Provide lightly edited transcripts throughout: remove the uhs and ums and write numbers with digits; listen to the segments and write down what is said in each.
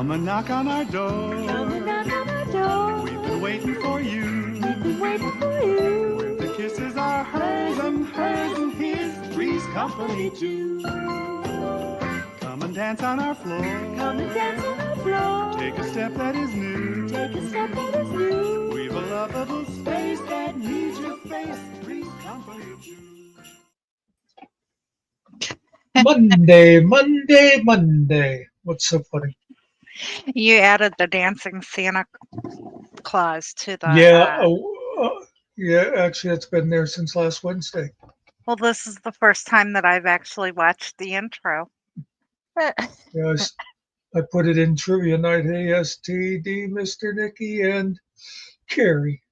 Come and knock on our door. Come and knock on our door. We've been waiting for you. We've been waiting for you. The kisses are hers and his. Three's company too. Come and dance on our floor. Come and dance on our floor. Take a step that is new. Take a step that is new. We've a lovable space that needs your face. Three's company too. Monday. What's so funny? You added the dancing Santa Claus to the. Yeah, actually, it's been there since last Wednesday. Well, this is the first time that I've actually watched the intro. Yeah, I put it in trivia night. ASTD, Mr. Nicky, and Carrie.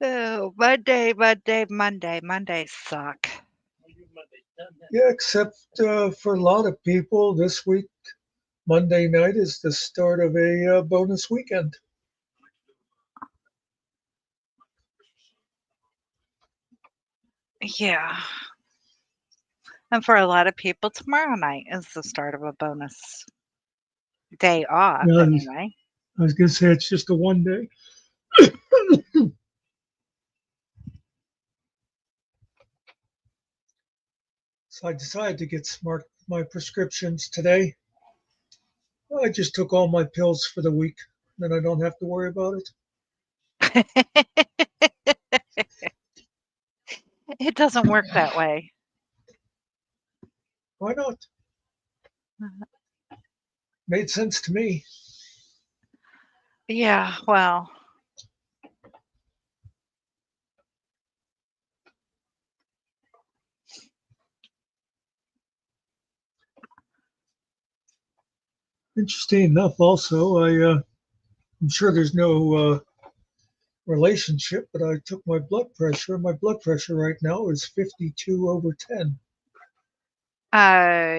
Oh, Mondays suck. Yeah, except for a lot of people, this week, Monday night is the start of a bonus weekend. Yeah. And for a lot of people, tomorrow night is the start of a bonus day off, Yeah, anyway. I was going to say it's just a one day. So I decided to get smart with my prescriptions today. I just took all my pills for the week, then I don't have to worry about it. It doesn't work that way. Why not? Made sense to me. Yeah, well. Interesting enough, also, I'm sure there's no relationship, but I took my blood pressure. My blood pressure right now is 52/10.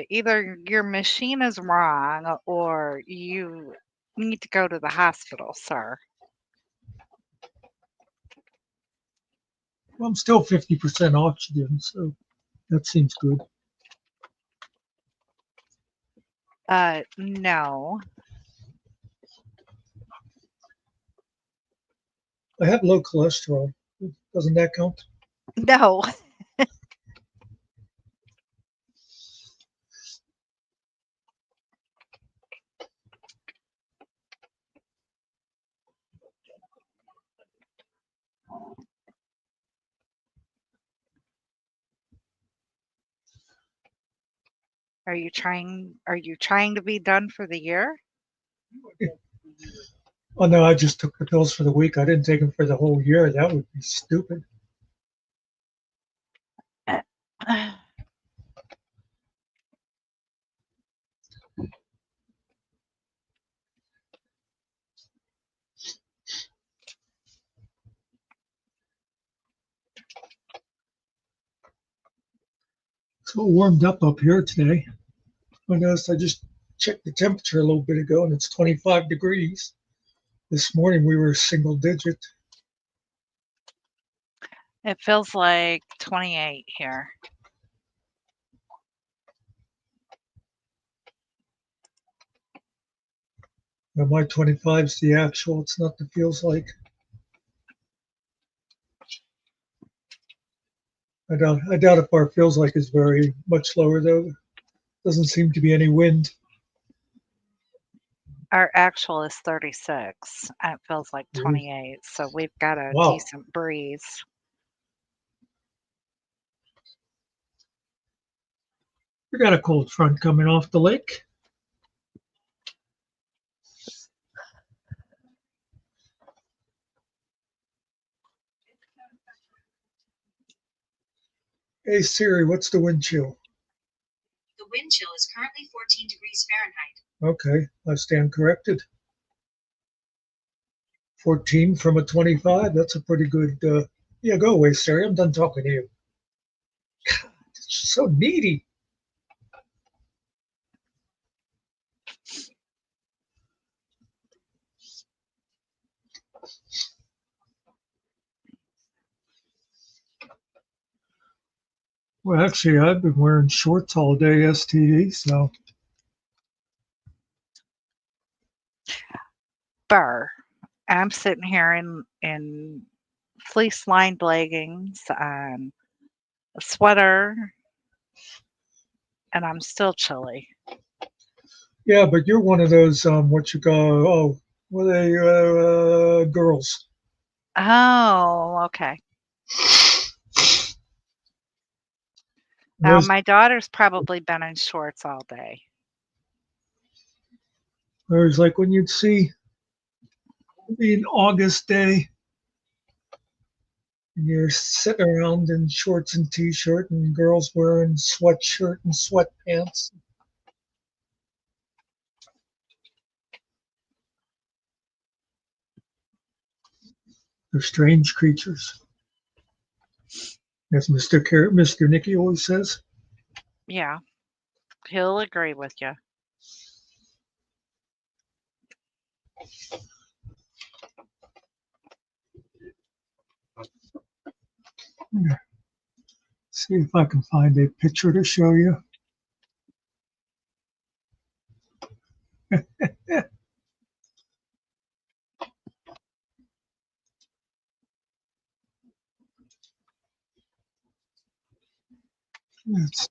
Either your machine is wrong or you need to go to the hospital, sir. Well, I'm still 50% oxygen, so that seems good. No. I have low cholesterol. Doesn't that count? No. Are you trying to be done for the year? Oh no, I just took the pills for the week. I didn't take them for the whole year. That would be stupid. So it warmed up here today. I noticed I just checked the temperature a little bit ago and it's 25 degrees. This morning we were single digit. It feels like 28 here. Now my 25 is the actual. It's not the feels like. I doubt if our feels like is very much lower though. Doesn't seem to be any wind. Our actual is 36. It feels like 28. So we've got a Wow. decent breeze. We got a cold front coming off the lake. Hey Siri, what's the wind chill? The wind chill is currently 14 degrees Fahrenheit. Okay, I stand corrected. 14 from a 25, that's a pretty good, yeah, go away, Siri, I'm done talking to you. God, it's so needy. Well, actually, I've been wearing shorts all day, STD. So Burr. I'm sitting here in fleece lined leggings, a sweater, and I'm still chilly. yeah, but you're one of those what you call what are they girls? Oh, okay. Now Those my daughter's probably been in shorts all day. there's like when you'd see an August day and you're sitting around in shorts and t-shirt and girls wearing sweatshirt and sweatpants. They're strange creatures, as Mr. Nicky always says. Yeah, he'll agree with you. See if I can find a picture to show you. Let's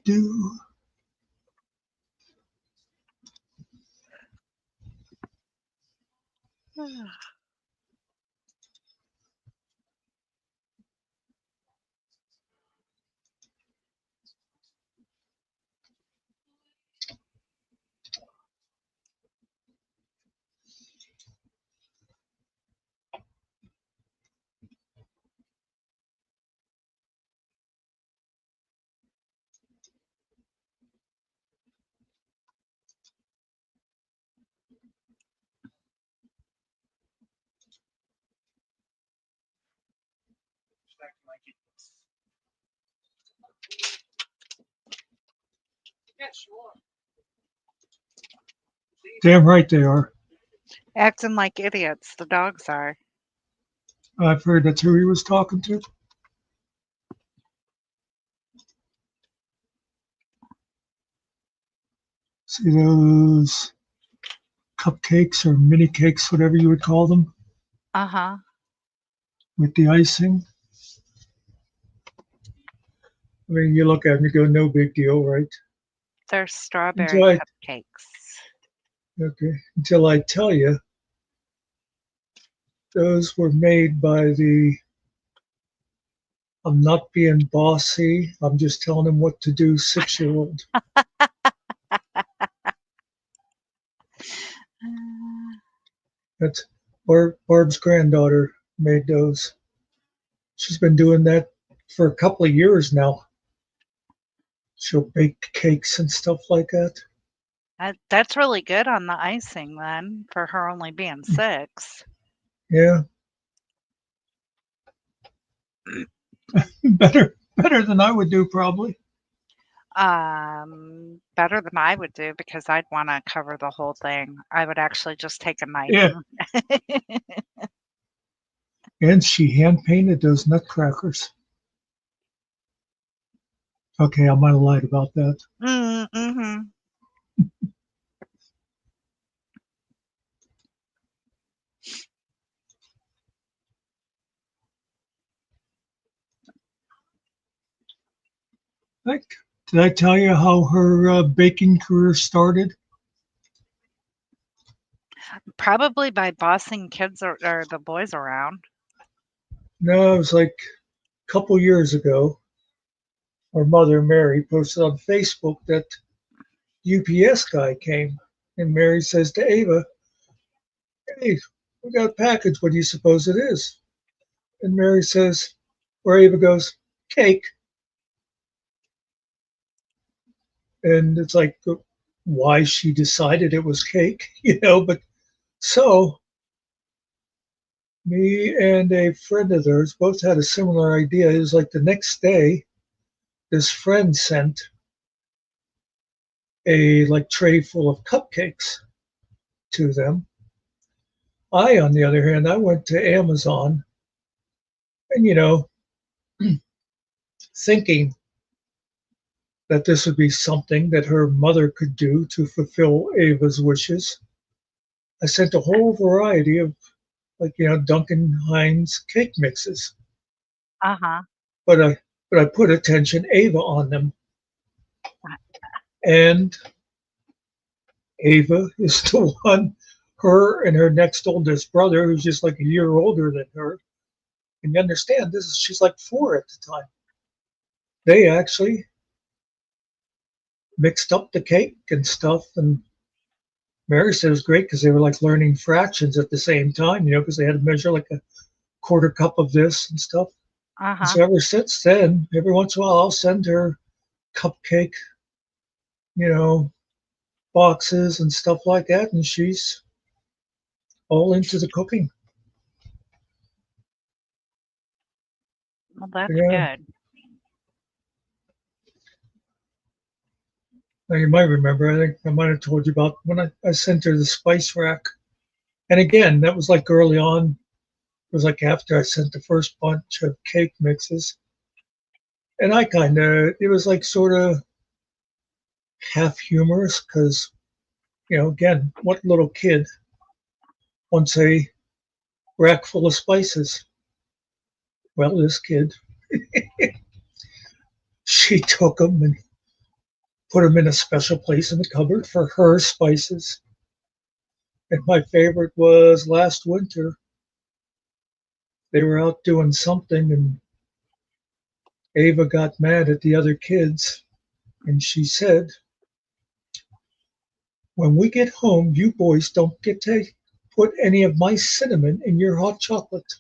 do. Damn right they are. Acting like idiots, the dogs are. I've heard that's who he was talking to. See those cupcakes or mini cakes, whatever you would call them, Uh-huh. with the icing. I mean, you look at them, you go, no big deal, right? They're strawberry Until I, cupcakes. until I tell you, those were made by I'm not being bossy, I'm just telling him what to do 6-year-old. That's Barb's granddaughter made those. She's been doing that for a couple of years now. She'll bake cakes and stuff like that. That's really good on the icing then, for her only being 6. Yeah. better than I would do probably. Better than I would do because I'd want to cover the whole thing. I would actually just take a knife. Yeah. And she hand painted those nutcrackers. Okay, I might have lied about that. Mm-hmm. Did I tell you how her baking career started? Probably by bossing kids or the boys around. No, it was like a couple years ago. Her mother, Mary, posted on Facebook that UPS guy came. And Mary says to Ava, hey, we got a package. What do you suppose it is? And Mary says, or Ava goes, cake. And it's like why she decided it was cake, but so me and a friend of theirs both had a similar idea. It was like the next day, this friend sent a tray full of cupcakes to them. I, on the other hand, I went to Amazon and thinking that this would be something that her mother could do to fulfill Ava's wishes, I sent a whole variety of, like, Duncan Hines cake mixes, Uh-huh. but I put attention Ava on them, and Ava is the one. Her and her next oldest brother, who's just like a year older than her, and you understand she's like 4 at the time. They actually mixed up the cake and stuff, and Mary said it was great because they were like learning fractions at the same time, because they had to measure like a quarter cup of this and stuff. And Uh-huh. so ever since then, every once in a while, I'll send her cupcake, boxes and stuff like that, and she's all into the cooking. Well, that's Yeah. good. Now you might remember, I think I might have told you about when I sent her the spice rack. And again, that was like early on. It was like after I sent the first bunch of cake mixes. And it was like sort of half humorous because, again, what little kid wants a rack full of spices? Well, this kid, she took them and put them in a special place in the cupboard for her spices. And my favorite was last winter. They were out doing something, and Ava got mad at the other kids, and she said, "When we get home, you boys don't get to put any of my cinnamon in your hot chocolate."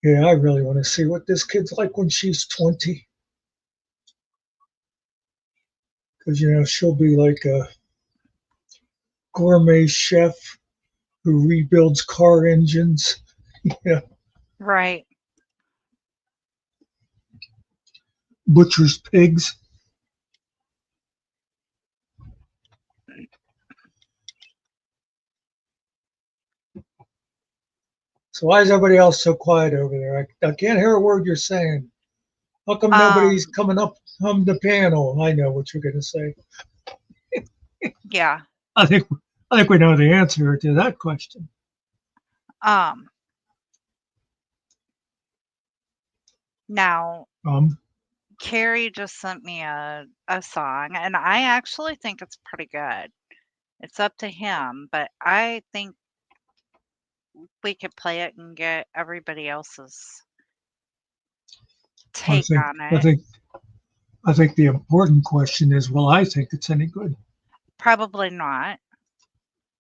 Yeah, I really want to see what this kid's like when she's 20. Because, she'll be like a gourmet chef who rebuilds car engines, Right. butchers pigs. So why is everybody else so quiet over there? I can't hear a word you're saying. How come nobody's Um, coming up on the panel? I know what you're going to say. yeah. I think we know the answer to that question. Um, now Carrie just sent me a song, and I actually think it's pretty good. It's up to him, but I think we could play it and get everybody else's I take think on I it. think I think the important question is, will I think it's any good? Probably not.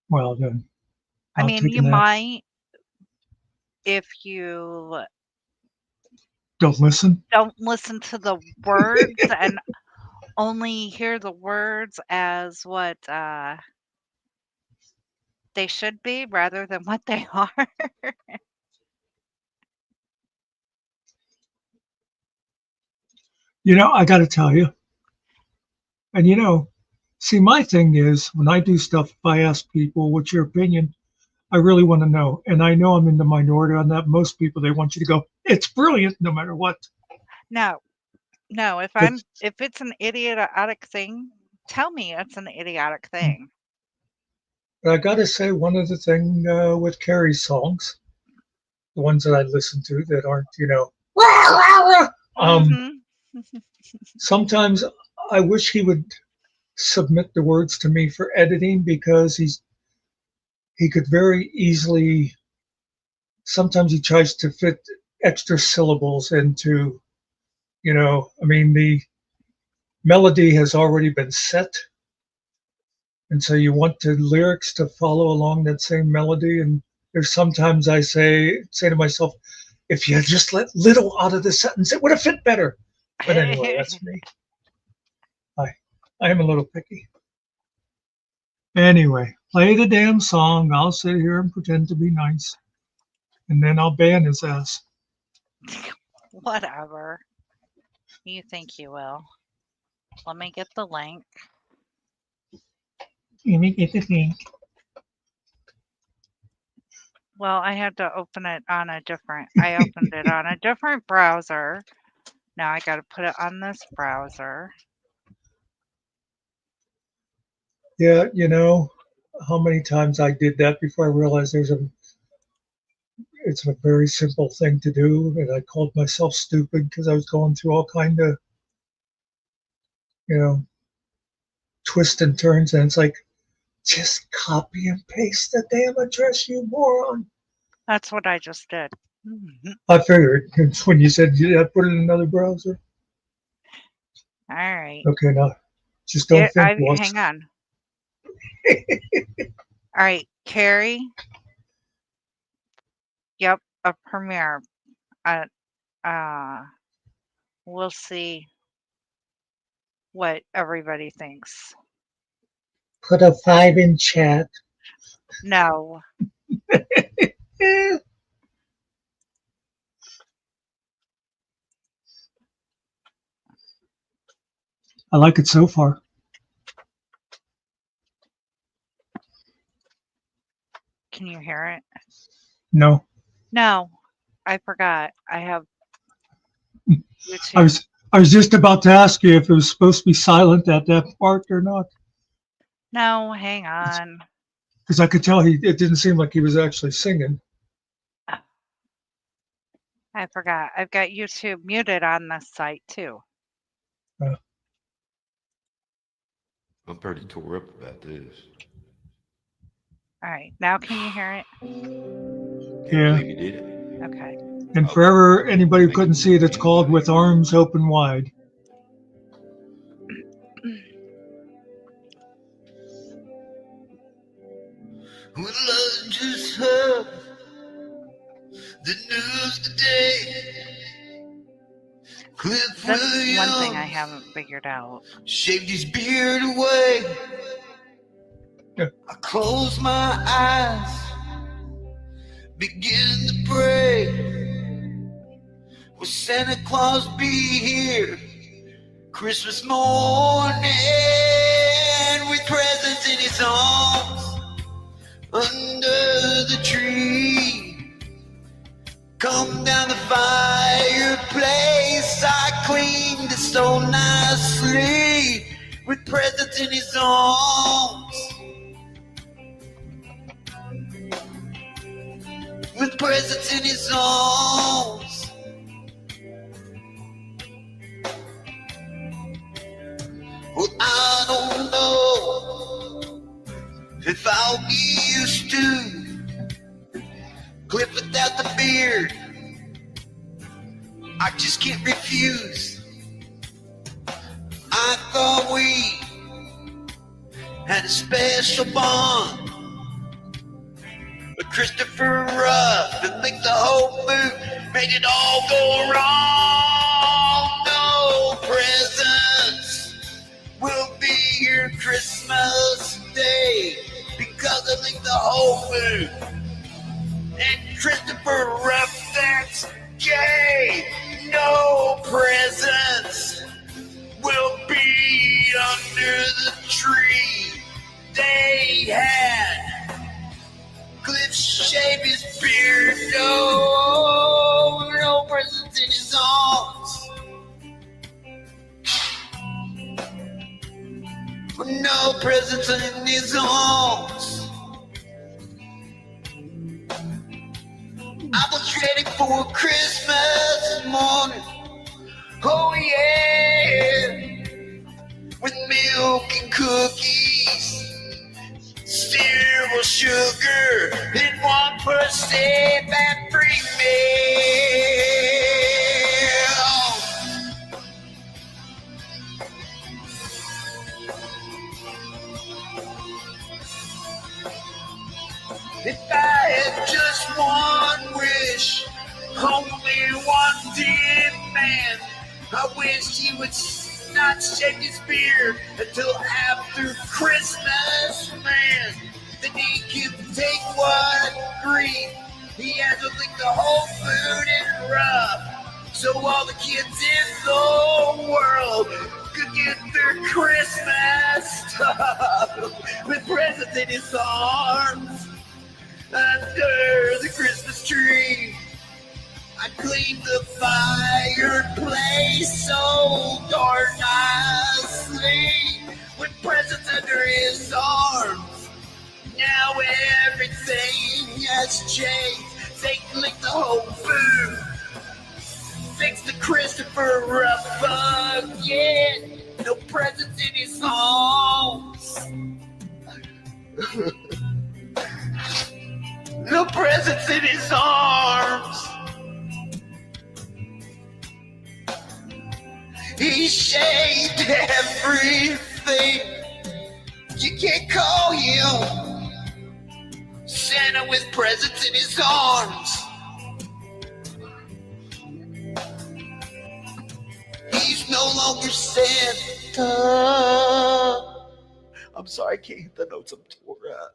Well, then I I'll mean, take you a nap. might if you Don't listen. don't listen to the words and only hear the words as what they should be rather than what they are. I got to tell you, and see, my thing is when I do stuff, if I ask people, "What's your opinion?" I really want to know, and I know I'm in the minority on that. Most people, they want you to go, "It's brilliant," no matter what. No, no. But If it's an idiotic thing, tell me it's an idiotic thing. but I got to say, one of the thing with Carrie's songs, the ones that I listen to that aren't, Mhm. sometimes I wish he would submit the words to me for editing because he could very easily. Sometimes he tries to fit extra syllables into, I mean, the melody has already been set, and so you want the lyrics to follow along that same melody. And there's sometimes I say to myself, if you had just let little out of the sentence, it would have fit better. But anyway, that's me. I am a little picky. Anyway, play the damn song. I'll sit here and pretend to be nice, and then I'll ban his ass. Whatever. You think you will. Let me get the link. Let me get the thing. Well, I had to open it on a different, I opened it on a different browser. Now I got to put it on this browser. Yeah, you know how many times I did that before I realized it's a very simple thing to do, and I called myself stupid because I was going through all kind of, twists and turns, and it's like, just copy and paste the damn address, you moron. That's what I just did. Mhm. I figured it's when you said you put it in another browser. All right. Okay, now just don't think once. Hang on. All right, Carrie. Yep, a premiere. We'll see what everybody thinks. Put a 5 in chat. No. Eh. I like it so far. Can you hear it? No, No, I forgot. I have I YouTube. was just about to ask you if it was supposed to be silent at that part or not, No, hang on. because I could tell it didn't seem like he was actually singing. I forgot. I've got YouTube muted on this site too. I'm pretty tore up about this. All right, now can you hear it? Yeah. Believe you did it. Okay. And forever, anybody who couldn't see it, it's called With Arms Open Wide. Well, I just heard the news today. Cliff That's Williams one thing I haven't figured out. shaved his beard away. Yeah. I close my eyes, begin to pray. Will Santa Claus be here Christmas morning with presents in his arms under the tree? Come down the fireplace, I cleaned it so nicely with presents in his arms. With presents in his arms. Well, I don't know if I'll be used to Cliff without the beard. I just can't refuse. I thought we had a special bond. But Christopher Ruff and Link the whole mood made it all go wrong. No presents will be here Christmas Day because of Link the whole mood. And Christopher Ruff, that's gay. No presents will be under the tree. They had Cliff shave his beard. No presents in his arms. No presents in his arms. I was ready for Christmas morning. Oh yeah, with milk and cookies, zero sugar, and 1% fat-free milk. If I had just one wish, only one demand, I wish he would not shave his beard until after Christmas, man. Then he can take what grief he has to lick the whole food and rough, so all the kids in the world could get Mr. Christmas with presents in his arms under the Christmas tree. I cleaned the fireplace so darn nicely with presents under his arms. Now everything has changed. Satan licked the whole food. Fixed the Christopher up again. No presents in his arms. No presents in his arms. He shaved everything. You can't call him Santa with presents in his arms. He's no longer Santa. I'm sorry, I can't hit the notes. I'm tore up.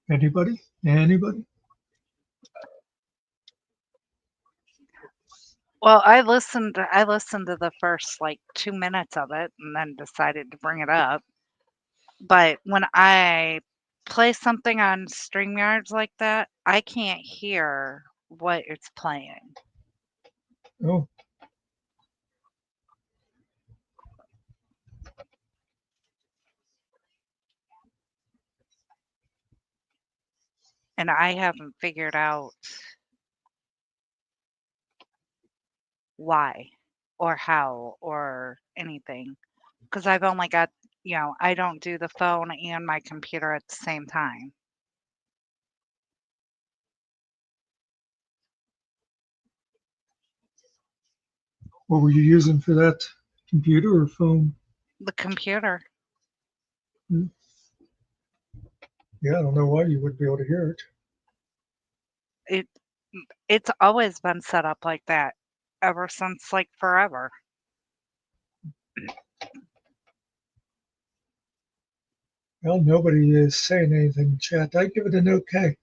Anybody? Anybody? Well, I listened to the first like 2 minutes of it and then decided to bring it up. But when I play something on StreamYards like that, I can't hear what it's playing. Oh, And I haven't figured out why or how or anything. Because I've only got, I don't do the phone and my computer at the same time. what were you using for that? Computer or phone? The computer. Yeah, I don't know why you wouldn't be able to hear it. It's always been set up like that ever since like forever. Well, nobody is saying anything in chat. I give it an okay.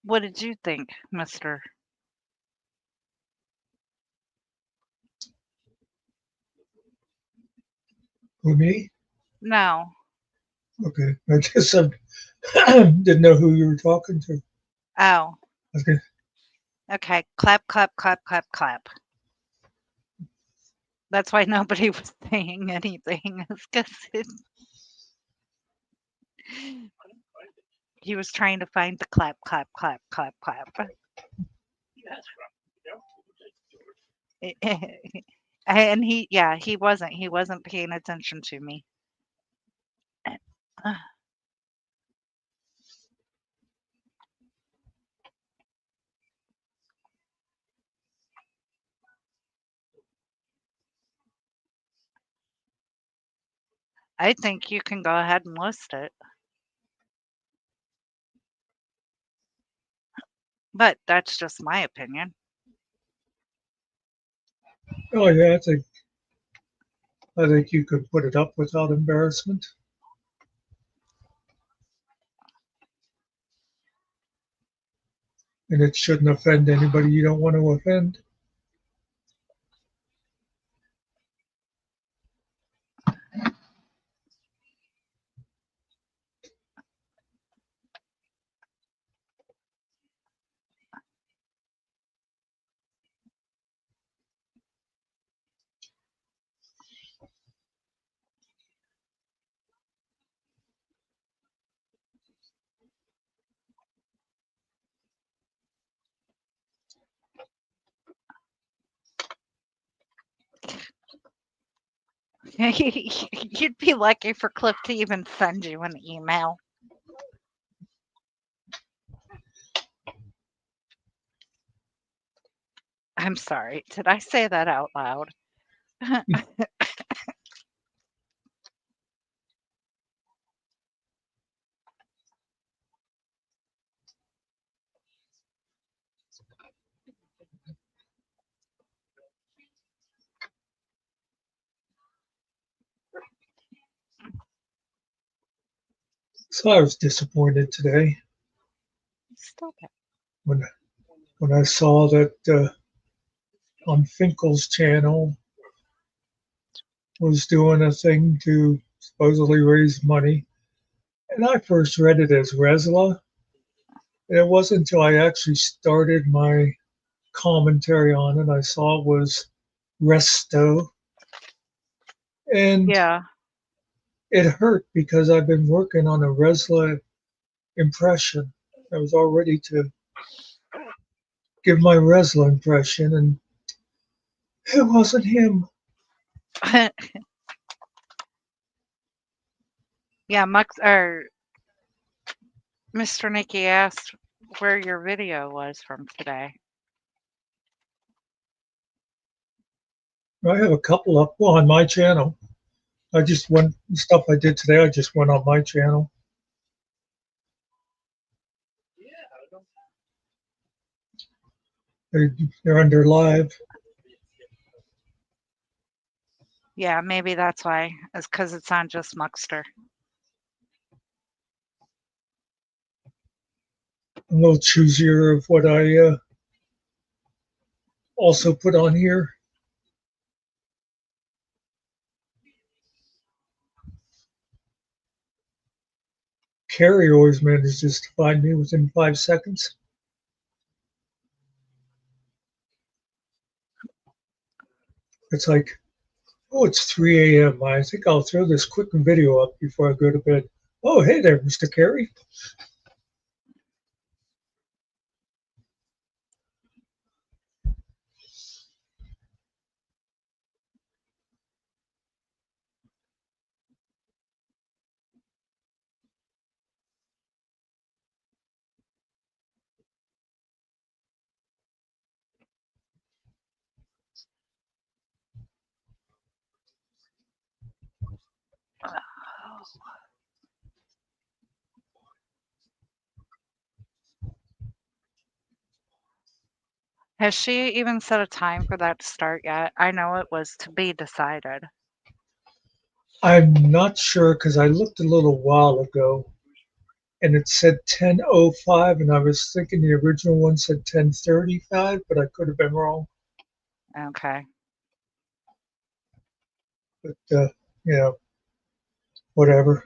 What did you think, Mr.? Who, me? No. Okay. I guess I didn't know who you were talking to. Oh, Okay. okay. Clap, clap, clap, clap, clap. That's why nobody was saying anything. It's 'cause he was trying to find the clap, clap, clap, clap, clap. And he wasn't paying attention to me. I think you can go ahead and list it. But that's just my opinion. Oh yeah, I think you could put it up without embarrassment. And it shouldn't offend anybody you don't want to offend. You'd be lucky for Cliff to even send you an email. I'm sorry. Did I say that out loud? So I was disappointed today Stop it. when I saw that on Finkel's channel was doing a thing to supposedly raise money. And I first read it as Resla. And it wasn't until I actually started my commentary on it I saw it was Resto. And Yeah. it hurt because I've been working on a Resla impression. I was all ready to give my Resla impression, and it wasn't him. Yeah, Mux or Mr. Nicky asked where your video was from today. I have a couple up on my channel. I just went stuff I did today. I just went on my channel. They're under live. Yeah, maybe that's why. It's because it's on just Muxter. I'm a little choosier of what I also put on here. Carrie always manages to find me within 5 seconds. It's like, oh, it's 3 a.m. I think I'll throw this quick video up before I go to bed. Oh, hey there, Mr. Carey. Has she even set a time for that to start yet? I know it was to be decided. I'm not sure because I looked a little while ago and it said 10:05, and I was thinking the original one said 10:35, but I could have been wrong. Okay. But you know, whatever.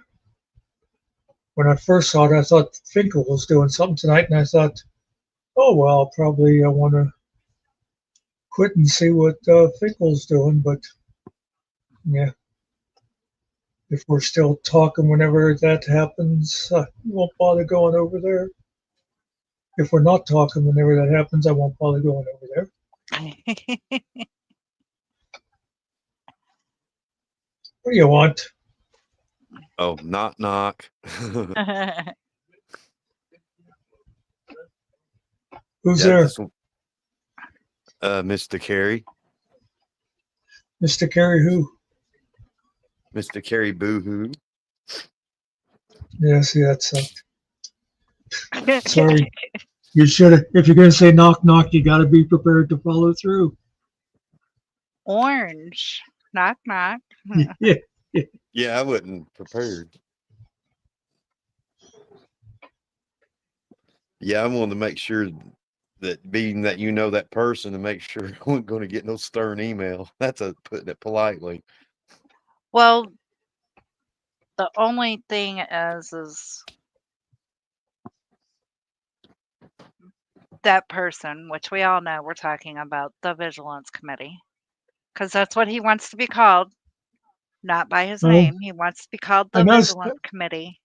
When I first saw it, I thought Finkel was doing something tonight, and I thought, oh well, probably I want to quit and see what Finkel's doing. But yeah, if we're still talking whenever that happens, I won't bother going over there. If we're not talking whenever that happens, I won't bother going over there. What do you want? Oh, knock, knock. Who's Yeah, there? this one, Mr. Carey. Mr. Carey who? Mr. Carey Boohoo. Yeah, see, that sucked. Sorry. You should have, if you're going to say knock, knock, you got to be prepared to follow through. Orange. Knock, knock. Yeah. Yeah, I wasn't prepared. Yeah, I wanted to make sure that being that you know that person to make sure I wasn't going to get no stern email. That's putting it politely. Well, the only thing is that person, which we all know we're talking about, the Vigilance Committee, because that's what he wants to be called, not by his Oh, name. He wants to be called I the noticed, Vigilance Committee.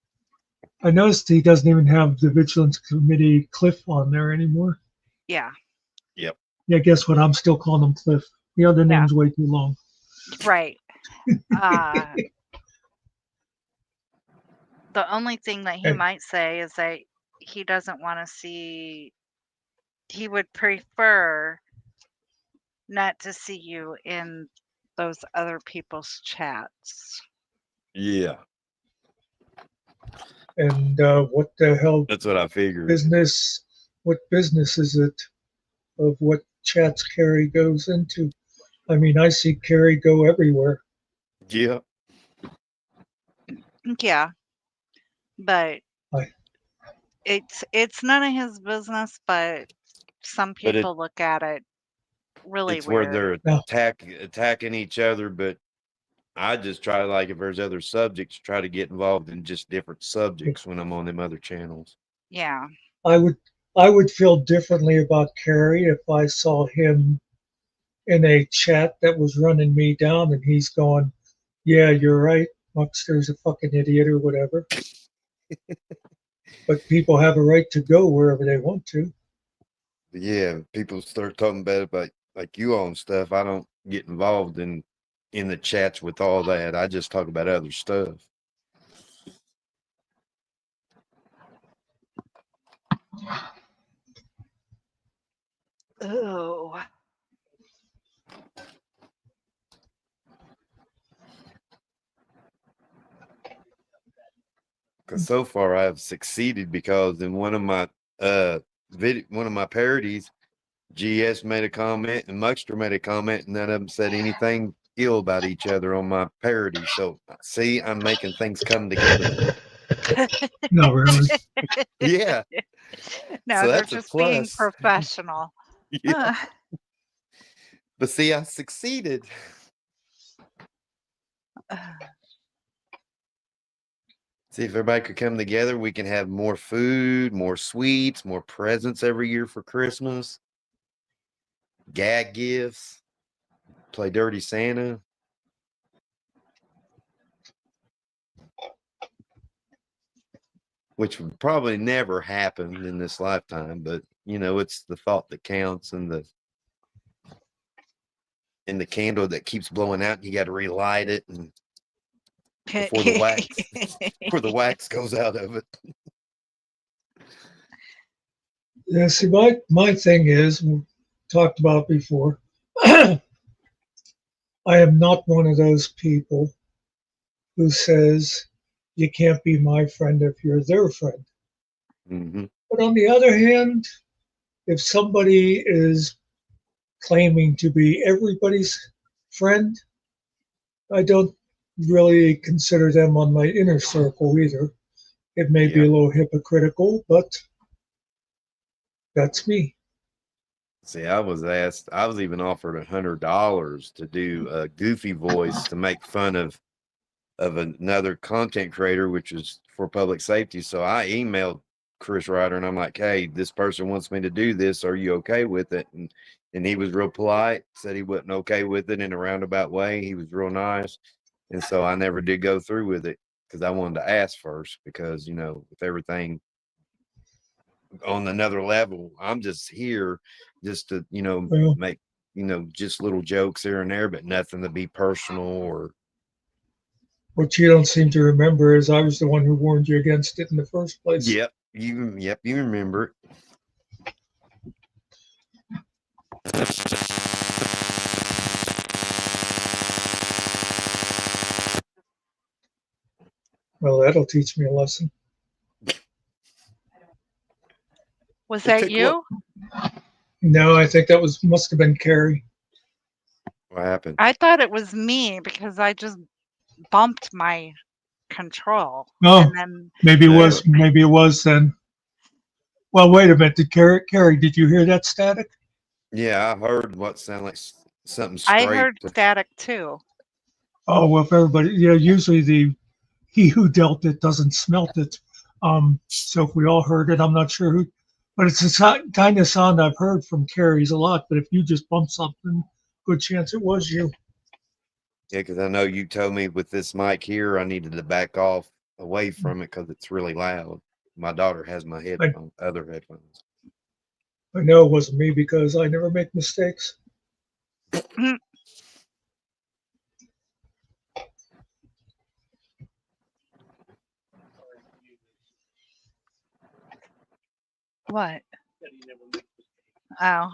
I noticed he doesn't even have the Vigilance Committee Cliff on there anymore. Yeah, Yep. Yeah, guess what? I'm still calling him Cliff. The other Yeah. name's way too long. right. The only thing that he Hey. might say is that he doesn't want to see, he would prefer not to see you in those other people's chats. Yeah, And what the hell that's what I figured. business? What business is it of what chats Carrie goes into? I mean, I see Carrie go everywhere. Yeah, Yeah, but I- it's none of his business, but some but people look at it really it's where weird. they're No. attacking each other. But I just try, like, if there's other subjects, try to get involved in just different subjects when I'm on them other channels. Yeah. I would feel differently about Carrie if I saw him in a chat that was running me down and he's going, "Yeah, you're right. Muckster's a fucking idiot or whatever." But people have a right to go wherever they want to. But yeah, people start talking bad about like you on stuff. I don't get involved in the chats with all that. I just talk about other stuff. Oh. Because so far I have succeeded, because in one of my one of my parodies, GS made a comment and Muckster made a comment, and none of them said anything ill about each other on my parody. So see, I'm making things come together. No, really. Yeah. No, So they're that's a just being plus. professional. Yeah. But see, I succeeded. See, if everybody could come together, we can have more food, more sweets, more presents every year for Christmas, gag gifts, play Dirty Santa. Which would probably never happen in this lifetime, but you know, it's the thought that counts, and the candle that keeps blowing out, and you got to relight it, and before the wax goes out of it. Yeah, see, my thing is, we talked about before, I am not one of those people who says you can't be my friend if you're their friend. Mm-hmm. But on the other hand, if somebody is claiming to be everybody's friend, I don't really consider them on my inner circle either. It may be Yeah. a little hypocritical, but that's me. See, I was even offered $100 to do a goofy voice to make fun of another content creator, which is for public safety. So I emailed Chris Ryder and I'm like, hey, this person wants me to do this. Are you okay with it? And he was real polite, said he wasn't okay with it in a roundabout way. He was real nice. And so I never did go through with it, because I wanted to ask first, because, you know, with everything on another level, I'm just here just to, you know, Well, make, you know, just little jokes here and there, but nothing to be personal or. what you don't seem to remember is I was the one who warned you against it in the first place. Yep, you remember it. Well, that'll teach me a lesson. Was It that took you? No, I think that must have been Carrie. What happened? I thought it was me because I just bumped my control. Oh, And then maybe it No. was. Maybe it was then. Well, wait a minute. Carrie, did you hear that static? Yeah, I heard what sounded like something I straight. heard static too. Oh, well, if everybody, yeah, usually he who dealt it doesn't smelt it. So if we all heard it, I'm not sure who, but it's the kind of sound I've heard from Carrie's a lot. But if you just bumped something, good chance it was you. Yeah, because I know you told me with this mic here, I needed to back off away from it because it's really loud. My daughter has my other headphones. I know it wasn't me because I never make mistakes. What? Oh.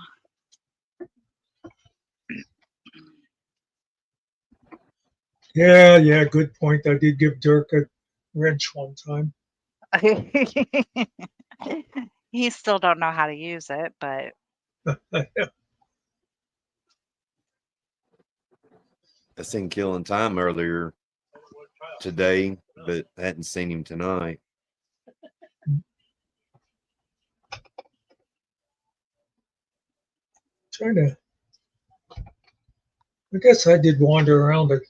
Yeah, good point. I did give Dirk a wrench one time. He still don't know how to use it, but I seen Killing Time earlier today, but hadn't seen him tonight. Trying to, I guess I did wander around to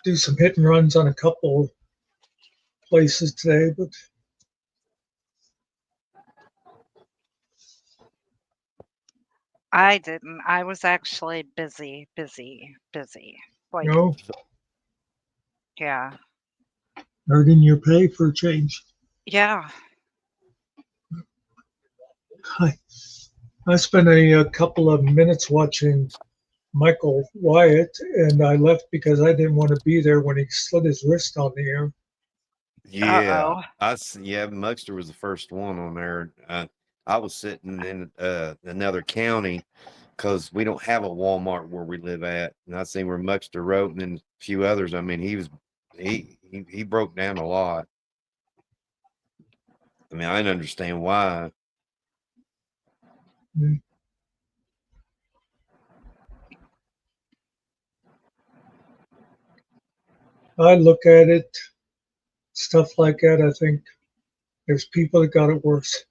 do some hit and runs on a couple of places today, but I didn't. I was actually busy. Like, no, yeah. earning your pay for a change. Yeah. I spent a couple of minutes watching Michael Wyatt, and I left because I didn't want to be there when he slit his wrist on the air. Yeah, Uh-oh. yeah, Muxter was the first one on there. I was sitting in another county because we don't have a Walmart where we live at, and I seen where Muxter wrote, and then a few others. I mean, he broke down a lot. I mean, I didn't understand why. I look at it, stuff like that. I think there's people that got it worse.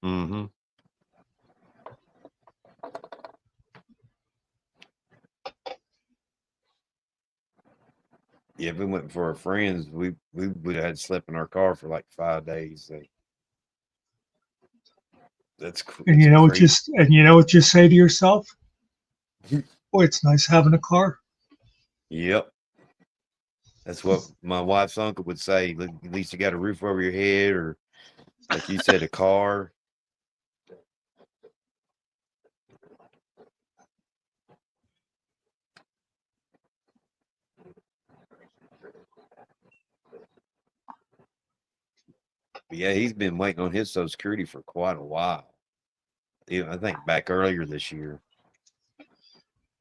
Mm-hmm. Yeah, if we went for our friends, we would have had to sleep in our car for like 5 days. That's cool. And you know what you say to yourself? Boy, it's nice having a car. Yep. That's what my wife's uncle would say. At least you got a roof over your head, or like you said, a car. But yeah, he's been waiting on his Social Security for quite a while. Even I think back earlier this year.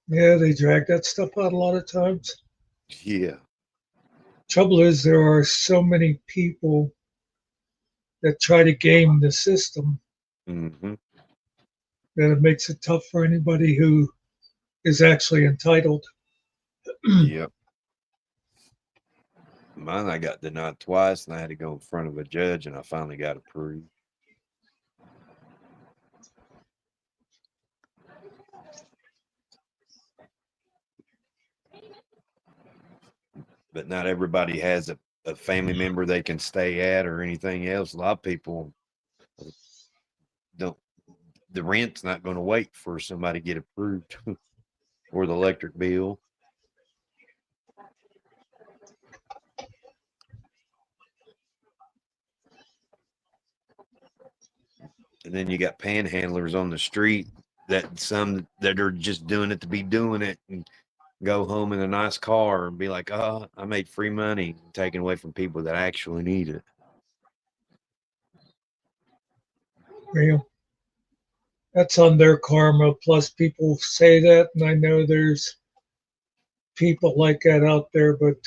Yeah, they drag that stuff out a lot of times. Yeah. Trouble is, there are so many people that try to game the system Mm-hmm. that it makes it tough for anybody who is actually entitled. Yep. Mine, I got denied twice, and I had to go in front of a judge, and I finally got approved. But not everybody has a family member they can stay at or anything else. A lot of people don't. The rent's not going to wait for somebody to get approved, or the electric bill. And then you got panhandlers on the street that some that are just doing it to be doing it and go home in a nice car and be like, oh, I made free money, taken away from people that actually need it. Real. That's on their karma. Plus, people say that, and I know there's people like that out there, but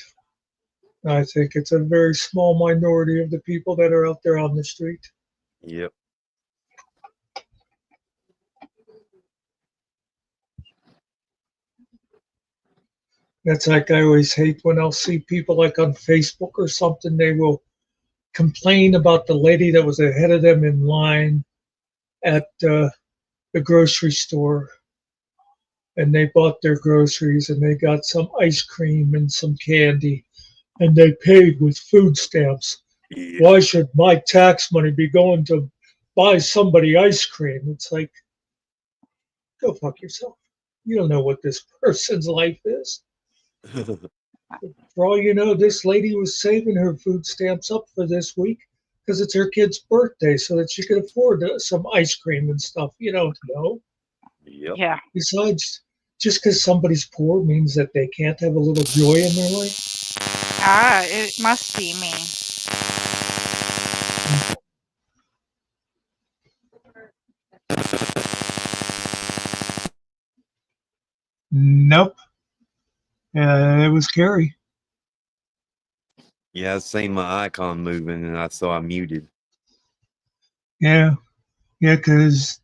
I think it's a very small minority of the people that are out there on the street. Yep. That's like I always hate when I'll see people like on Facebook or something, they will complain about the lady that was ahead of them in line at the grocery store. And they bought their groceries and they got some ice cream and some candy and they paid with food stamps. Yeah. Why should my tax money be going to buy somebody ice cream? It's like, go fuck yourself. You don't know what this person's life is. For all you know, this lady was saving her food stamps up for this week because it's her kid's birthday so that she could afford some ice cream and stuff. You don't know. Yep. Yeah. Besides, just because somebody's poor means that they can't have a little joy in their life. It must be me. Nope. It was Carrie. Yeah, I seen my icon moving and I saw I muted. Yeah, yeah, because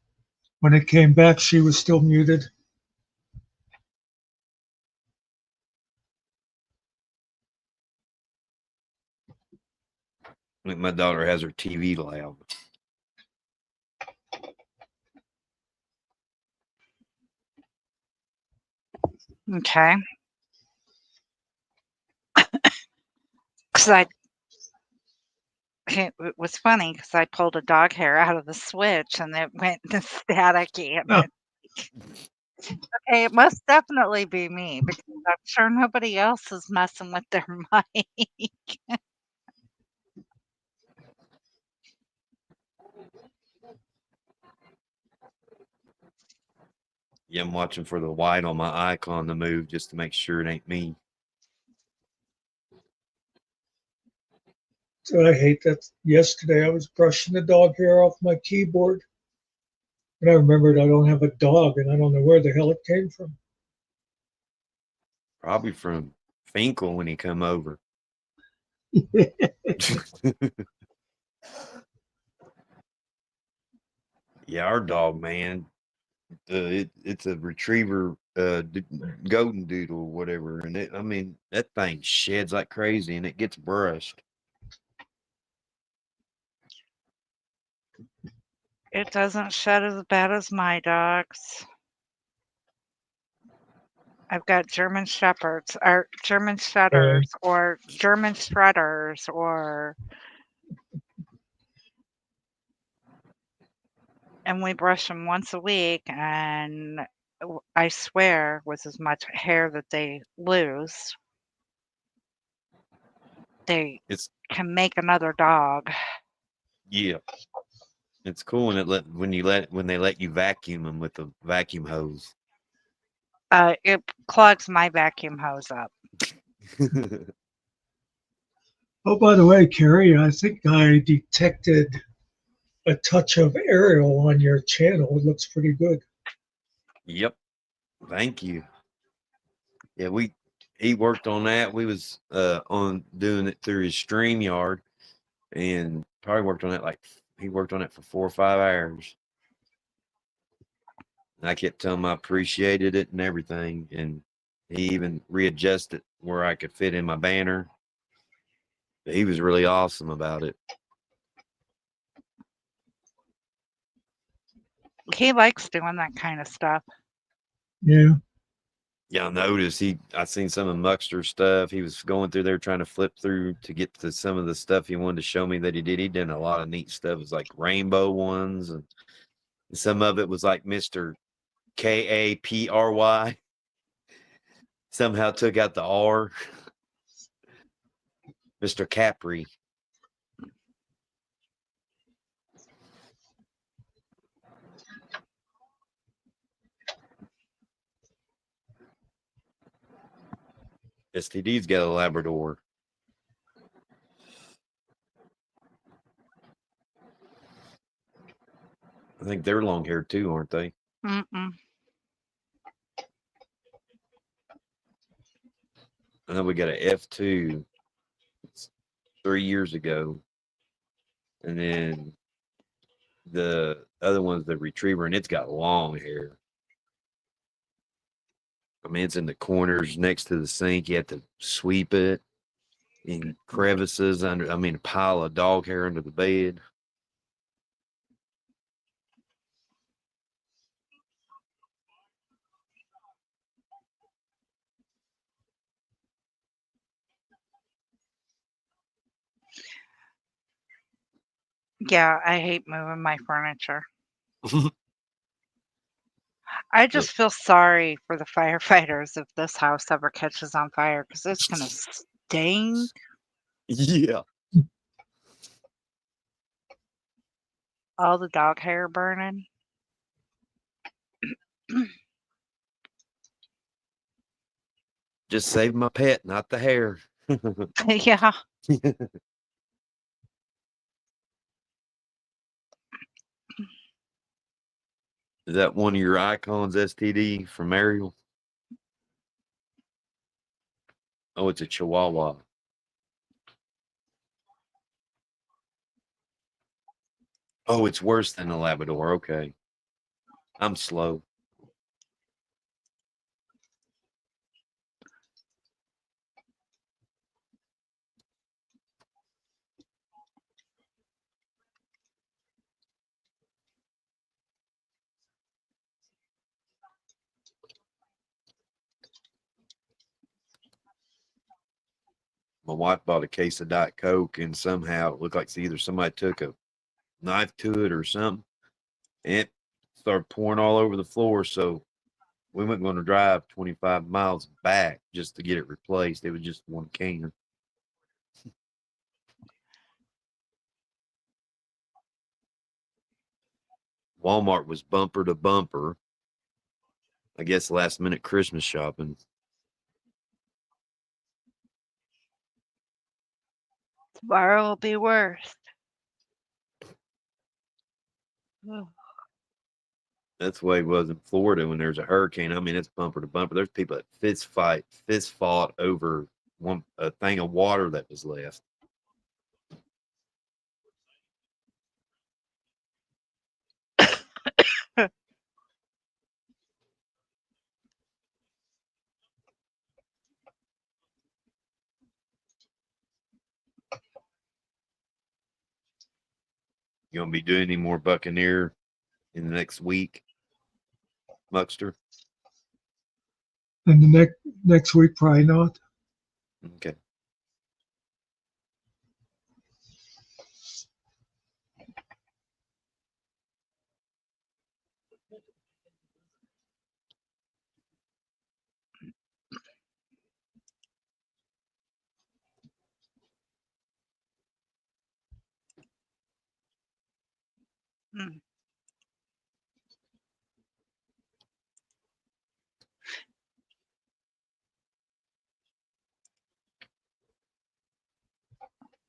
when it came back, she was still muted. I think my daughter has her TV loud. Okay. Because it was funny because I pulled a dog hair out of the switch and it went staticky. And Oh. Okay, it must definitely be me because I'm sure nobody else is messing with their mic. Yeah, I'm watching for the white on my icon to move just to make sure it ain't me. So I hate that. Yesterday, I was brushing the dog hair off my keyboard, and I remembered I don't have a dog, and I don't know where the hell it came from. Probably from Finkel when he come over. Yeah, our dog, man. It's a retriever, golden doodle, whatever, and I mean, that thing sheds like crazy, and it gets brushed. It doesn't shed as bad as my dogs. I've got German Shepherds or German Shedders or German Shredders and we brush them once a week, and I swear with as much hair that they lose, they It's can make another dog. yeah, it's cool when they let you vacuum them with the vacuum hose. It clogs my vacuum hose up. Oh, by the way, Carrie, I think I detected a touch of Ariel on your channel. It looks pretty good. Yep. Thank you. Yeah, he worked on that. We was on doing it through his StreamYard and probably worked on it he worked on it for 4 or 5 hours. And I kept telling him I appreciated it and everything, and he even readjusted where I could fit in my banner. But he was really awesome about it. He likes doing that kind of stuff. Yeah. Yeah, I noticed I seen some of Muckster's stuff. He was going through there trying to flip through to get to some of the stuff he wanted to show me that he did. He did a lot of neat stuff. It was like rainbow ones, and some of it was like Mr. Kapry. Somehow took out the R. Mr. Capri. STD's got a Labrador. I think they're long haired too, aren't they? Mm-mm. I know we got an F2 3 years ago. And then the other one's the retriever, and it's got long hair. I mean, it's in the corners next to the sink. You have to sweep it in crevices a pile of dog hair under the bed. Yeah, I hate moving my furniture. I just feel sorry for the firefighters if this house ever catches on fire because it's going to stink. Yeah. All the dog hair burning. Just save my pet, not the hair. Yeah. Is that one of your icons, STD, from Ariel? Oh, it's a Chihuahua. Oh, it's worse than a Labrador. Okay. I'm slow. My wife bought a case of Diet Coke, and somehow it looked like either somebody took a knife to it or something. And it started pouring all over the floor. So we weren't going to drive 25 miles back just to get it replaced. It was just one can. Walmart was bumper to bumper. I guess last minute Christmas shopping. Tomorrow will be worse. Ugh. That's the way it was in Florida when there's a hurricane. I mean, it's bumper to bumper. There's people that fist fought over a thing of water that was left. You gonna be doing any more Buccaneer in the next week, Muckster? And the next week, probably not. Okay. Mm.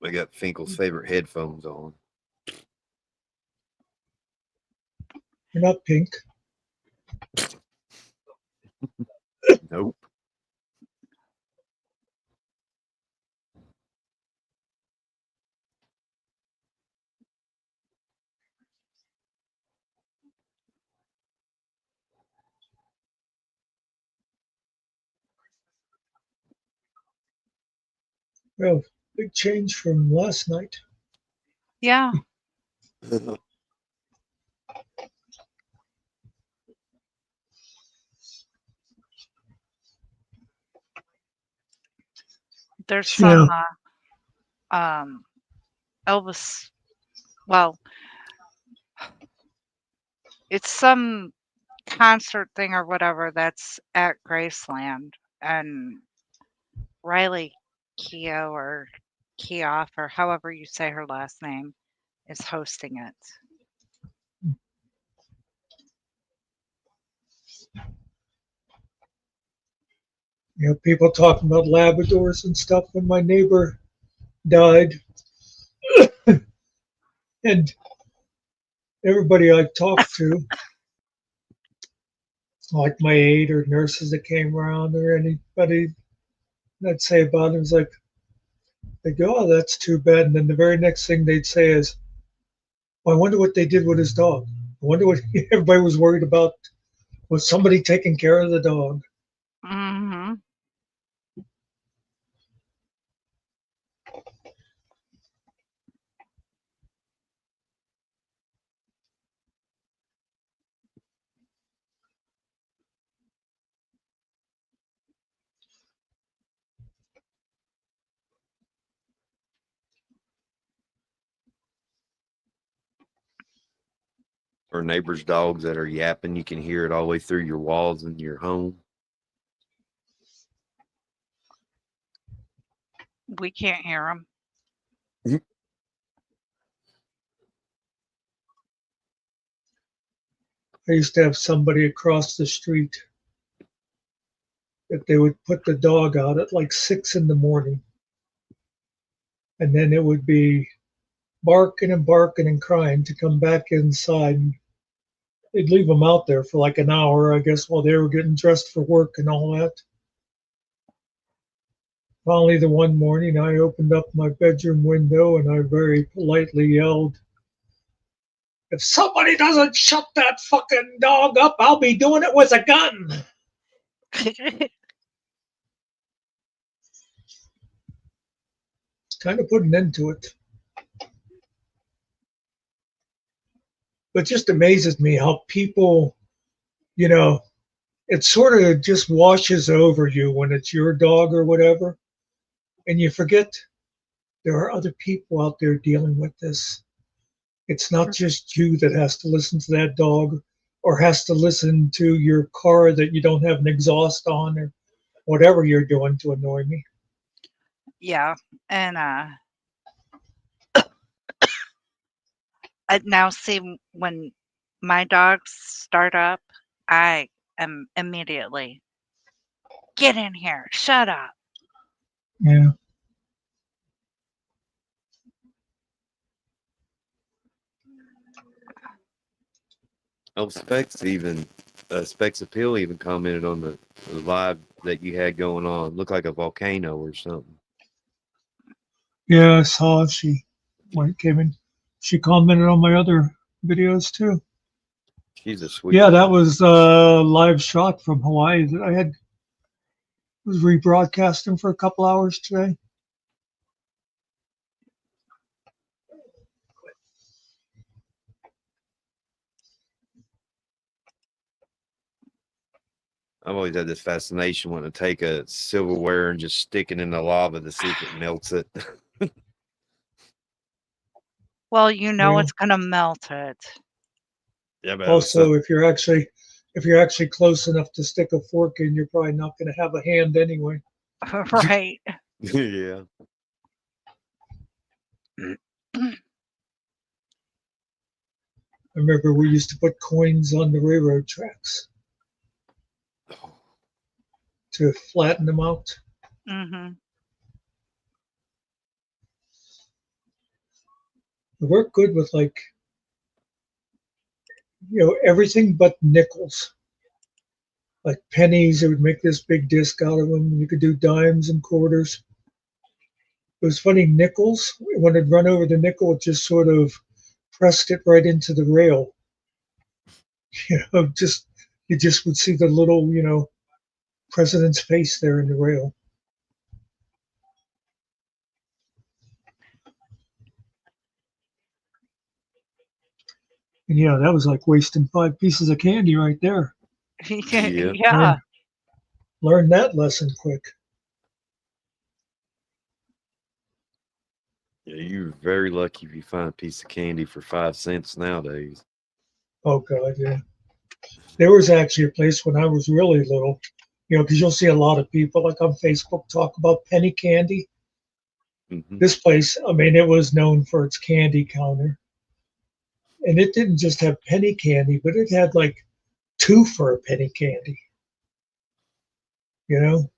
We got Finkel's favorite headphones on. You're not pink. Nope. Well, big change from last night. Yeah. There's some Elvis, well, it's some concert thing or whatever that's at Graceland, and Riley Keough or Keough or however you say her last name is hosting it. You know, people talking about Labradors and stuff. When my neighbor died, and everybody I talked to, like my aide or nurses that came around or anybody I'd say about it was like, they go, "Oh, that's too bad." And then the very next thing they'd say is, "Well, I wonder what they did with his dog. I wonder what everybody was worried about. Was somebody taking care of the dog?" Mm-hmm. Or neighbors' dogs that are yapping. You can hear it all the way through your walls in your home. We can't hear them. I used to have somebody across the street that they would put the dog out at like 6 in the morning. And then it would be barking and barking and crying to come back inside. They'd leave them out there for like an hour, I guess, while they were getting dressed for work and all that. Finally, the one morning, I opened up my bedroom window and I very politely yelled, "If somebody doesn't shut that fucking dog up, I'll be doing it with a gun." Kind of put an end to it. But it just amazes me how people, you know, it sort of just washes over you when it's your dog or whatever. And you forget there are other people out there dealing with this. It's not just you that has to listen to that dog or has to listen to your car that you don't have an exhaust on or whatever you're doing to annoy me. Yeah, and now see when my dogs start up, I am immediately get in here, shut up. Yeah. Oh, Specs Appeal even commented on the live that you had going on. Looked like a volcano or something. Yeah, I saw she when it came in. She commented on my other videos too. She's a sweet. Yeah, that was a live shot from Hawaii that I had was rebroadcasting for a couple hours today. I've always had this fascination wanting to take a silverware and just stick it in the lava to see if it melts it. Well, you know Yeah. it's gonna melt it. Yeah, but Also, if you're actually close enough to stick a fork in, you're probably not going to have a hand anyway. Right. yeah. I remember we used to put coins on the railroad tracks to flatten them out. Hmm. It worked good with everything but nickels. Like pennies, it would make this big disc out of them. You could do dimes and quarters. It was funny, nickels, when it'd run over the nickel, it just sort of pressed it right into the rail. You just would see the little, president's face there in the rail. And yeah, that was like wasting 5 pieces of candy right there. Yeah. Yeah. Learn that lesson quick. Yeah, you're very lucky if you find a piece of candy for 5 cents nowadays. Oh God, yeah. There was actually a place when I was really little, because you'll see a lot of people like on Facebook talk about penny candy. Mhm. This place, I mean, it was known for its candy counter. And it didn't just have penny candy, but it had like 2 for a penny candy. And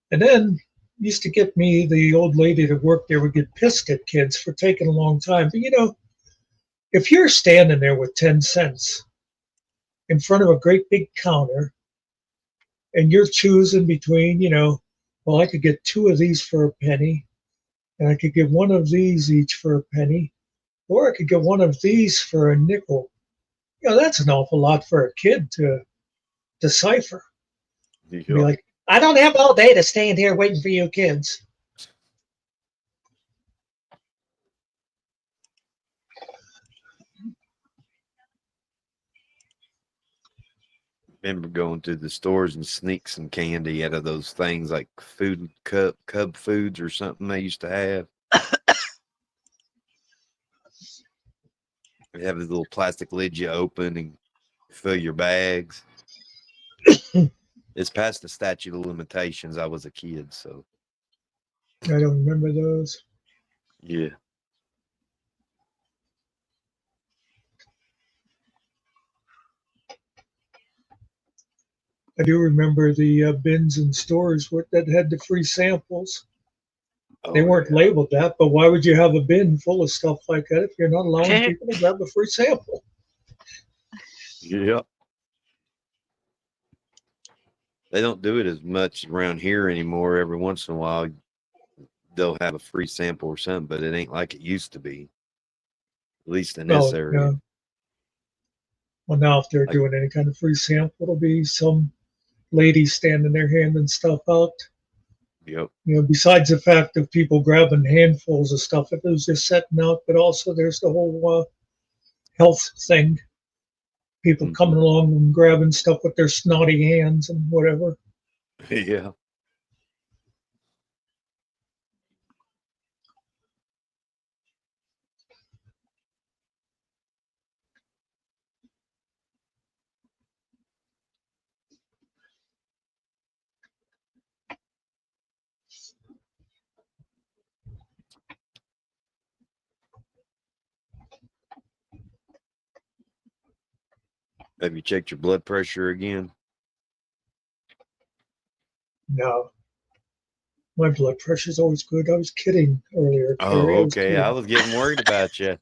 then used to get me, the old lady that worked there would get pissed at kids for taking a long time. But if you're standing there with 10 cents in front of a great big counter and you're choosing between, well, I could get 2 of these for a penny and I could get 1 of these each for a penny, or I could get 1 of these for a nickel. That's an awful lot for a kid to decipher. Yeah. Be like, I don't have all day to stand here waiting for you kids. Remember going to the stores and sneak some candy out of those things like food Cub Foods or something they used to have. They have this little plastic lid you open and fill your bags. It's past the statute of limitations. I was a kid, so I don't remember those. yeah. I do remember the bins in stores that had the free samples. They weren't labeled that, but why would you have a bin full of stuff like that if you're not allowing people to grab a free sample? Yeah. They don't do it as much around here anymore. Every once in a while, they'll have a free sample or something, but it ain't like it used to be. At least in this Oh, area. yeah. Well, now if they're Like- doing any kind of free sample, it'll be some lady standing there handing stuff out. Yep. You know, besides the fact of people grabbing handfuls of stuff, it was just setting out, but also there's the whole health thing. People Mhm. coming along and grabbing stuff with their snotty hands and whatever. Yeah. Have you checked your blood pressure again? No, my blood pressure's always good. I was kidding earlier. Oh, Carrie. I was okay. kidding. I was getting worried about you.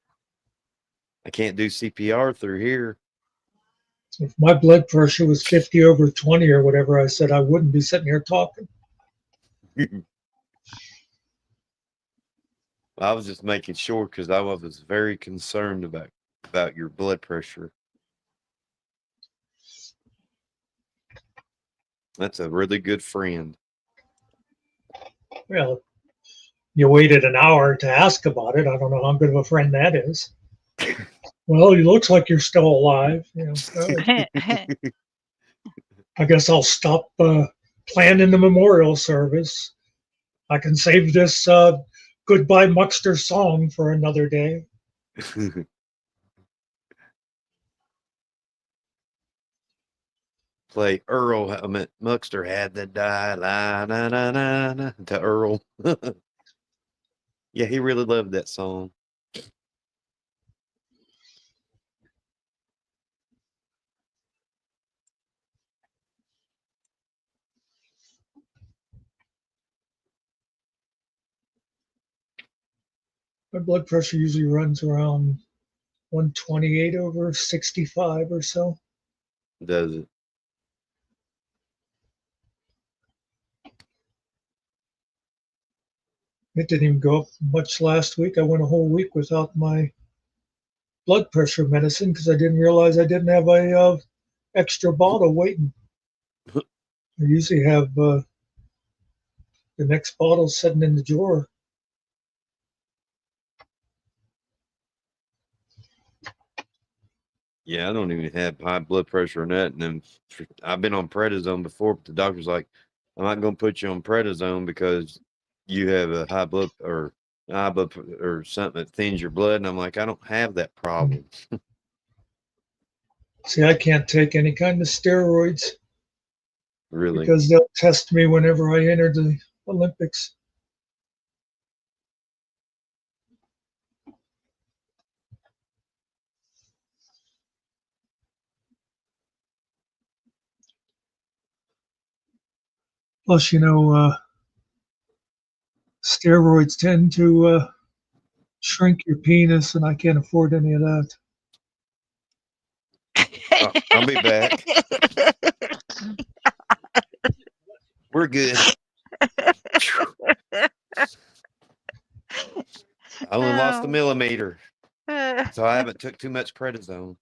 I can't do CPR through here. If my blood pressure was 50 over 20 or whatever, I said I wouldn't be sitting here talking. I was just making sure because I was very concerned about your blood pressure. That's a really good friend. Well, you waited an hour to ask about it. I don't know how good of a friend that is. Well, it looks like you're still alive. You know, I guess I'll stop planning the memorial service. I can save this goodbye Muckster song for another day. Play Earl. I mean, Muckster had to die. La, na, na, na, na, to Earl. Yeah, he really loved that song. My blood pressure usually runs around 128 over 65 or so. Does it? It didn't even go up much last week. I went a whole week without my blood pressure medicine because I didn't realize I didn't have a extra bottle waiting. I usually have the next bottle sitting in the drawer. Yeah, I don't even have high blood pressure or nothing. And I've been on prednisone before, but the doctor's like, I'm not going to put you on prednisone because you have a high blood or something that thins your blood. And I'm like, I don't have that problem. See, I can't take any kind of steroids Really? because they'll test me whenever I enter the Olympics. Plus, you know, steroids tend to shrink your penis, and I can't afford any of that. I'll be back. We're good. I only lost a Oh. millimeter, so I haven't took too much prednisone.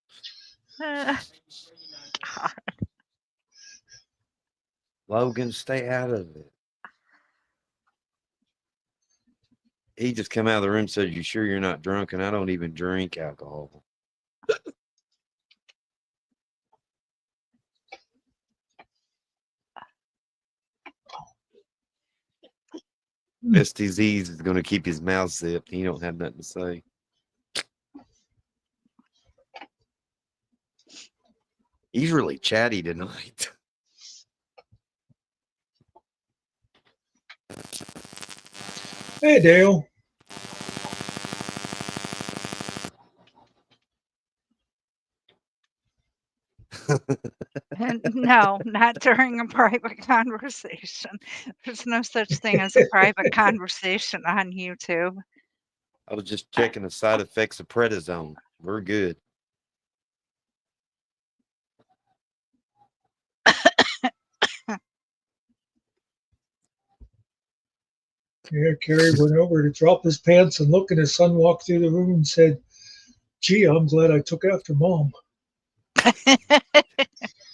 Logan, stay out of it. He just come out of the room and said, "You sure you're not drunk?" And I don't even drink alcohol. STZs is going to keep his mouth zipped. He don't have nothing to say. He's really chatty tonight. Hey, Dale. No, not during a private conversation. There's no such thing as a private conversation on YouTube. I was just checking the side effects of prednisone. We're good. Yeah, Kerry went over to drop his pants and look, and his son walked through the room and said, "Gee, I'm glad I took after Mom."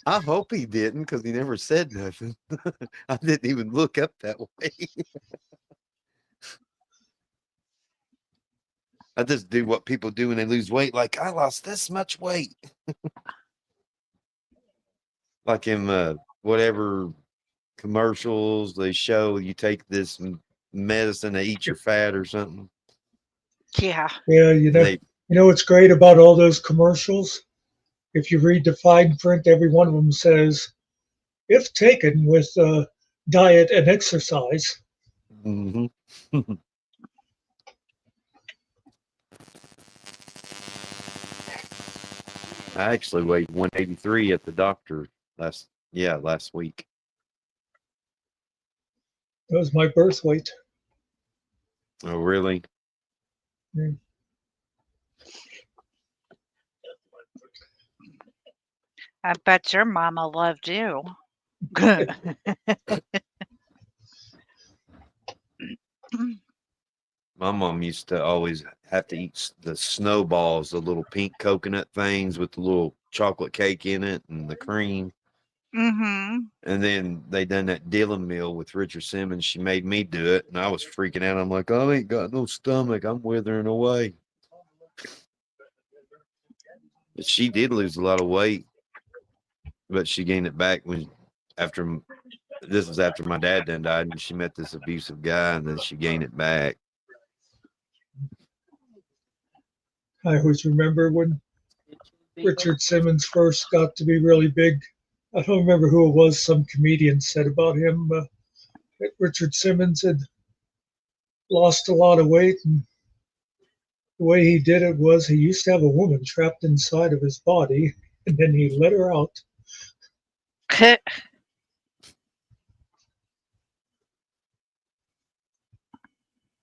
I hope he didn't, because he never said nothing. I didn't even look up that way. I just do what people do when they lose weight. Like, I lost this much weight. Like in whatever commercials they show, you take this medicine to eat your fat or something. Yeah. Yeah, And they, you know what's great about all those commercials? If you read the fine print, every one of them says, "If taken with diet and exercise." Mhm. I actually weighed 183 at the doctor last week. That was my birth weight. Oh, really? Mm. I bet your mama loved you. My mom used to always have to eat the snowballs, the little pink coconut things with the little chocolate cake in it and the cream. Mm-hmm. And then they done that Dillon meal with Richard Simmons. She made me do it, and I was freaking out. I'm like, I ain't got no stomach. I'm withering away. But she did lose a lot of weight, but she gained it back this was after my dad done died, and she met this abusive guy, and then she gained it back. I always remember when Richard Simmons first got to be really big. I don't remember who it was. Some comedian said about him that Richard Simmons had lost a lot of weight, and the way he did it was he used to have a woman trapped inside of his body, and then he let her out.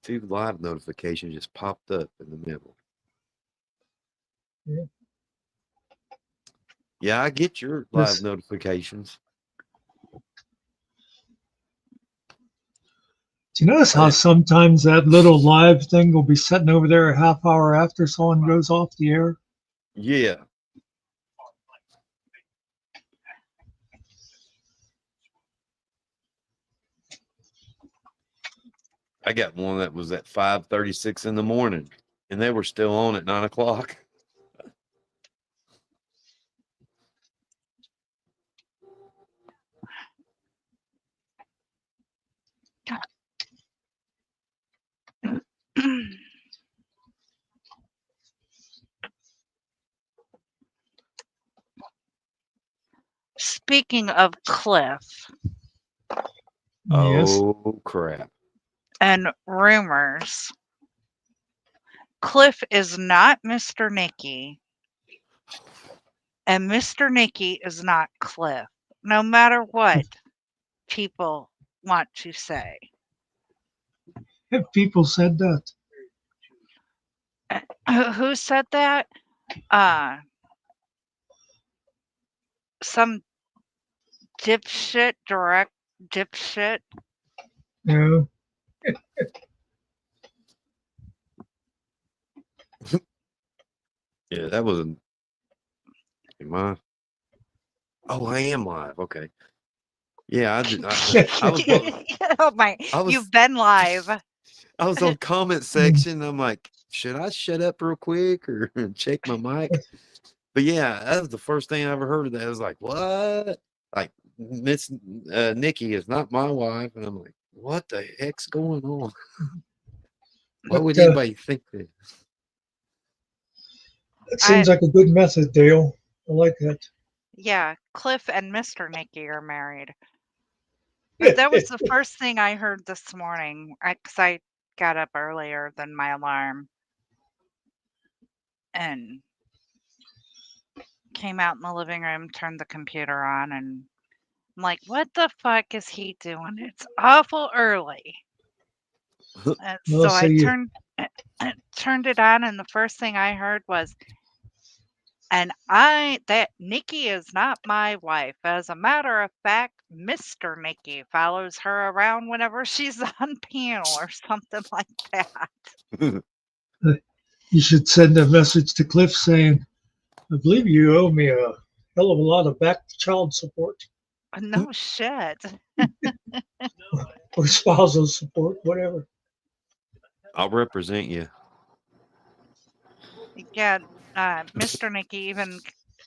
Two live notifications just popped up in the middle. Yeah. Yeah, I get your live Yes. notifications. Do you notice how sometimes that little live thing will be sitting over there a half hour after someone goes off the air? Yeah. I got one that was at 5:36 in the morning, and they were still on at 9 o'clock. Speaking of Cliff Yes. Oh, crap. and rumors, Cliff is not Mr. Nicky, and Mr. Nicky is not Cliff, no matter what people want to say. Have people said that? Who said that? Some dipshit, direct dipshit. No. Yeah, that wasn't. Am I? Oh, I am live. Okay. Yeah, I did. I was. Oh my! I was- You've been live. I was on comment section. I'm like, should I shut up real quick or check my mic? But yeah, that was the first thing I ever heard of that. I was like, what? Like, Miss Nikki is not my wife. And I'm like, what the heck's going on? Why would anybody think that? It seems like a good method, Dale. I like that. Yeah, Cliff and Mr. Nicky are married. That was the first thing I heard this morning because I got up earlier than my alarm and came out in the living room, turned the computer on, and I'm like, what the fuck is he doing? It's awful early. And Well, so so I you- turned it on, and the first thing I heard was, And that Nikki is not my wife. As a matter of fact, Mr. Nikki follows her around whenever she's on panel or something like that. You should send a message to Cliff saying, I believe you owe me a hell of a lot of back child support No shit. or spousal support, whatever. I'll represent you. Yeah, Mr. Nikki even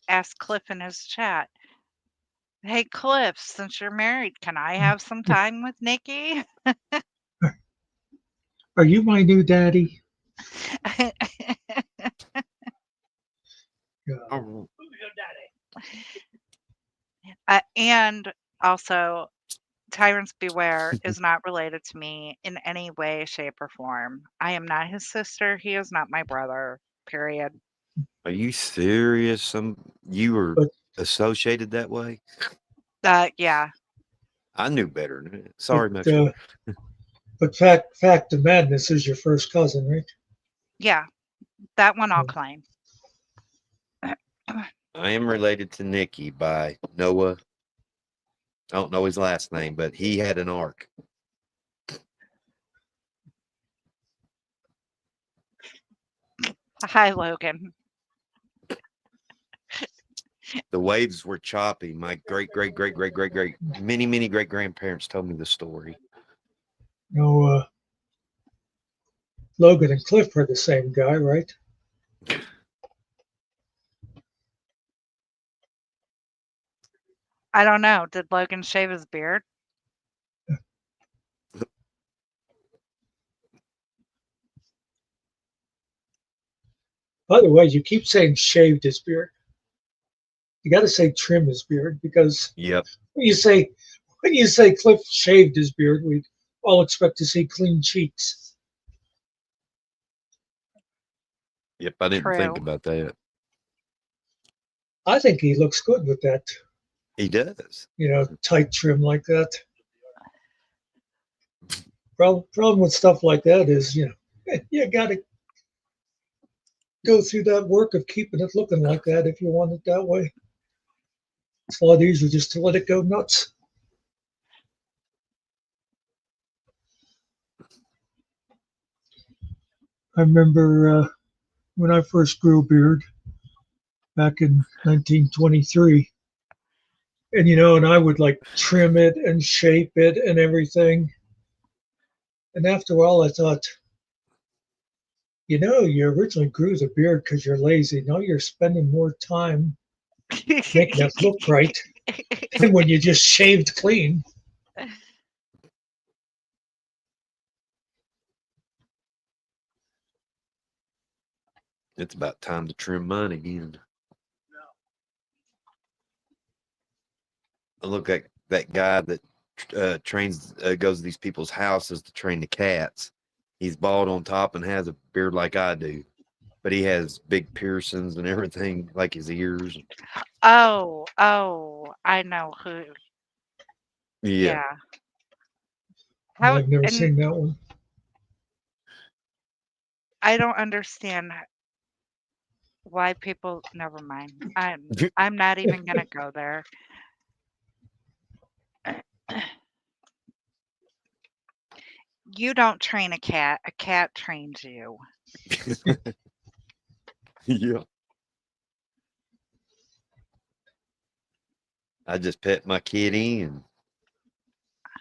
asked Cliff in his chat, "Hey Cliff, since you're married, can I have some time with Nikki?" Are you my new daddy? Yeah. Oh, And also, Tyrants Beware is not related to me in any way, shape, or form. I am not his sister. He is not my brother. Period. are you serious? You were But- associated that way? Yeah. I knew better than that. Sorry, but, Metro. but fact of madness is your first cousin, right? Yeah. That one I'll Yeah. claim. I am related to Nikki by Noah. I don't know his last name, but he had an ark. Hi, Logan. The waves were choppy. My great many great grandparents told me the story. No, Logan and Cliff are the same guy, right? I don't know. Did Logan shave his beard? By the way, you keep saying shaved his beard. You got to say trim his beard because Yep. when you say Cliff shaved his beard, we all expect to see clean cheeks. Yep. I didn't think True. about that. I think he looks good with that, He does. tight trim like that. Problem with stuff like that is, you got to go through that work of keeping it looking like that if you want it that way. It's a lot easier just to let it go nuts. I remember when I first grew a beard back in 1923, and I would like trim it and shape it and everything. And after a while, I thought, you originally grew the beard because you're lazy. Now you're spending more time making it look right than when you just shaved clean. It's about time to trim mine again. I look like that guy that goes to these people's houses to train the cats. He's bald on top and has a beard like I do, but he has big piercings and everything, like his ears. Oh, I know who. Yeah. Yeah. How, I've never and seen that one. I don't understand why people. Never mind. I'm not even gonna go there. You don't train a cat. A cat trains you. Yeah. I just pet my kitty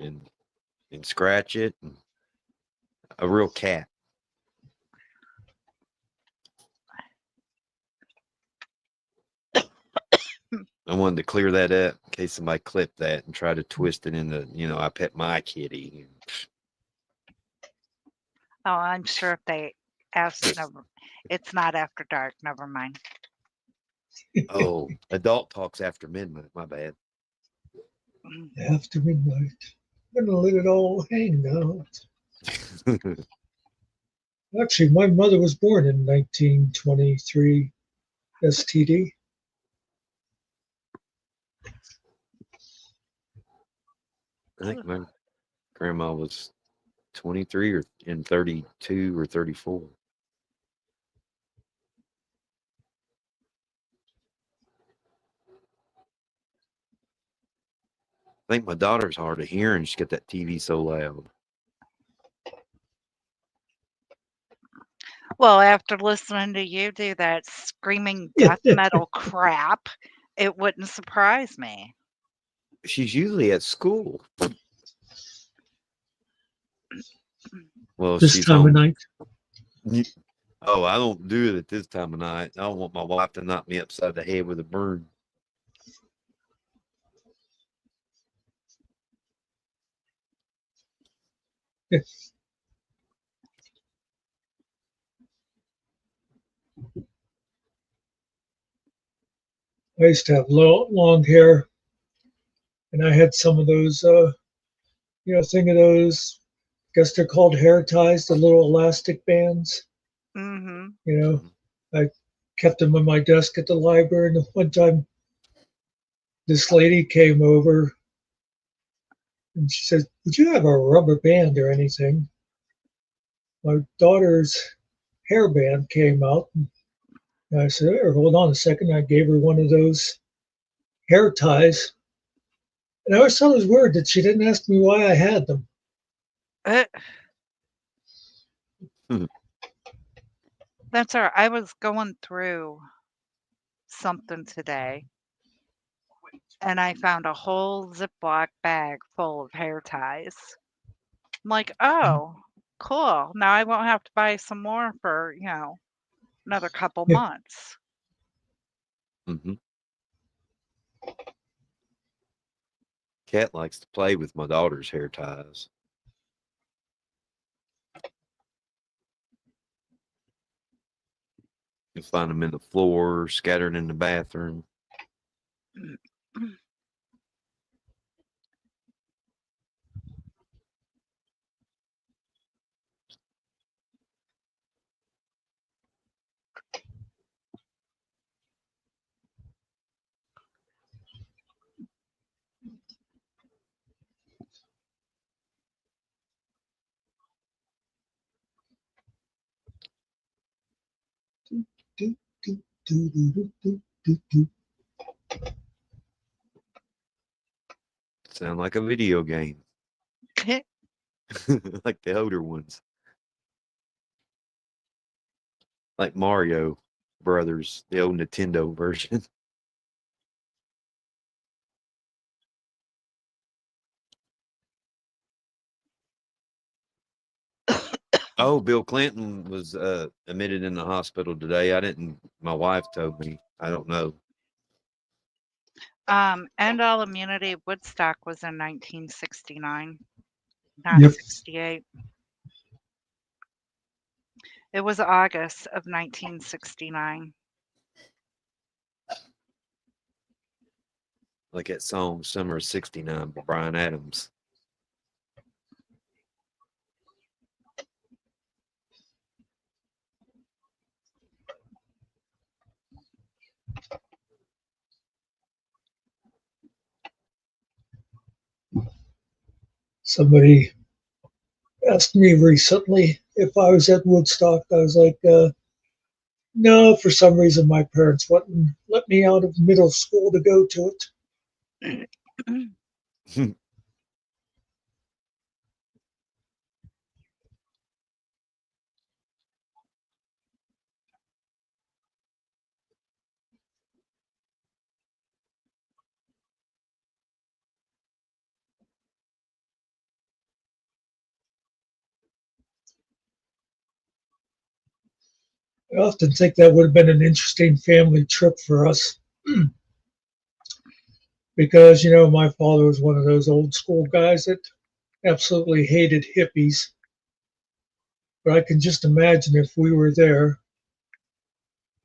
and scratch it. And a real cat. I wanted to clear that up in case somebody clipped that and tried to twist it into, I pet my kitty. Oh, I'm sure if they asked, it's not after dark. Never mind. Oh, adult talks after midnight. My bad. After midnight, I'm gonna let it all hang out. Actually, my mother was born in 1923 STD. I think my grandma was 23 or in 32 or 34. I think my daughter's hard of hearing. She's got that TV so loud. Well, after listening to you do that screaming death metal crap, it wouldn't surprise me. She's usually at school. Well, This she's time of home. night. Oh, I don't do it at this time of night. I don't want my wife to knock me upside the head with a broom. I used to have long hair, and I had some of those, think of those, guess they're called hair ties, the little elastic bands. Mm-hmm. You know, I kept them on my desk at the library. And one time, this lady came over, and she said, "Would you have a rubber band or anything?" My daughter's hairband came out, and I said, "Hold on a second." I gave her one of those hair ties. And I always thought it was weird that she didn't ask me why I had them. That's all right. I was going through something today, and I found a whole Ziploc bag full of hair ties. I'm like, oh, cool. Now I won't have to buy some more for, another couple Yeah. months. Mm-hmm. Cat likes to play with my daughter's hair ties. You'll find them in the floor, scattered in the bathroom. Do, do, do, do, do, do, do. Sound like a video game. Like the older ones. Like Mario Brothers, the old Nintendo version. Oh, Bill Clinton was admitted in the hospital today. My wife told me. I don't know. End all immunity Woodstock was in 1969, not Yep. 68. It was August of 1969. Like that song Summer of 69 by Bryan Adams. Somebody asked me recently if I was at Woodstock. I was like, no, for some reason my parents wouldn't let me out of middle school to go to it. I often think that would have been an interesting family trip for us. Because, my father was one of those old school guys that absolutely hated hippies. But I can just imagine if we were there,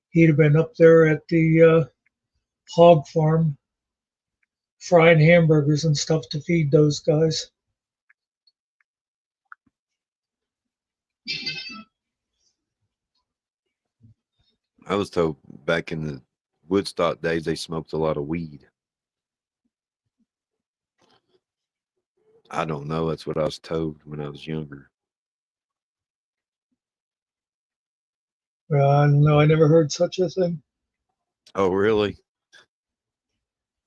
he'd have been up there at the hog farm frying hamburgers and stuff to feed those guys. I was told back in the Woodstock days they smoked a lot of weed. I don't know. That's what I was told when I was younger. I don't know. I never heard such a thing. Oh, really?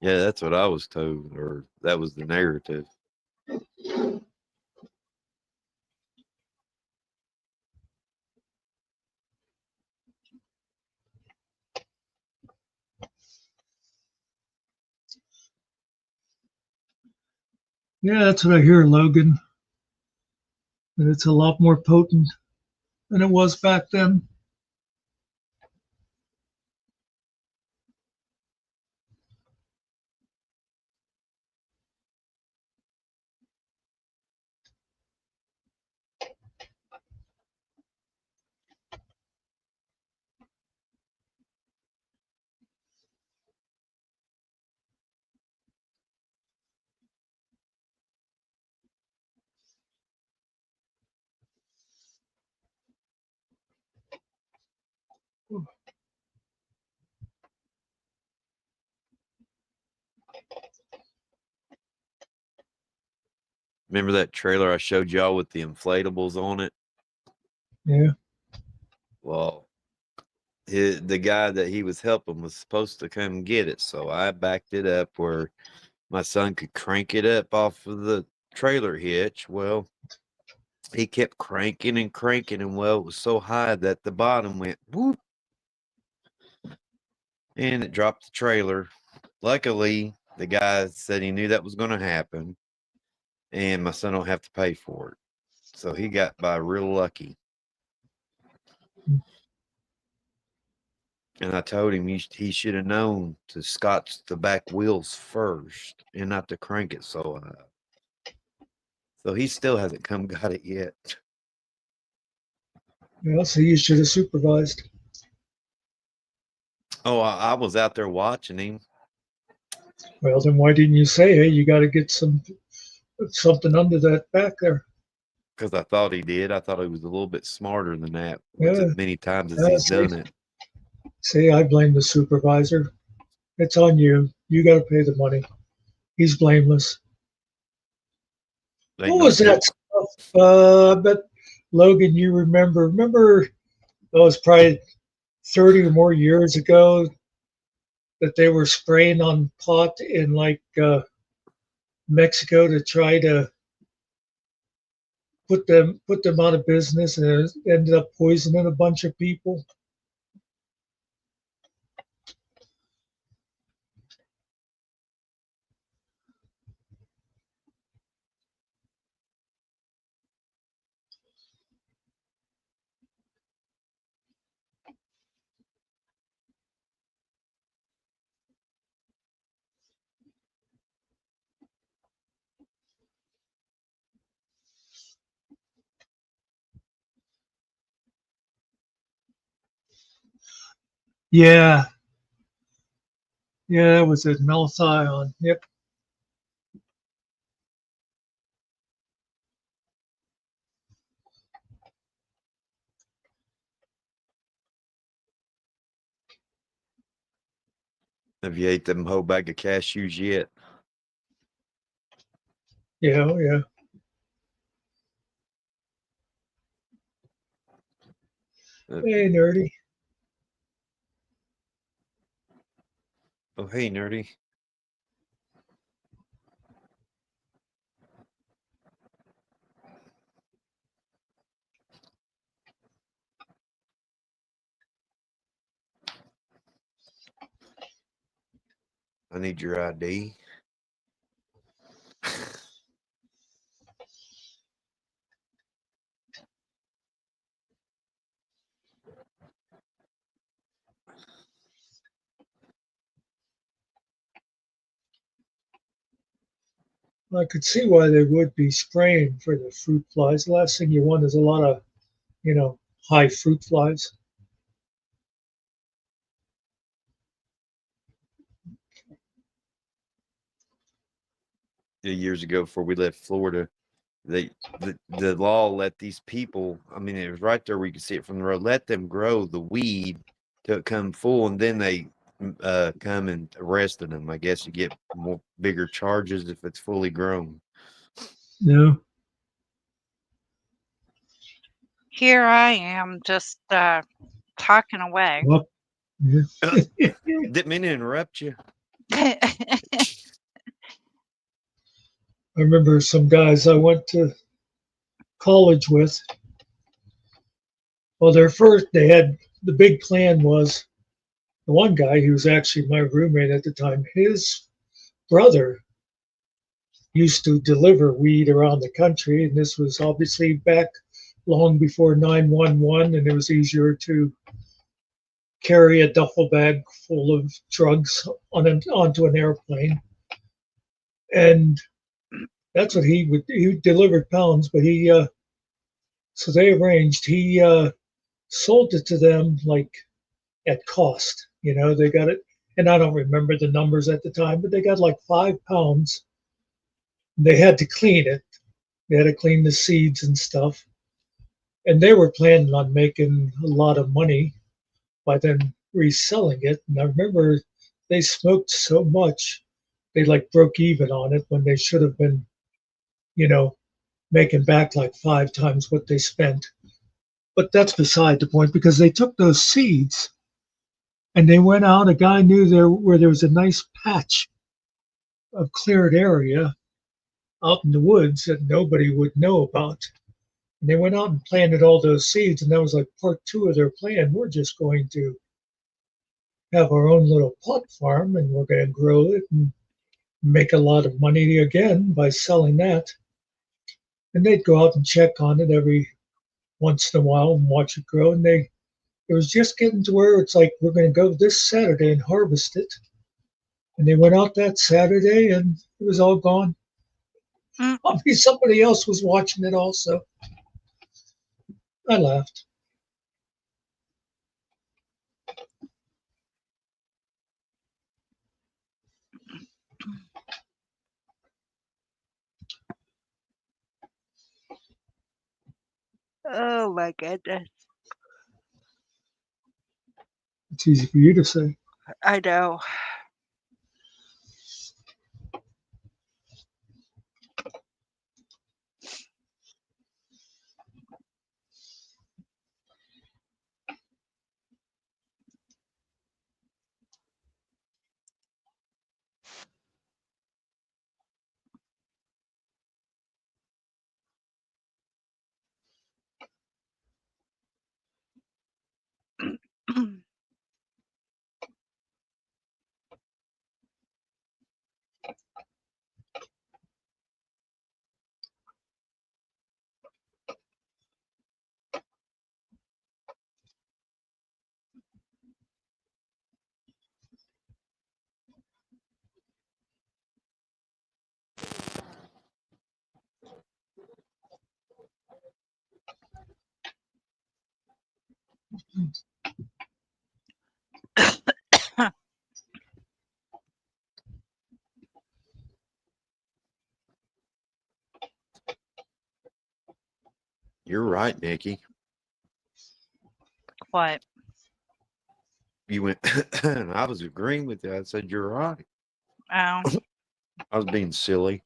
Yeah, that's what I was told, or that was the narrative. Yeah, that's what I hear, Logan. That it's a lot more potent than it was back then. Remember that trailer I showed y'all with the inflatables on it? Yeah. Well, the guy that he was helping was supposed to come get it, so I backed it up where my son could crank it up off of the trailer hitch. Well, he kept cranking and cranking, and well, it was so high that the bottom went whoop, and it dropped the trailer. Luckily, the guy said he knew that was going to happen, and my son don't have to pay for it. So he got by real lucky. And I told him he should have known to scotch the back wheels first and not to crank it so high. So he still hasn't come got it yet. Yeah, so you should have supervised. Oh, I was out there watching him. Well, then why didn't you say, hey, you got to get something under that back there? Because I thought he did. I thought he was a little bit smarter than that. With Yeah. as many times as Yeah, he's see. done it. See, I blame the supervisor. It's on you. You got to pay the money. He's blameless. Ain't What no was that stuff? I bet, Logan, you remember? Remember, it was probably 30 or more years ago that they were spraying on pot in like Mexico to try to put them out of business, and it ended up poisoning a bunch of people. Yeah. Yeah, that was it. Malathion. Yep. Have you ate them whole bag of cashews yet? Yeah, oh, yeah. Hey, nerdy. Oh, hey, nerdy. I need your ID. I could see why they would be spraying for the fruit flies. The last thing you want is a lot of, high fruit flies. Years ago, before we left Florida, the law let these people, I mean, it was right there where you could see it from the road, let them grow the weed till it come full, and then they come and arrested them. I guess you get more bigger charges if it's fully grown. Yeah. Here I am just talking away. Well, yeah. Didn't mean to interrupt you. I remember some guys I went to college with. Well, they had the big plan was the one guy who was actually my roommate at the time, his brother used to deliver weed around the country. And this was obviously back long before 911, and it was easier to carry a duffel bag full of drugs onto an airplane. And that's what he delivered pounds, but so they arranged, he sold it to them like at cost. They got it, and I don't remember the numbers at the time, but they got like 5 pounds. They had to clean it. They had to clean the seeds and stuff. And they were planning on making a lot of money by then reselling it. And I remember they smoked so much, they like broke even on it when they should have been, making back like 5 times what they spent. But that's beside the point, because they took those seeds and they went out. A guy knew where there was a nice patch of cleared area out in the woods that nobody would know about. And they went out and planted all those seeds, and that was like part 2 of their plan. We're just going to have our own little pot farm, and we're going to grow it and make a lot of money again by selling that. And they'd go out and check on it every once in a while and watch it grow. And it was just getting to where it's like, we're going to go this Saturday and harvest it. And they went out that Saturday, and it was all gone. Mm. Probably somebody else was watching it also. I laughed. Oh my goodness. It's easy for you to say. I know. You're right, Nikki. What? You went, and I was agreeing with you. I said, you're right. Oh, I was being silly.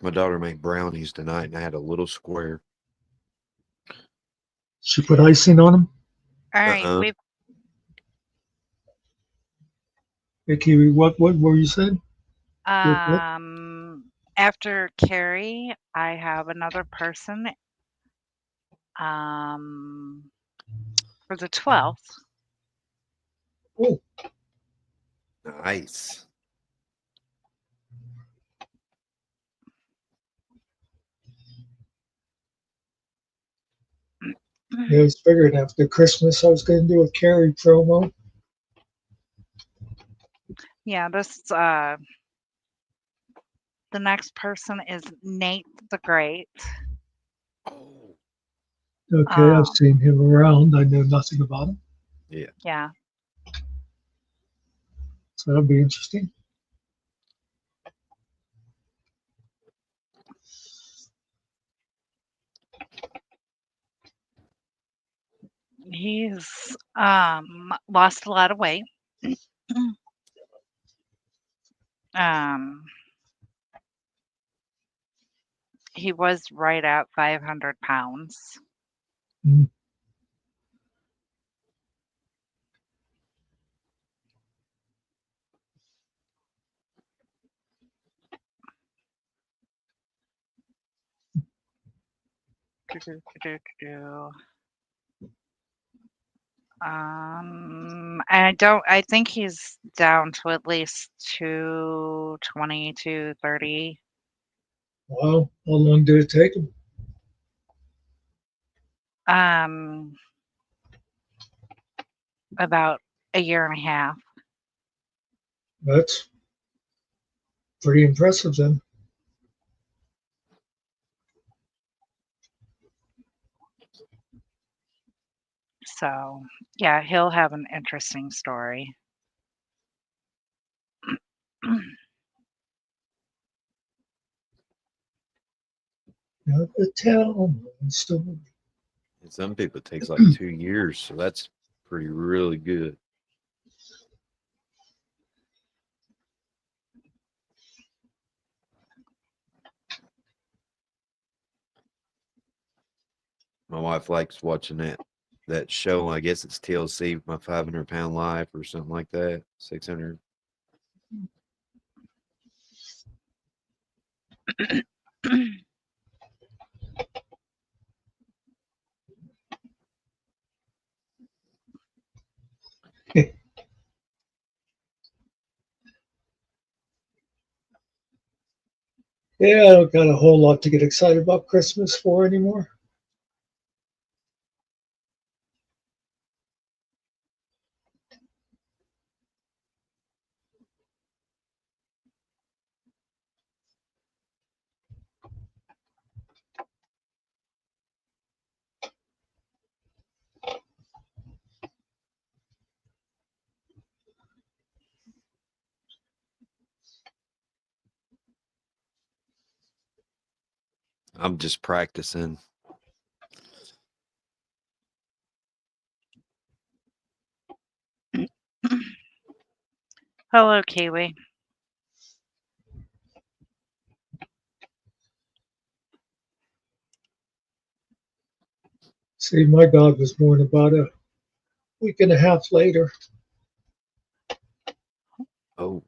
My daughter made brownies tonight, and I had a little square. She put icing on them. all right. Uh-uh. Vicky, what were you saying? After Carrie, I have another person. For the 12th. Oh, Nice. yeah, I was figuring after Christmas I was going to do a Carrie promo. Yeah, the next person is Nate the Great. Oh, Okay, I've seen him around. I know nothing about him, Yeah. so that'll be interesting. He's lost a lot of weight. He was right at 500 pounds. Mm. I think he's down to at least 220, 230. Wow. How long did it take him? About a year and a half. That's pretty impressive then. So, yeah, he'll have an interesting story. Not the tell my story. And some people it takes like 2 years, so that's pretty really good. My wife likes watching that show. I guess it's TLC, My 500-Pound Life or something like that. 600. Yeah, I don't got a whole lot to get excited about Christmas for anymore. I'm just practicing. Hello, Kiwi. See, my dog was born about a week and a half later. Oh,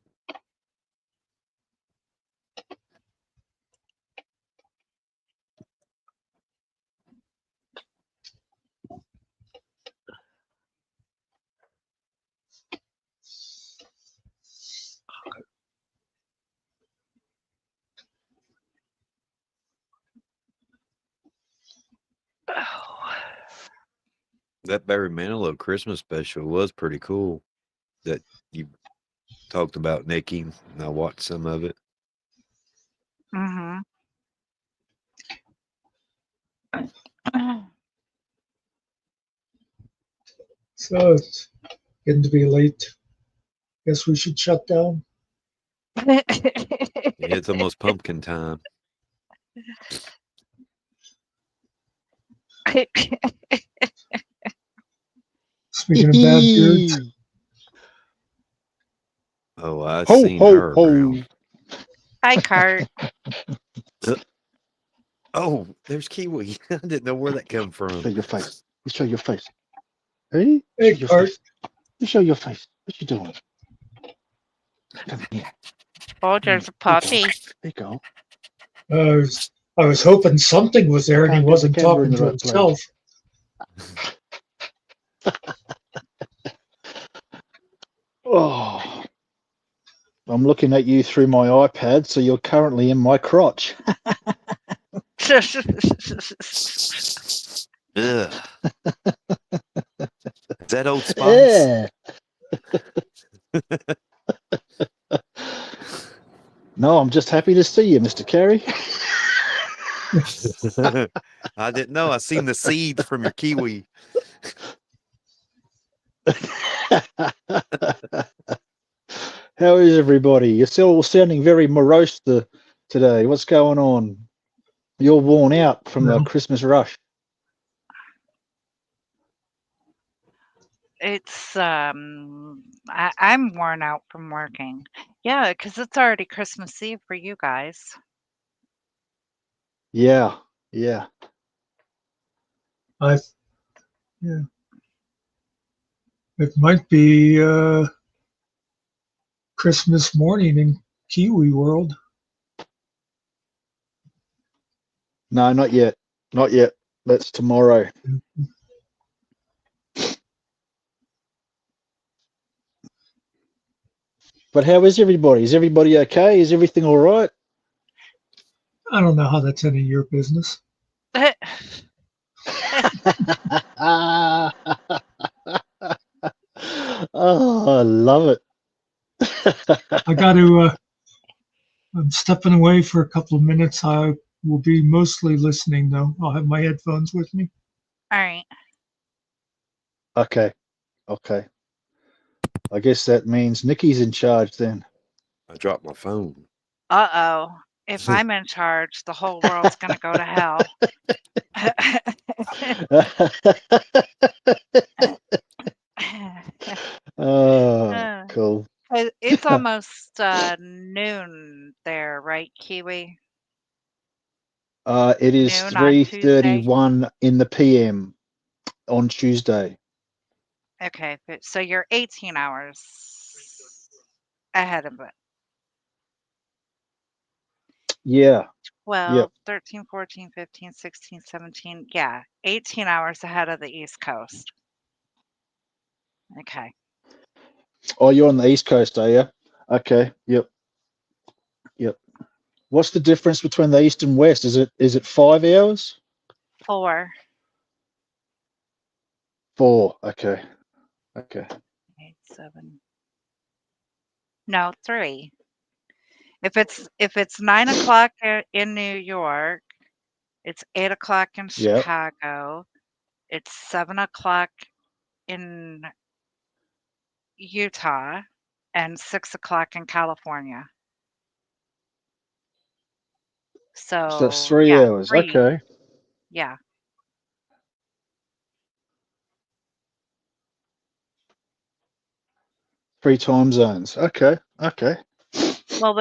that Barry Manilow Christmas special was pretty cool. That you talked about, Nikki, and I watched some of it. Mm-hmm. So it's getting to be late. Guess we should shut down. Yeah, it's almost pumpkin time. Speaking of bad beards, Oh, I Ho, seen ho, her ho. around. Hi, Cart. Oh, there's Kiwi. I didn't know where that come from. Show your face. You show your face. Ready? hey, Show your Art, face. You show your face. What you doing? Come here. Oh, there's a puppy. There you go. I was hoping something was there and he Can't get the wasn't camera in talking the to right place. himself. Oh, I'm looking at you through my iPad, so you're currently in my crotch. Ugh. Is that Old Spice? Yeah. No, I'm just happy to see you, Mr. Carey. I didn't know. I seen the seed from your kiwi. How is everybody? You're still sounding very morose today. What's going on? You're worn out from the Christmas rush. It's I'm worn out from working. Yeah, because it's already Christmas Eve for you guys. Yeah, yeah. Yeah. It might be Christmas morning in Kiwi World. No, not yet. Not yet. That's tomorrow. But how is everybody? Is everybody okay? Is everything all right? I don't know how that's any of your business. Oh, I love it. I got to. I'm stepping away for a couple of minutes. I will be mostly listening though. I'll have my headphones with me. All right. Okay. Okay. I guess that means Nikki's in charge then. I dropped my phone. Uh-oh. If I'm in charge, the whole world's going to go to hell. Oh, Uh, cool. It's almost noon there, right, Kiwi? It is Noon on Tuesday? 3:31 in the PM on Tuesday. Okay, so you're 18 hours ahead of it. Yeah. 12, 13, 14, 15, 16, 17. Yeah, 18 hours ahead of the East Coast. Okay. Oh, you're on the East Coast, are you? Okay. Yep. Yep. What's the difference between the East and West? Is it 5 hours? 4. 4. Okay. Okay. 8, 7. No, 3. If it's 9 o'clock in New York, it's 8 o'clock in Yep. Chicago, it's 7 o'clock in Utah, and 6 o'clock in California. So that's So 3 yeah, hours. 3. Okay. Yeah. 3 time zones. Okay. Okay. Well,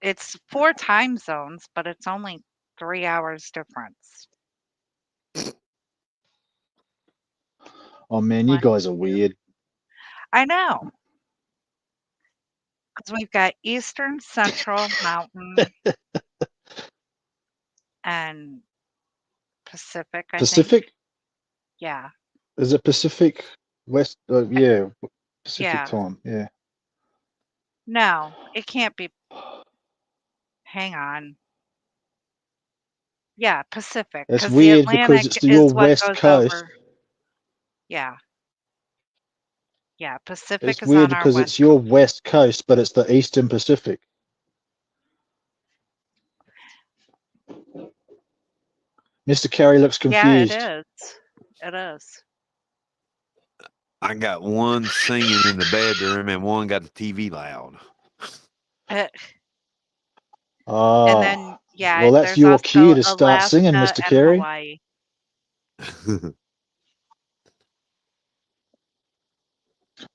it's 4 time zones, but it's only 3 hours difference. Oh man, you One, guys are 2. weird. I know. Because we've got Eastern, Central, Mountain, and Pacific, I think. Pacific? Yeah. Is it Pacific West? Yeah. Pacific Yeah. time. Yeah. No, it can't be. Hang on. Yeah, Pacific. It's 'Cause the weird because Atlantic it's is your what West goes Coast. over. Yeah. Yeah, Pacific It's is weird on our because West it's your Coast. West Coast, but it's the Eastern Pacific. Mr. Carey looks Yeah, it confused. is. It is. I got one singing in the bedroom and one got the TV loud. And Oh, then, yeah, well, that's there's your also cue to start singing, Alaska Mr. and Carey. Hawaii.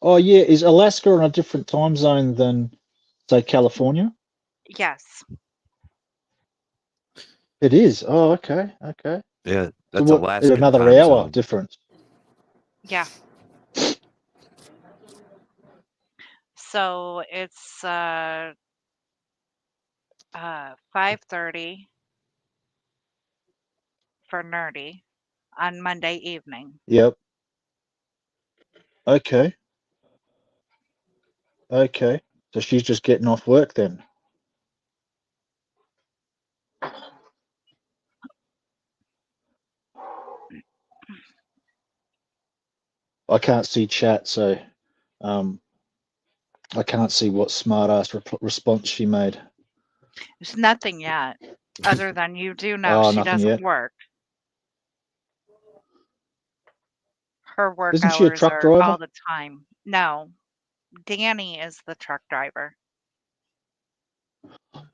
Oh, yeah. Is Alaska on a different time zone than, say, California? Yes. It is. Oh, okay. Okay. Yeah, So that's what? Alaskan Another time hour zone. difference. Yeah. So it's 5:30 for Nerdy on Monday evening. Yep. Okay. Okay. So she's just getting off work then. I can't see chat, so I can't see what smart ass response she made. There's nothing yet, other than you do know Oh, she nothing doesn't yet. work. Her work Isn't she a hours truck are driver? all the time. No, Danny is the truck driver.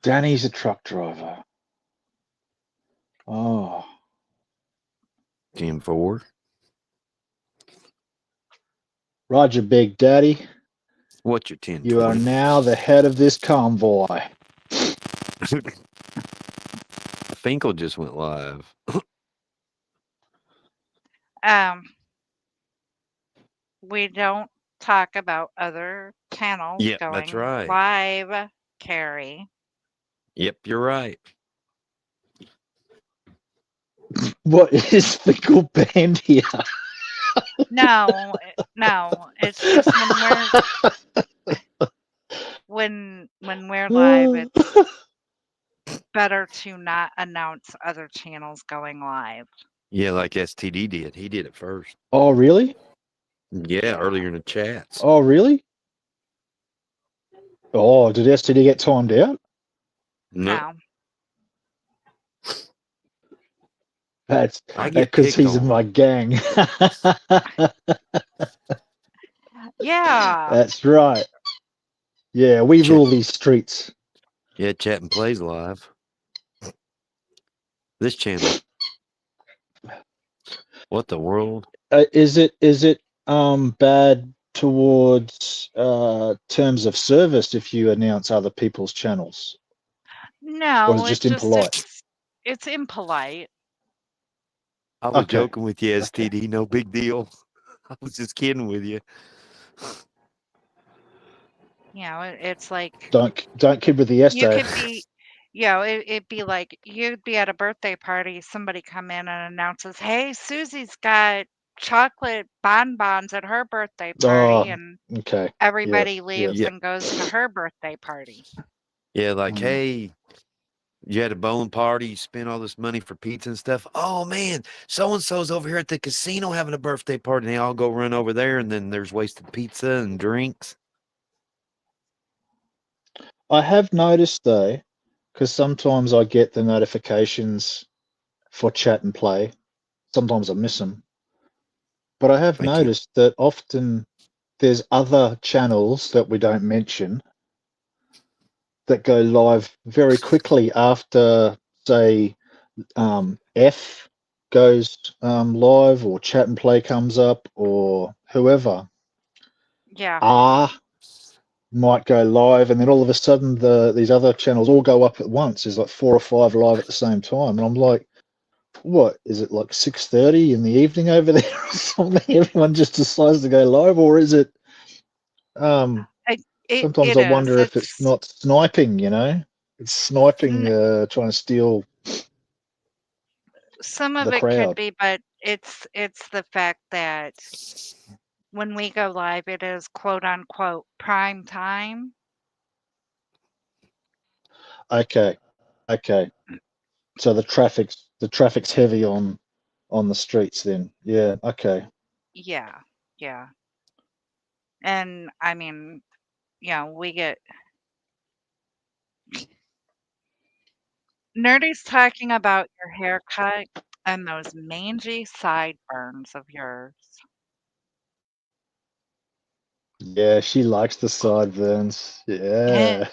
Danny's a truck driver. Oh. 10-4. Roger, Big Daddy. What's your 10? You are now the head of this convoy. Finkel just went live. We don't talk about other channels Yep, that's going right. live, Carrie. Yep, you're right. What is Fickle Band here? No, no, it's just when we're live, it's better to not announce other channels going live. Yeah, like STD did. He did it first. Oh, really? Yeah, earlier in the chats. Oh, really? Oh, did STD get timed out? No, No. That's I get because picked he's in on. my gang. Yeah. That's right. Yeah, we rule these streets. Yeah, Chat and Plays live. This channel. What the world? Is it bad towards terms of service if you announce other people's channels, or No, is it just impolite? it's impolite. I was Okay. joking with you, Okay. STD. No big deal. I was just kidding with you. You know, it's like Don't kid with the you essay. could be, you know, it'd be like you'd be at a birthday party, somebody come in and announces, "Hey, Susie's got chocolate bonbons at her birthday party," Oh, and okay. everybody Yes. leaves Yeah. and goes to her birthday party. Yeah, like, Mm. hey, you had a bowling party, you spent all this money for pizza and stuff. Oh man, so and so's over here at the casino having a birthday party. And they all go run over there, and then there's wasted pizza and drinks. I have noticed though, because sometimes I get the notifications for Chat and Play. Sometimes I miss them, but I have Thank you. noticed that often there's other channels that we don't mention that go live very quickly after, say, F goes live, or Chat and Play comes up, or whoever. Yeah. R might go live, and then all of a sudden these other channels all go up at once. There's like 4 or 5 live at the same time, and I'm like, what is it, like 6:30 in the evening over there or something? Everyone just decides to go live, or is it? Sometimes It I is. wonder if it's not sniping. It's sniping, trying to steal Some of the it could crowd. be, but it's the fact that when we go live, it is quote unquote prime time. Okay. So the traffic's heavy on the streets then. Yeah. Okay. Yeah, yeah. And I mean, we get Nerdy's talking about your haircut and those mangy sideburns of yours. Yeah, she likes the sideburns. Yeah.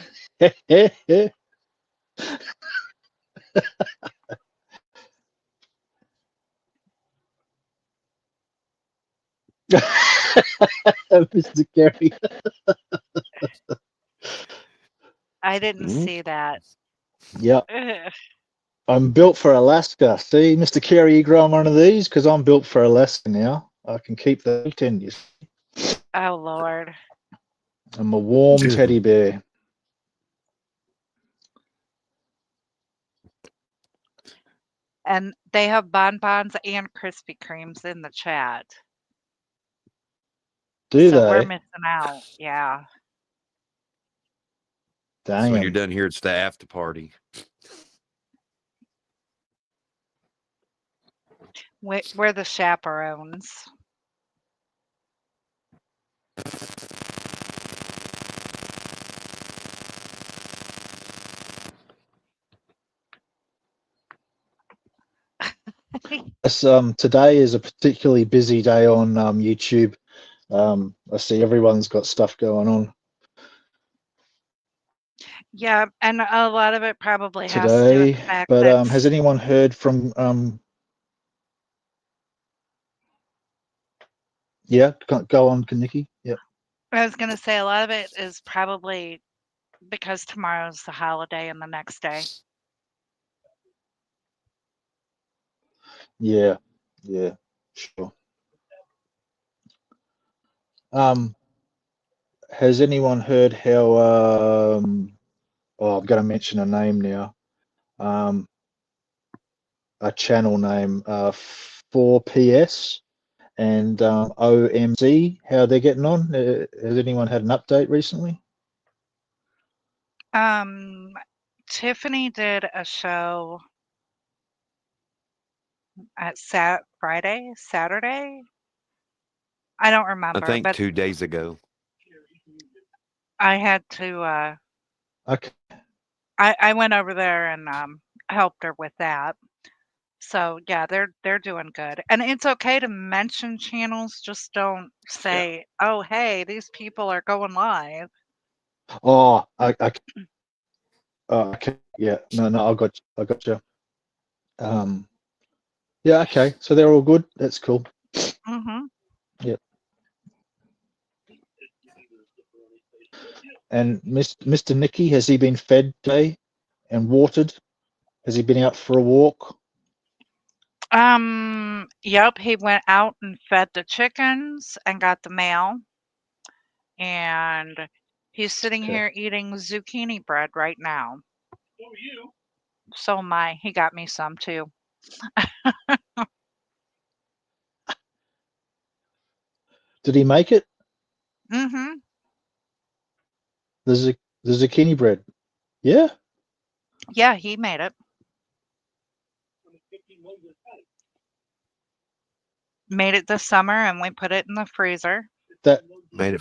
Mr. Gary. I didn't Mhm. see that. Yep. Ugh. I'm built for Alaska. See, Mr. Carey, you growing one of these? Because I'm built for Alaska now. I can keep the heat in you. Oh Lord. I'm a warm teddy bear. And they have bonbons and Krispy Kremes in the chat. Do So we're they? missing out. Yeah. So when you're Damn. done here, it's the after party. We're the chaperones. Yes, today is a particularly busy day on YouTube. I see everyone's got stuff going on Yeah, and a lot of it probably has to do with today. the fact But that has anyone heard from? Yeah, go on, Kaniki. Yep. I was going to say a lot of it is probably because tomorrow's the holiday and the next day. Yeah, yeah, sure. Has anyone heard how? Oh, I'm going to mention a name now. A channel name, 4PS and OMC. How they're getting on? Has anyone had an update recently? Tiffany did a show at Saturday. I don't I remember, think but 2 days ago. I had to. Okay. I went over there and helped her with that. So yeah, they're doing good, and it's okay to mention channels. Just don't say, "Oh, hey, these people are going live." Oh, okay. Yeah. No. I got you. Yeah. Okay. So they're all good. That's cool. Mm-hmm. Yep. And Mr. Nicky, has he been fed today and watered? Has he been out for a walk? Yep, he went out and fed the chickens and got the mail, and he's sitting Okay. here eating zucchini bread right now. So am I. He got me some too. Did he make it? Mm-hmm. The zucchini bread. Yeah. Yeah, he made it. Made it this summer, and we put it in the freezer. That Made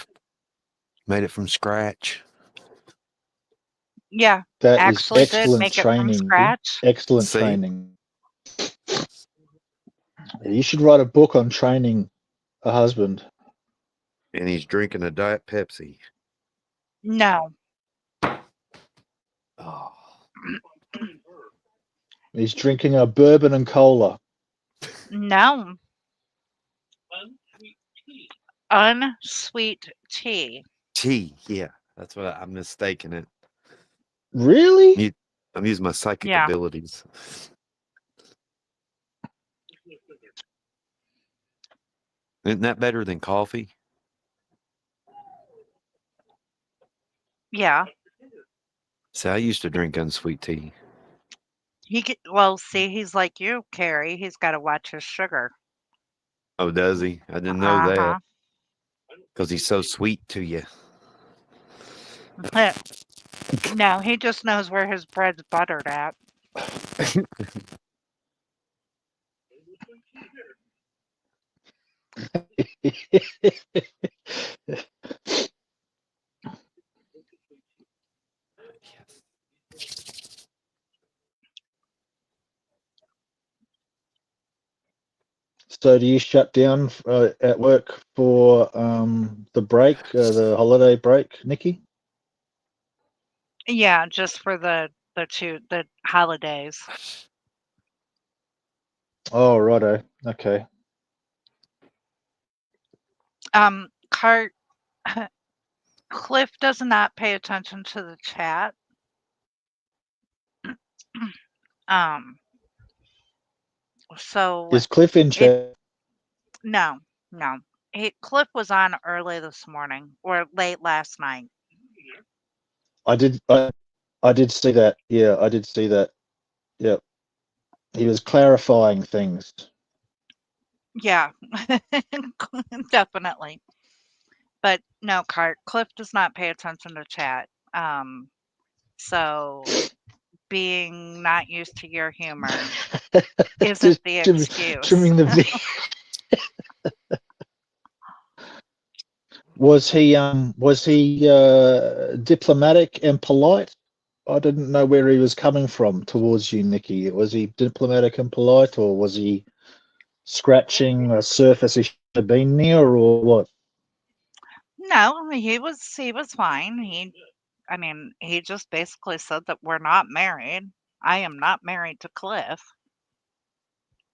it from scratch. Yeah, that is actually did excellent make it from training. scratch. Excellent See? training. You should write a book on training a husband. And he's drinking a Diet Pepsi. No. Oh. He's drinking a bourbon and cola. No. Unsweet tea. Tea. Yeah. That's what I'm mistaken it. Really? I'm using my psychic Yeah. abilities. Isn't that better than coffee? Yeah. See, I used to drink unsweet tea. Well, see, he's like you, Carrie. He's got to watch his sugar. Oh, does he? I didn't know Uh-huh. that. Because he's so sweet to you. No, he just knows where his bread's buttered at. So do you shut down at work for the break, the holiday break, Nikki? Yeah, just for the holidays. Oh, righto. Okay. Cart Cliff does not pay attention to the chat. So Is Cliff in chat? no. Cliff was on early this morning or late last night. I did see that. Yeah, I did see that. Yep. He was clarifying things. Yeah, definitely. But no, Cliff does not pay attention to chat. So being not used to your humor isn't the excuse. Trimming the Was he diplomatic and polite? I didn't know where he was coming from towards you, Nikki. Was he diplomatic and polite, or was he scratching a surface he should have been near, or what? No, he was fine. He just basically said that we're not married. I am not married to Cliff.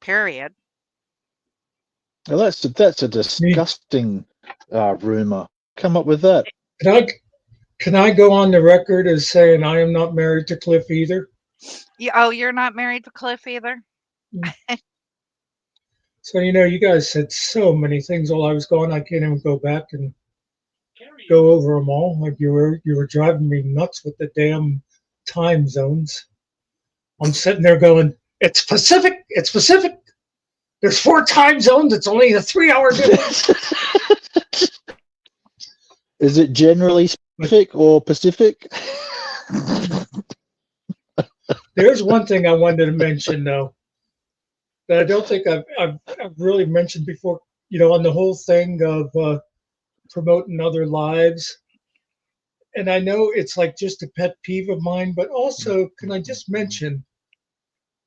Period. Well, that's a disgusting rumor. Come up with that. Can I go on the record as saying I am not married to Cliff either? Oh, you're not married to Cliff either? So, you guys said so many things while I was gone. I can't even go back and go over them all. Like you were driving me nuts with the damn time zones. I'm sitting there going, it's Pacific. It's Pacific. There's 4 time zones. It's only a 3-hour difference. Is it generally Pacific or Pacific? There's one thing I wanted to mention though that I don't think I've really mentioned before. On the whole thing of promoting other lives, and I know it's like just a pet peeve of mine, but also can I just mention?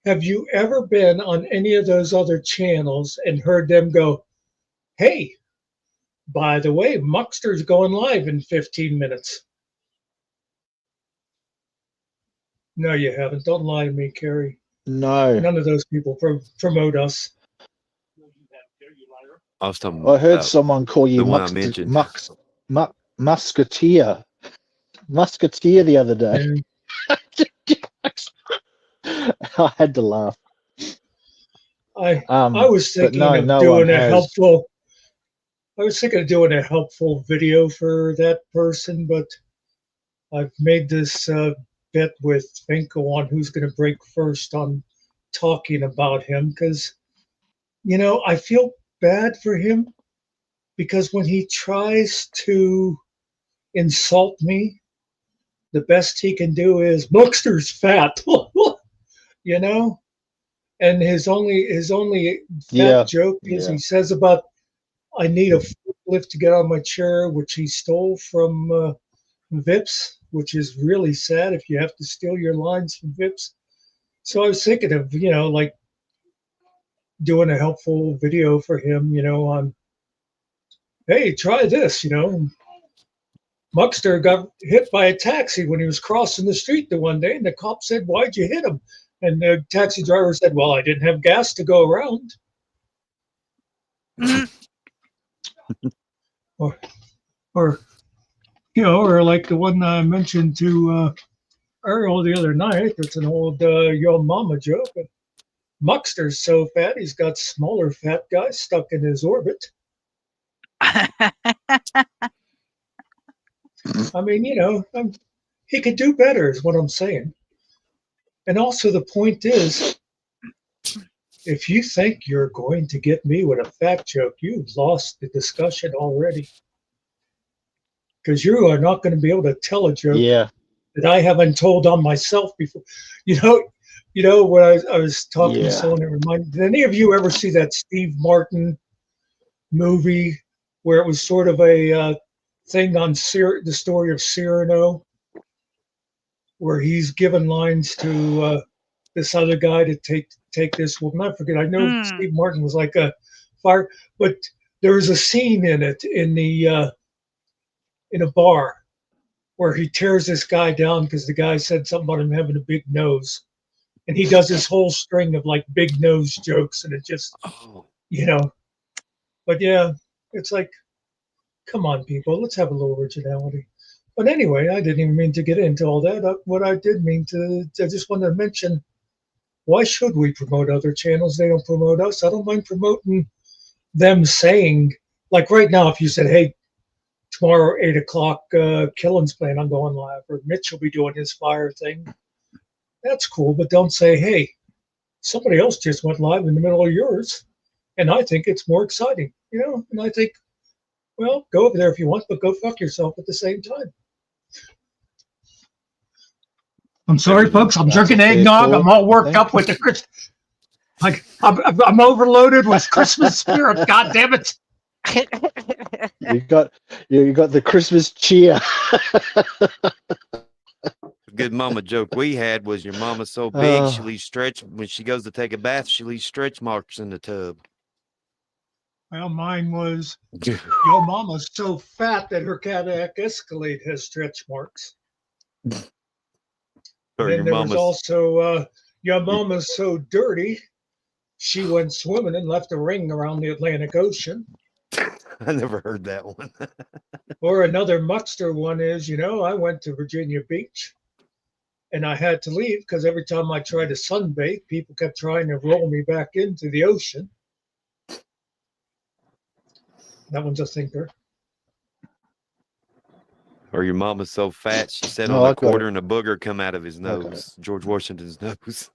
Have you ever been on any of those other channels and heard them go, "Hey, by the way, Muckster's going live in 15 minutes"? No, you haven't. Don't lie to me, Carrie. No. None of those people promote us. I was talking. I heard about someone call you the one I mentioned. Musketeer. Musketeer the other day. I had to laugh. I was thinking no of one doing a has. helpful. I was thinking of doing a helpful video for that person, but I've made this bet with Finko on who's going to break first on talking about him because, I feel bad for him because when he tries to insult me, the best he can do is Muckster's fat, and his only fat joke is he says about I need a lift to get on my chair, which he stole from Vips, which is really sad if you have to steal your lines from Vips. So I was thinking of, like doing a helpful video for him, on, hey, try this, Muckster got hit by a taxi when he was crossing the street the one day, and the cop said, "Why'd you hit him?" And the taxi driver said, "Well, I didn't have gas to go around." or like the one I mentioned to Earl the other night. It's an old Yo Mama joke. Muckster's so fat, he's got smaller fat guys stuck in his orbit. I mean, he could do better is what I'm saying. And also the point is, if you think you're going to get me with a fat joke, you've lost the discussion already. Because you are not going to be able to tell a joke that I haven't told on myself before. When I was talking to someone, it reminded, did any of you ever see that Steve Martin movie where it was sort of a thing on the story of Cyrano, where he's given lines to this other guy to take this woman? I forget. I know Steve Martin was like a fire, but there was a scene in it in a bar where he tears this guy down because the guy said something about him having a big nose, and he does this whole string of like big nose jokes, and it just But yeah, it's like, come on, people, let's have a little originality. But anyway, I didn't even mean to get into all that. What I did mean I just wanted to mention, why should we promote other channels? They don't promote us. I don't mind promoting them saying, like right now, if you said, hey, tomorrow, 8 o'clock, Killen's playing, I'm going live, or Mitch will be doing his fire thing. That's cool, but don't say, hey, somebody else just went live in the middle of yours, and I think it's more exciting, And I think, well, go over there if you want, but go fuck yourself at the same time. I'm sorry, folks. I'm drinking eggnog. I'm all worked up with the Christmas. I'm overloaded with Christmas spirit. God damn it! You got the Christmas cheer. Good mama joke we had was your mama's so big she leaves stretch when she goes to take a bath. She leaves stretch marks in the tub. Well, mine was your mama's so fat that her Cadillac Escalade has stretch marks. Or then there was also your mama's so dirty she went swimming and left a ring around the Atlantic Ocean. I never heard that one. Or another Muckster one is, I went to Virginia Beach and I had to leave because every time I tried to sunbathe, people kept trying to roll me back into the ocean. That one's a thinker. Or your mama's so fat she sat No, on I a got it. quarter and a booger come out of his got it. nose. George Washington's nose.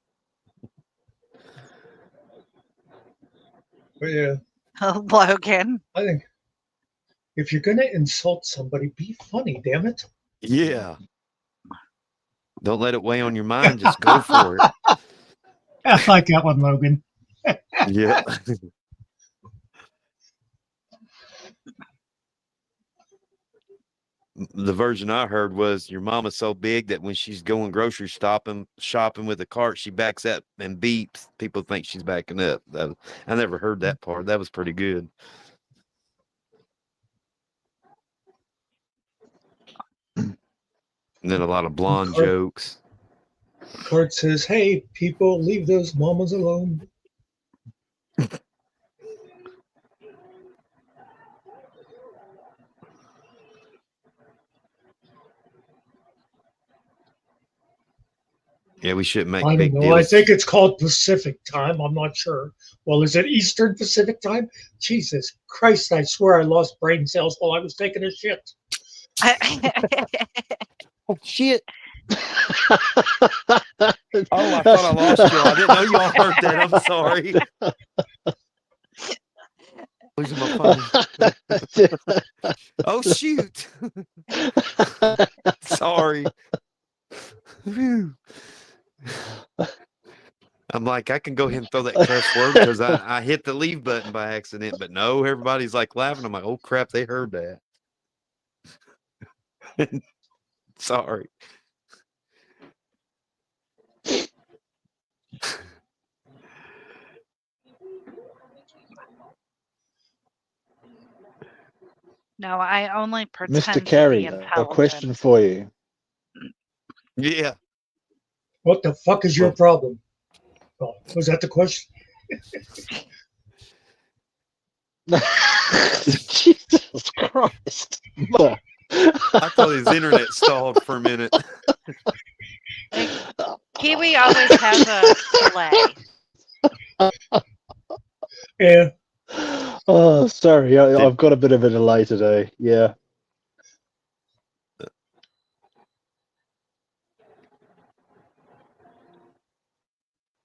But yeah, Logan. I think if you're gonna insult somebody, be funny. Damn it. Yeah. Don't let it weigh on your mind. Just go for it. I like that one, Logan. Yeah. The version I heard was your mama's so big that when she's going grocery shopping with a cart, she backs up and beeps. People think she's backing up. I never heard that part. That was pretty good. And then a lot of blonde Cart- jokes. Cart says, "Hey, people, leave those mamas alone." Yeah, we shouldn't make I don't big know. deals. I think it's called Pacific time. I'm not sure. Well, is it Eastern Pacific time? Jesus Christ! I swear I lost brain cells while I was taking a shit. Oh, shit. Oh, I thought I lost you. I didn't know y'all heard that. I'm sorry. Losing my phone. Oh, shoot. Sorry. Whew. I'm like, I can go ahead and throw that cuss word because I hit the leave button by accident, but no, everybody's like laughing. I'm like, oh crap, they heard that. Sorry. No, I only pretend Mr. to be Carey, a intelligent. question for you. Yeah. What the fuck is your problem? Oh, was that the question? Jesus Christ. Mother. I thought his internet stalled for a minute. Kiwi always has a delay. Yeah. Oh, sorry. I've got a bit of a delay today. Yeah.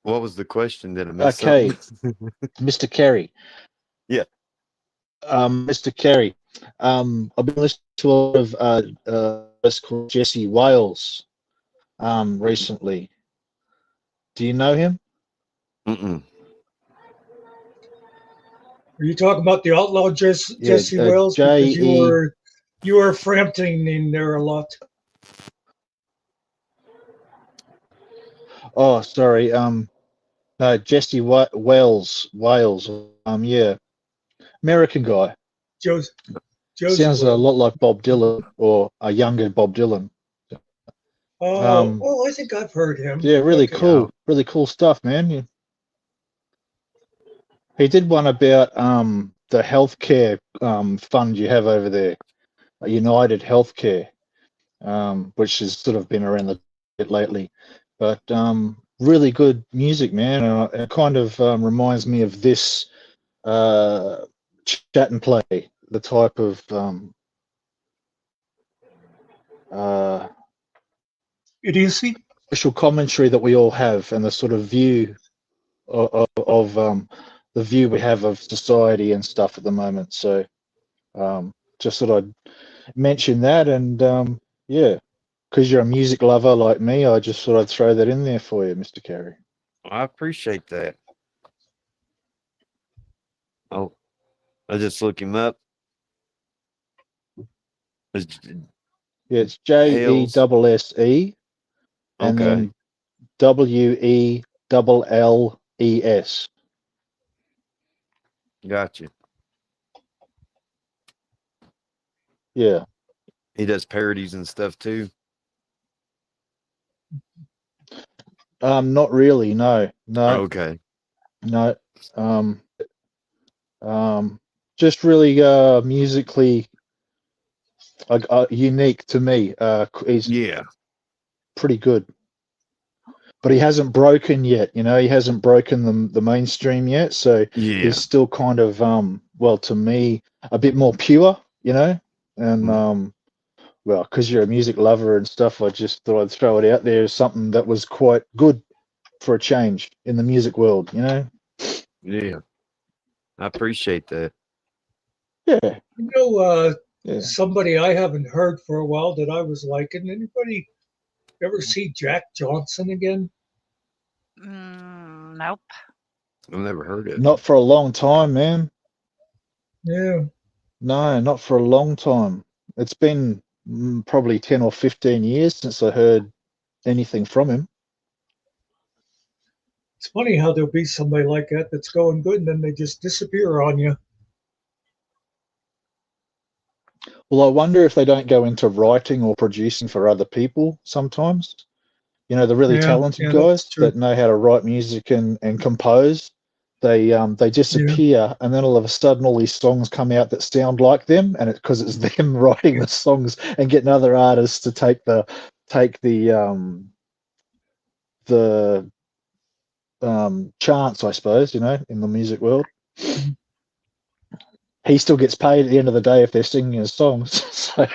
What was the question? Did I miss Okay. something? Mr. Carey. Yeah. Mr. Carey. I've been listening to a lot of artist called Jesse Wales recently. Do you know him? Mm-mm. Are you talking about the outlaw Jesse Wells? Because you were Frampton in there a lot. Oh, sorry. No, Jesse Wales. Yeah, American guy. Josie Sounds a Wells. lot like Bob Dylan or a younger Bob Dylan. Oh, I think I've heard him. Yeah, really Okay. cool. Really cool stuff, man. Yeah. He did one about the healthcare fund you have over there, United Healthcare, which has sort of been around a bit lately. But really good music, man. It kind of reminds me of this chat and play, the type of Idiocy? social commentary that we all have, and the sort of view of the view we have of society and stuff at the moment. So just thought I'd mention that, and yeah, because you're a music lover like me, I just thought I'd throw that in there for you, Mr. Carey. I appreciate that. Oh, I just look him up. Yeah, it's JESSE and Okay. then WELLES. Gotcha. Yeah. He does parodies and stuff too. Not really. No. Okay. No. Just really musically unique to me. He's Yeah. pretty good, but he hasn't broken yet. He hasn't broken the mainstream yet. So Yeah. he's still kind of well, to me, a bit more pure, you know. And Mm. well, because you're a music lover and stuff, I just thought I'd throw it out there as something that was quite good for a change in the music world, you know. Yeah, I appreciate that. Yeah, You know, yeah. somebody I haven't heard for a while that I was liking. Anybody ever see Jack Johnson again? Nope. I've never heard it. Not for a long time, man. Yeah. No, not for a long time. It's been probably 10 or 15 years since I heard anything from him. It's funny how there'll be somebody like that that's going good and then they just disappear on you. Well, I wonder if they don't go into writing or producing for other people sometimes. You know, the really Yeah, talented yeah, that's guys true. that know how to write music and compose, they disappear, and then all of a sudden all these songs come out that sound like them, and it's because it's them writing the songs and getting other artists to take the chance, I suppose, you know, in the music world. He still gets paid at the end of the day if they're singing his songs. So,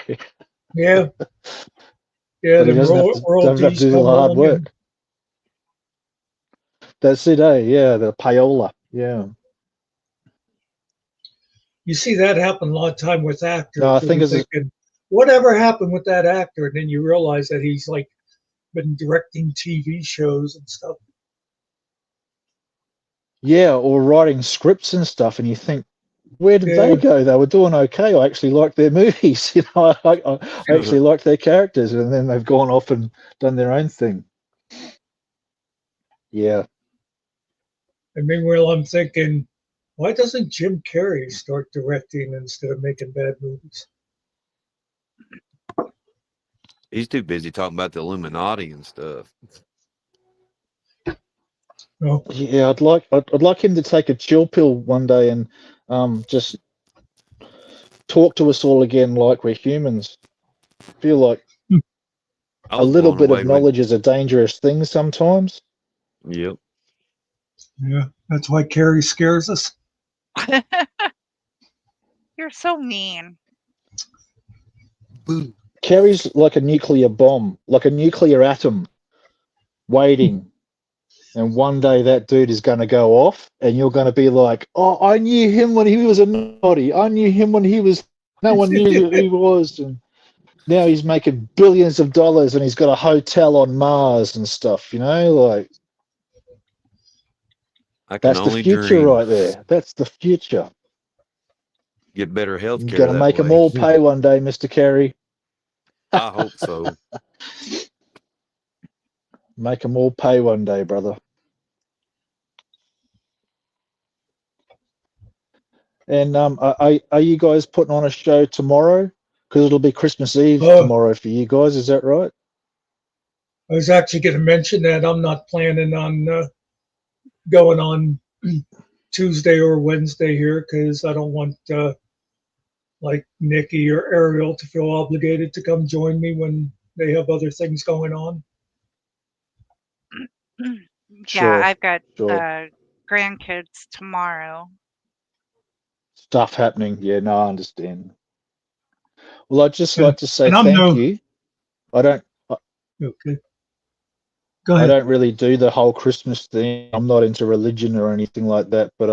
Yeah. Yeah, but he the doesn't have to royalties do come all the hard along work. and That's it, eh? Yeah, the payola. Yeah. you see that happen a lot of time with actors. No, I Where think you're it's thinking, whatever happened with that actor? And then you realize that he's like been directing TV shows and stuff. yeah, or writing scripts and stuff, and you think, where did they Yeah. go? They were doing okay. I actually liked their movies. You know, I actually liked their characters, and then they've gone off and done their own thing. Yeah. And meanwhile, I'm thinking, why doesn't Jim Carrey start directing instead of making bad movies? He's too busy talking about the Illuminati and stuff. No. Yeah, I'd like him to take a chill pill one day and just talk to us all again like we're humans. Feel like I a was little blown bit away of when. knowledge is a dangerous thing sometimes. Yep. Yeah, that's why Carrey scares us. You're so mean. Carrie's like a nuclear bomb, like a nuclear atom, waiting. And one day that dude is going to go off, and you're going to be like, "Oh, I knew him when he was a nobody. I knew him when he was no one knew who he was." And now he's making billions of dollars, and he's got a hotel on Mars and stuff. You know, like I can that's the only future dream. right there. That's the future. Get better health You're care going to that make them way. all pay one day, Mr. Carey. I hope so. Make them all pay one day, brother. And are you guys putting on a show tomorrow? Because it'll be Christmas Eve tomorrow for you guys. Is that right? I was actually going to mention that I'm not planning on going on Tuesday or Wednesday here because I don't want like Nikki or Ariel to feel obligated to come join me when they have other things going on. Yeah, I've got Sure. grandkids tomorrow. Stuff happening. Yeah, no, I understand. Well, I'd just Yeah, like to say and I'm thank you. Okay. Go I ahead. don't really do the whole Christmas thing. I'm not into religion or anything like that, but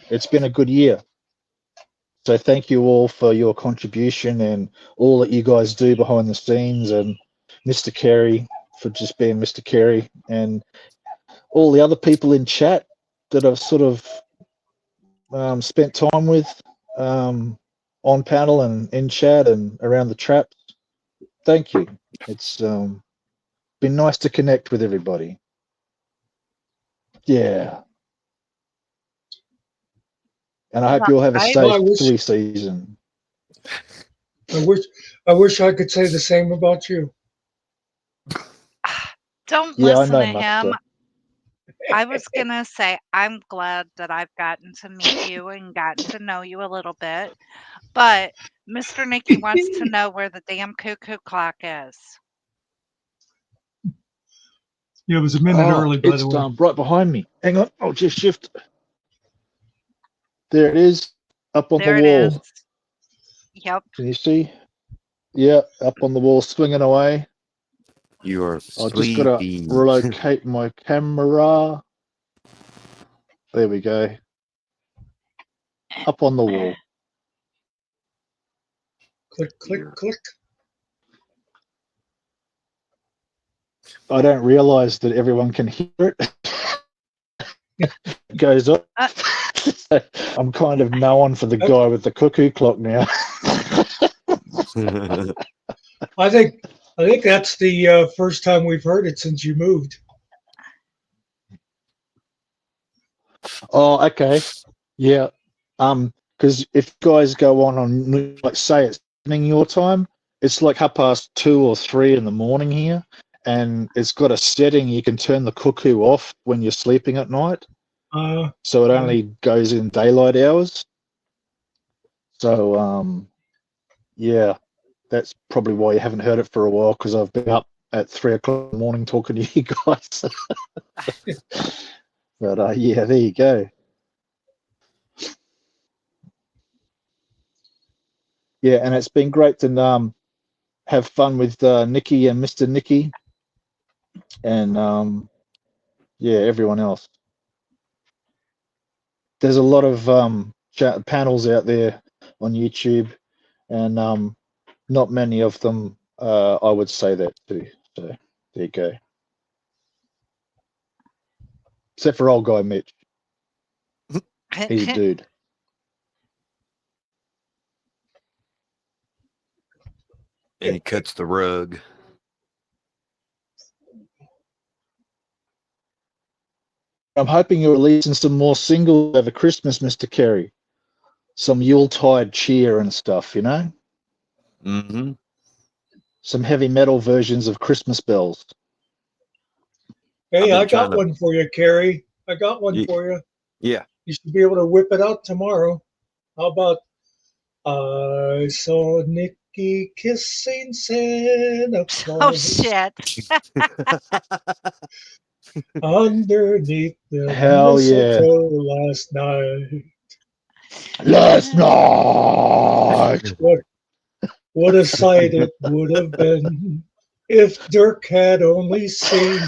it's been a good year. So thank you all for your contribution and all that you guys do behind the scenes, and Mr. Carey for just being Mr. Carey, and all the other people in chat that I've sort of spent time with on panel and in chat and around the traps. Thank you. It's been nice to connect with everybody. Yeah. And I hope you all have a safe silly season. I wish I could say the same about you. Don't Yeah, listen I to know, him. Muster. I was going to say, I'm glad that I've gotten to meet you and gotten to know you a little bit. But Mr. Nicky wants to know where the damn cuckoo clock is. Yeah, it was a minute early, by the way. It's right behind me. Hang on, I'll just shift. There it is. Up on There the it wall. is. Yep. Can you see? Yeah, up on the wall, swinging away. You are I just got to sleepy. relocate my camera. There we go. Up on the wall. Click, click, Here. click. I don't realize that everyone can hear it. It goes up. So I'm kind of known for the guy with the cuckoo clock now. I think that's the first time we've heard it since you moved. Oh, okay. Yeah. Because if guys go on, like, say it's evening your time, it's like 2:30 or 3 in the morning here, and it's got a setting you can turn the cuckoo off when you're sleeping at night, so it only goes in daylight hours. So, yeah, that's probably why you haven't heard it for a while, because I've been up at 3 o'clock in the morning talking to you guys. But yeah, there you go. Yeah, and it's been great to have fun with Nikki and Mr. Nikki, and yeah, everyone else. There's a lot of panels out there on YouTube, and not many of them I would say that too. So there you go. Except for old guy Mitch. He's a dude. And he cuts the rug. I'm hoping you're releasing some more singles over Christmas, Mr. Kerry. Some Yuletide cheer and stuff, you know? Mm-hmm. Some heavy metal versions of Christmas bells. Hey, I've I been trying got to- one for you, Carrie. I got one Ye- for you. Yeah. You should be able to whip it out tomorrow. How about I saw Nikki kissing Santa Oh Claus shit. underneath the Hell yeah. mistletoe last night. Last night. What a sight it would have been if Dirk had only seen.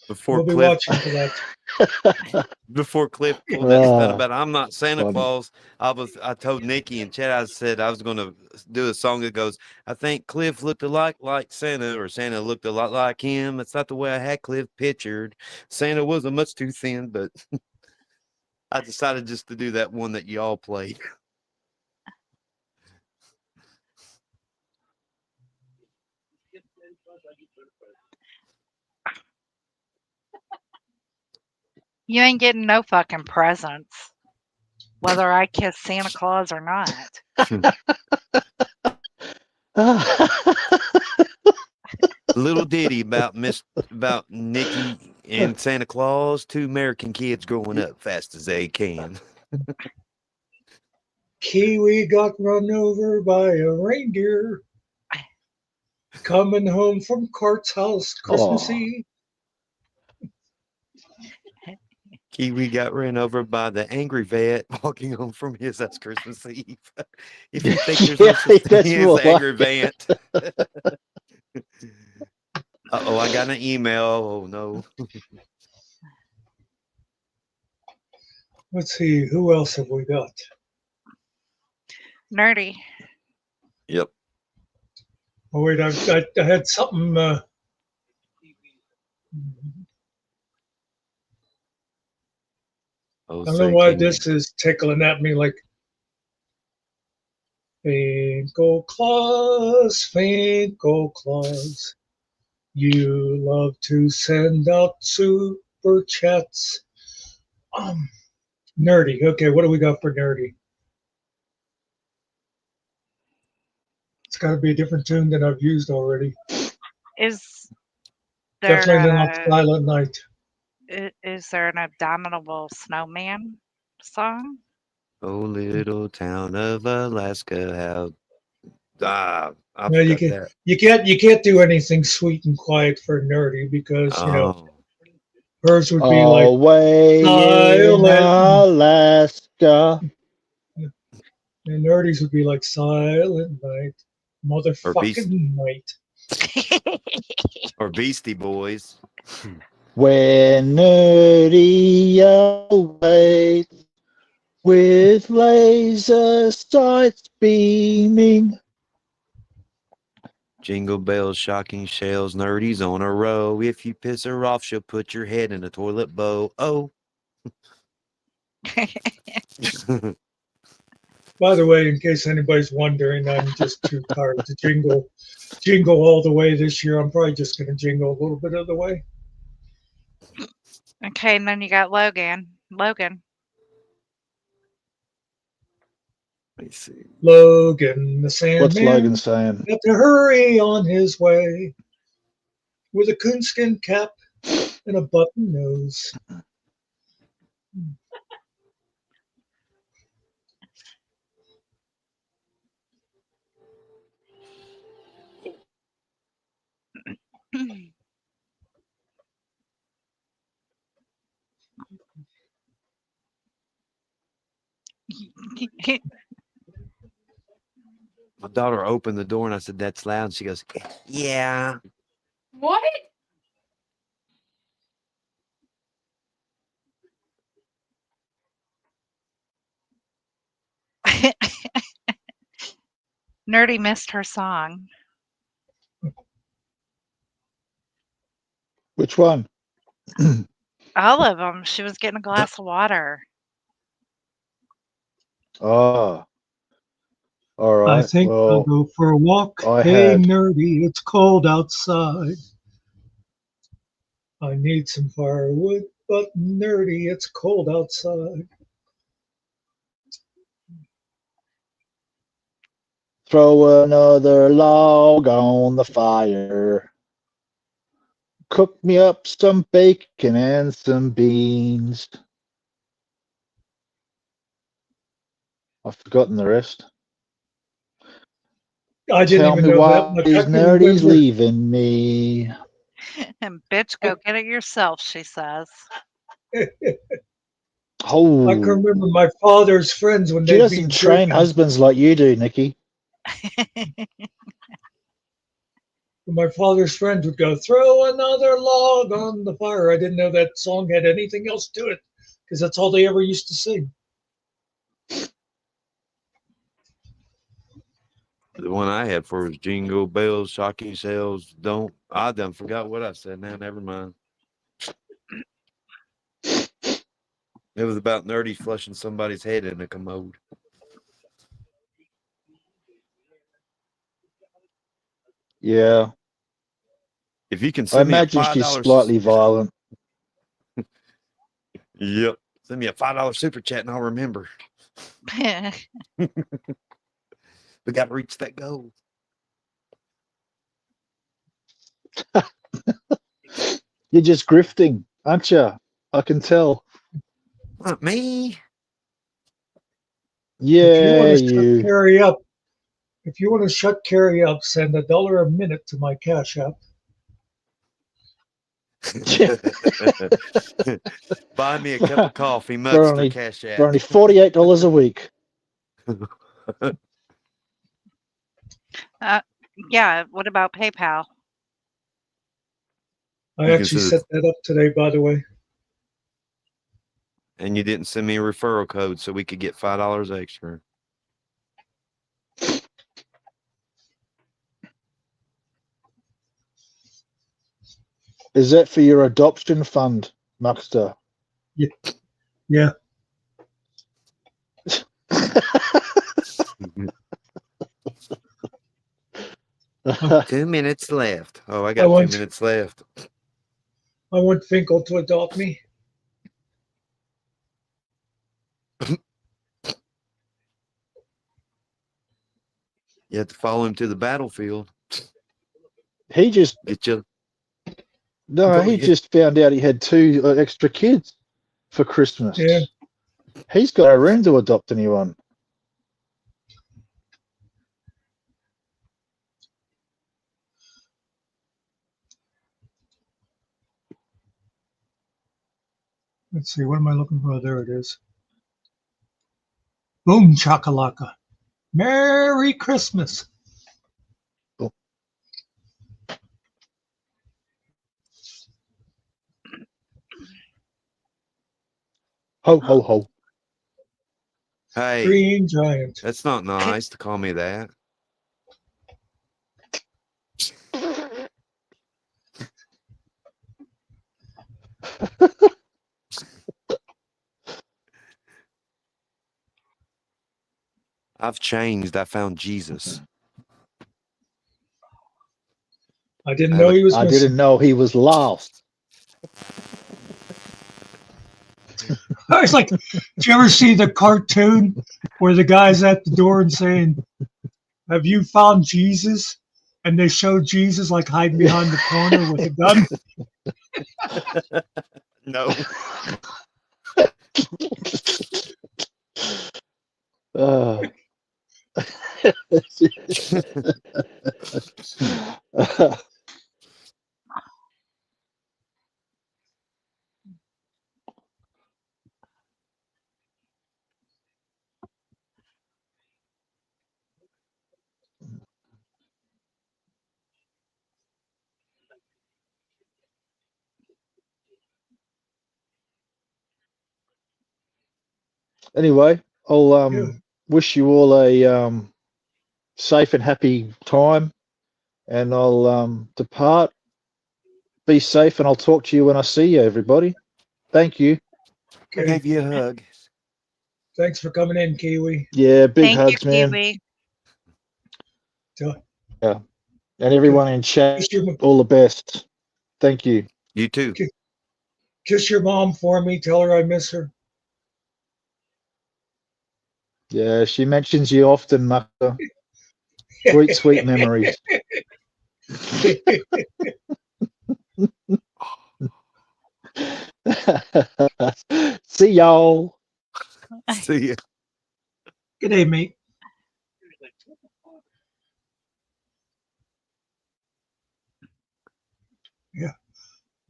Before We'll be Cliff, watching for that. before Cliff pulled that stunt Ah, about I'm not Santa funny. Claus, I told Nikki and Chad, I said I was going to do a song that goes, I think Cliff looked a lot like Santa, or Santa looked a lot like him. It's not the way I had Cliff pictured. Santa wasn't much too thin, but I decided just to do that one that y'all played. You ain't getting no fucking presents, whether I kiss Santa Claus or not. Little ditty about Nikki and Santa Claus, 2 American kids growing up fast as they can. Kiwi got run over by a reindeer coming home from Cart's house Christmas Oh. Eve. Kiwi got ran over by the angry vet walking home from his house Christmas Eve. If you think there's no Yeah, such that's thing as more angry like vet. Uh-oh, I got an email. Oh, no. Let's see, who else have we got? Nerdy. Yep. Oh wait, I had something. I Oh, don't know say, why can this is tickling at me like Finkel Claus, you love to send out super chats. Nerdy. Okay, what do we got for Nerdy? It's got to be a different tune than I've used already. Is there Definitely not Silent Night. is there an Abominable Snowman song? Oh, little town of Alaska, how I No, you forgot that. you can't do anything sweet and quiet for Nerdy because you know Oh, Hers would be like Away in silent. Alaska. And Nerdy's would be like Silent Night, Beast- motherfucking night. Or Beastie Boys. Where nerdy awaits with laser sights beaming. Jingle bells, shocking shells, nerdies on a row. If you piss her off, she'll put your head in a toilet bowl. Oh. By the way, in case anybody's wondering, I'm just too tired to jingle all the way this year. I'm probably just going to jingle a little bit of the way. Okay, and then you got Logan. Logan. Let me see. Logan, the Sandman, What's Logan saying? had to hurry on his way with a coonskin cap and a button nose. My daughter opened the door and I said, "That's loud." And she goes, "Yeah." What? Nerdy missed her song. Which one? All of them. She was getting a glass of water. Oh, all I right. think I'll Well, go for a walk. I Hey, had- Nerdy, it's cold outside. I need some firewood, but Nerdy, it's cold outside. throw another log on the fire. Cook me up some bacon and some beans. I've forgotten the rest. I didn't Tell even me know that why much. these I can nerdies remember, leaving me. And bitch, go get it yourself, she says. Oh, I can remember my father's friends when she they'd be doesn't train drinking. husbands like you do, Nikki. My father's friends would go, throw another log on the fire. I didn't know that song had anything else to it because that's all they ever used to sing. The one I had for was Jingle Bells, Shocking Shells. I done forgot what I said now. Never mind. It was about nerdy flushing somebody's head in a commode. Yeah, If you can I send me a imagine she's $5, slightly violent. Yep. Send me a $5 super chat and I'll remember. We got to reach that goal. You're just grifting, aren't you? I can tell. Not me. If you Yeah, want to shut you. Carrie up, if you want to shut Carrie up, send $1 a minute to my Cash App. Buy me a cup of coffee, For Mugster only- Cash For App. only $48 a week. Yeah, what about PayPal? I You can actually send set that up today, by the way. And you didn't send me a referral code so we could get $5 extra. Is that for your adoption fund, Muckster? Yeah. 2 minutes left. Oh, I I got 2 want- minutes left. I want Finkel to adopt me. You have to follow him to the battlefield. He just Get you. no, Go he ahead. just found out he had 2 extra kids for Christmas. Yeah. He's got a room to adopt anyone. Let's see, what am I looking for? There it is. Boom chakalaka. Merry Christmas. Ho, ho, ho. Hey, Green giant. that's not nice to call me that. I've changed. I found Jesus. I didn't I know have a- he was I missing. didn't know he was lost. I was like, did you ever see the cartoon where the guy's at the door and saying, "Have you found Jesus?" And they show Jesus like hiding behind the corner with a gun. No. Uh. Anyway, I'll Yeah. wish you all a safe and happy time, and I'll depart. Be safe, and I'll talk to you when I see you, everybody. Thank you. I Okay. gave you a hug. Thanks for coming in, Kiwi. Yeah, big Thank hugs, you, man. Kiwi. Yeah, and everyone in chat, Kiss your, all the best. Thank you. You too. kiss your mom for me. Tell her I miss her. Yeah, she mentions you often, Maka. Sweet, sweet memories. See y'all. See ya. Good day, mate. Yeah,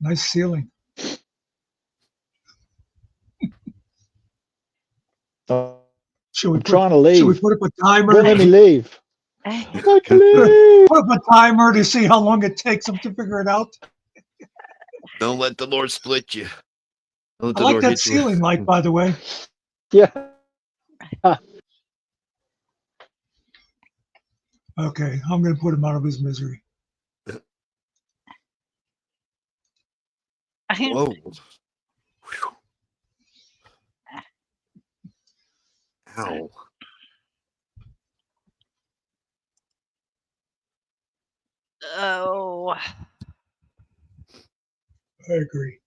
nice ceiling. I'm Should we put, trying to should we leave. put up a timer? Don't let me leave. I'd like to leave. Put up a timer to see how long it takes them to figure it out. Don't let the Lord split you. Don't let I the like Lord that hit you. ceiling light, by the way. Yeah. Okay, I'm going to put him out of his misery. Whoa. Whew. Ow. Oh, I agree.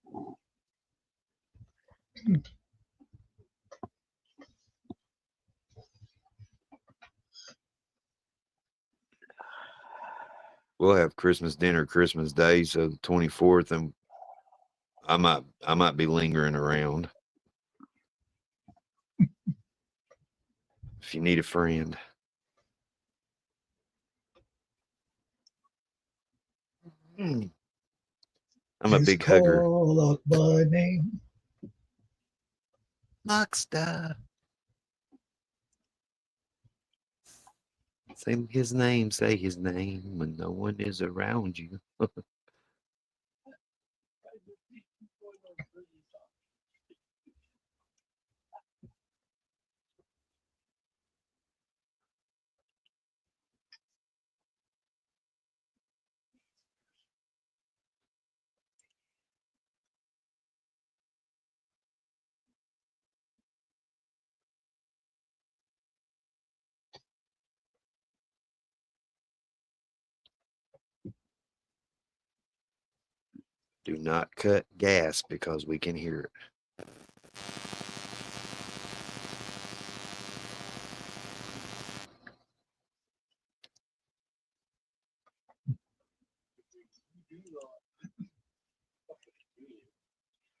We'll have Christmas dinner Christmas Day, so the 24th, and I might be lingering around. If you need a friend. I'm a Just big hugger. call out my name. Lockstar. Say his name when no one is around you. Do not cut gas because we can hear it.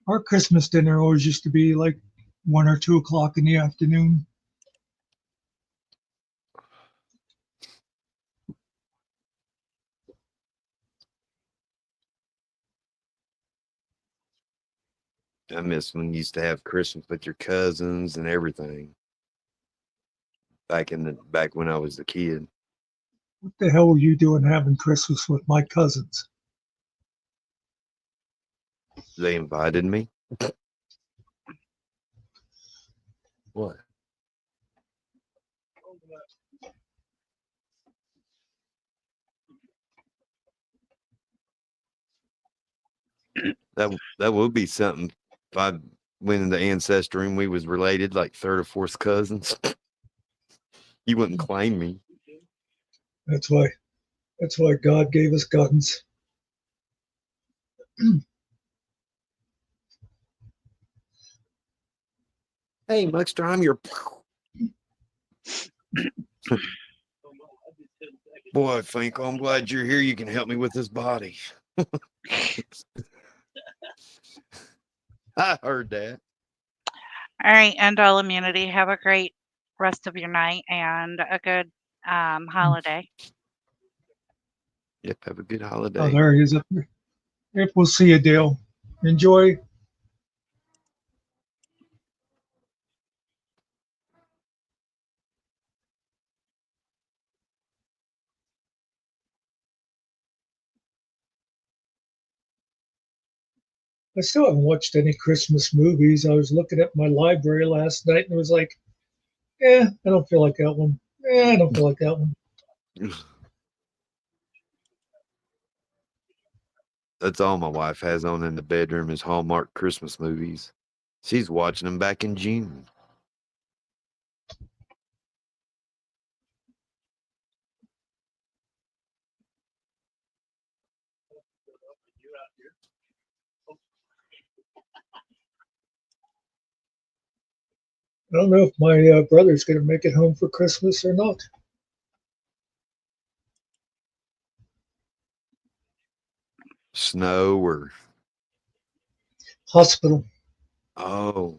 Our Christmas dinner always used to be like 1 or 2 o'clock in the afternoon. I miss when you used to have Christmas with your cousins and everything. Back when I was a kid. What the hell were you doing having Christmas with my cousins? They invited me. What? That would be something if I went in the ancestry and we was related like third or fourth cousins. You wouldn't claim me. That's why God gave us guns. Hey, Muxter, I'm your boy, Finkel. I'm glad you're here. You can help me with this body. I heard that. All right, end all immunity. Have a great rest of your night and a good holiday. Yep, have a good Oh, holiday. there he is up there. Yep, we'll see you, Dale. Enjoy. I still haven't watched any Christmas movies. I was looking at my library last night and it was like, I don't feel like that one. I don't feel like that one. That's all my wife has on in the bedroom is Hallmark Christmas movies. She's watching them back in June. I don't know if my brother's going to make it home for Christmas or not. Snow or Hospital. oh.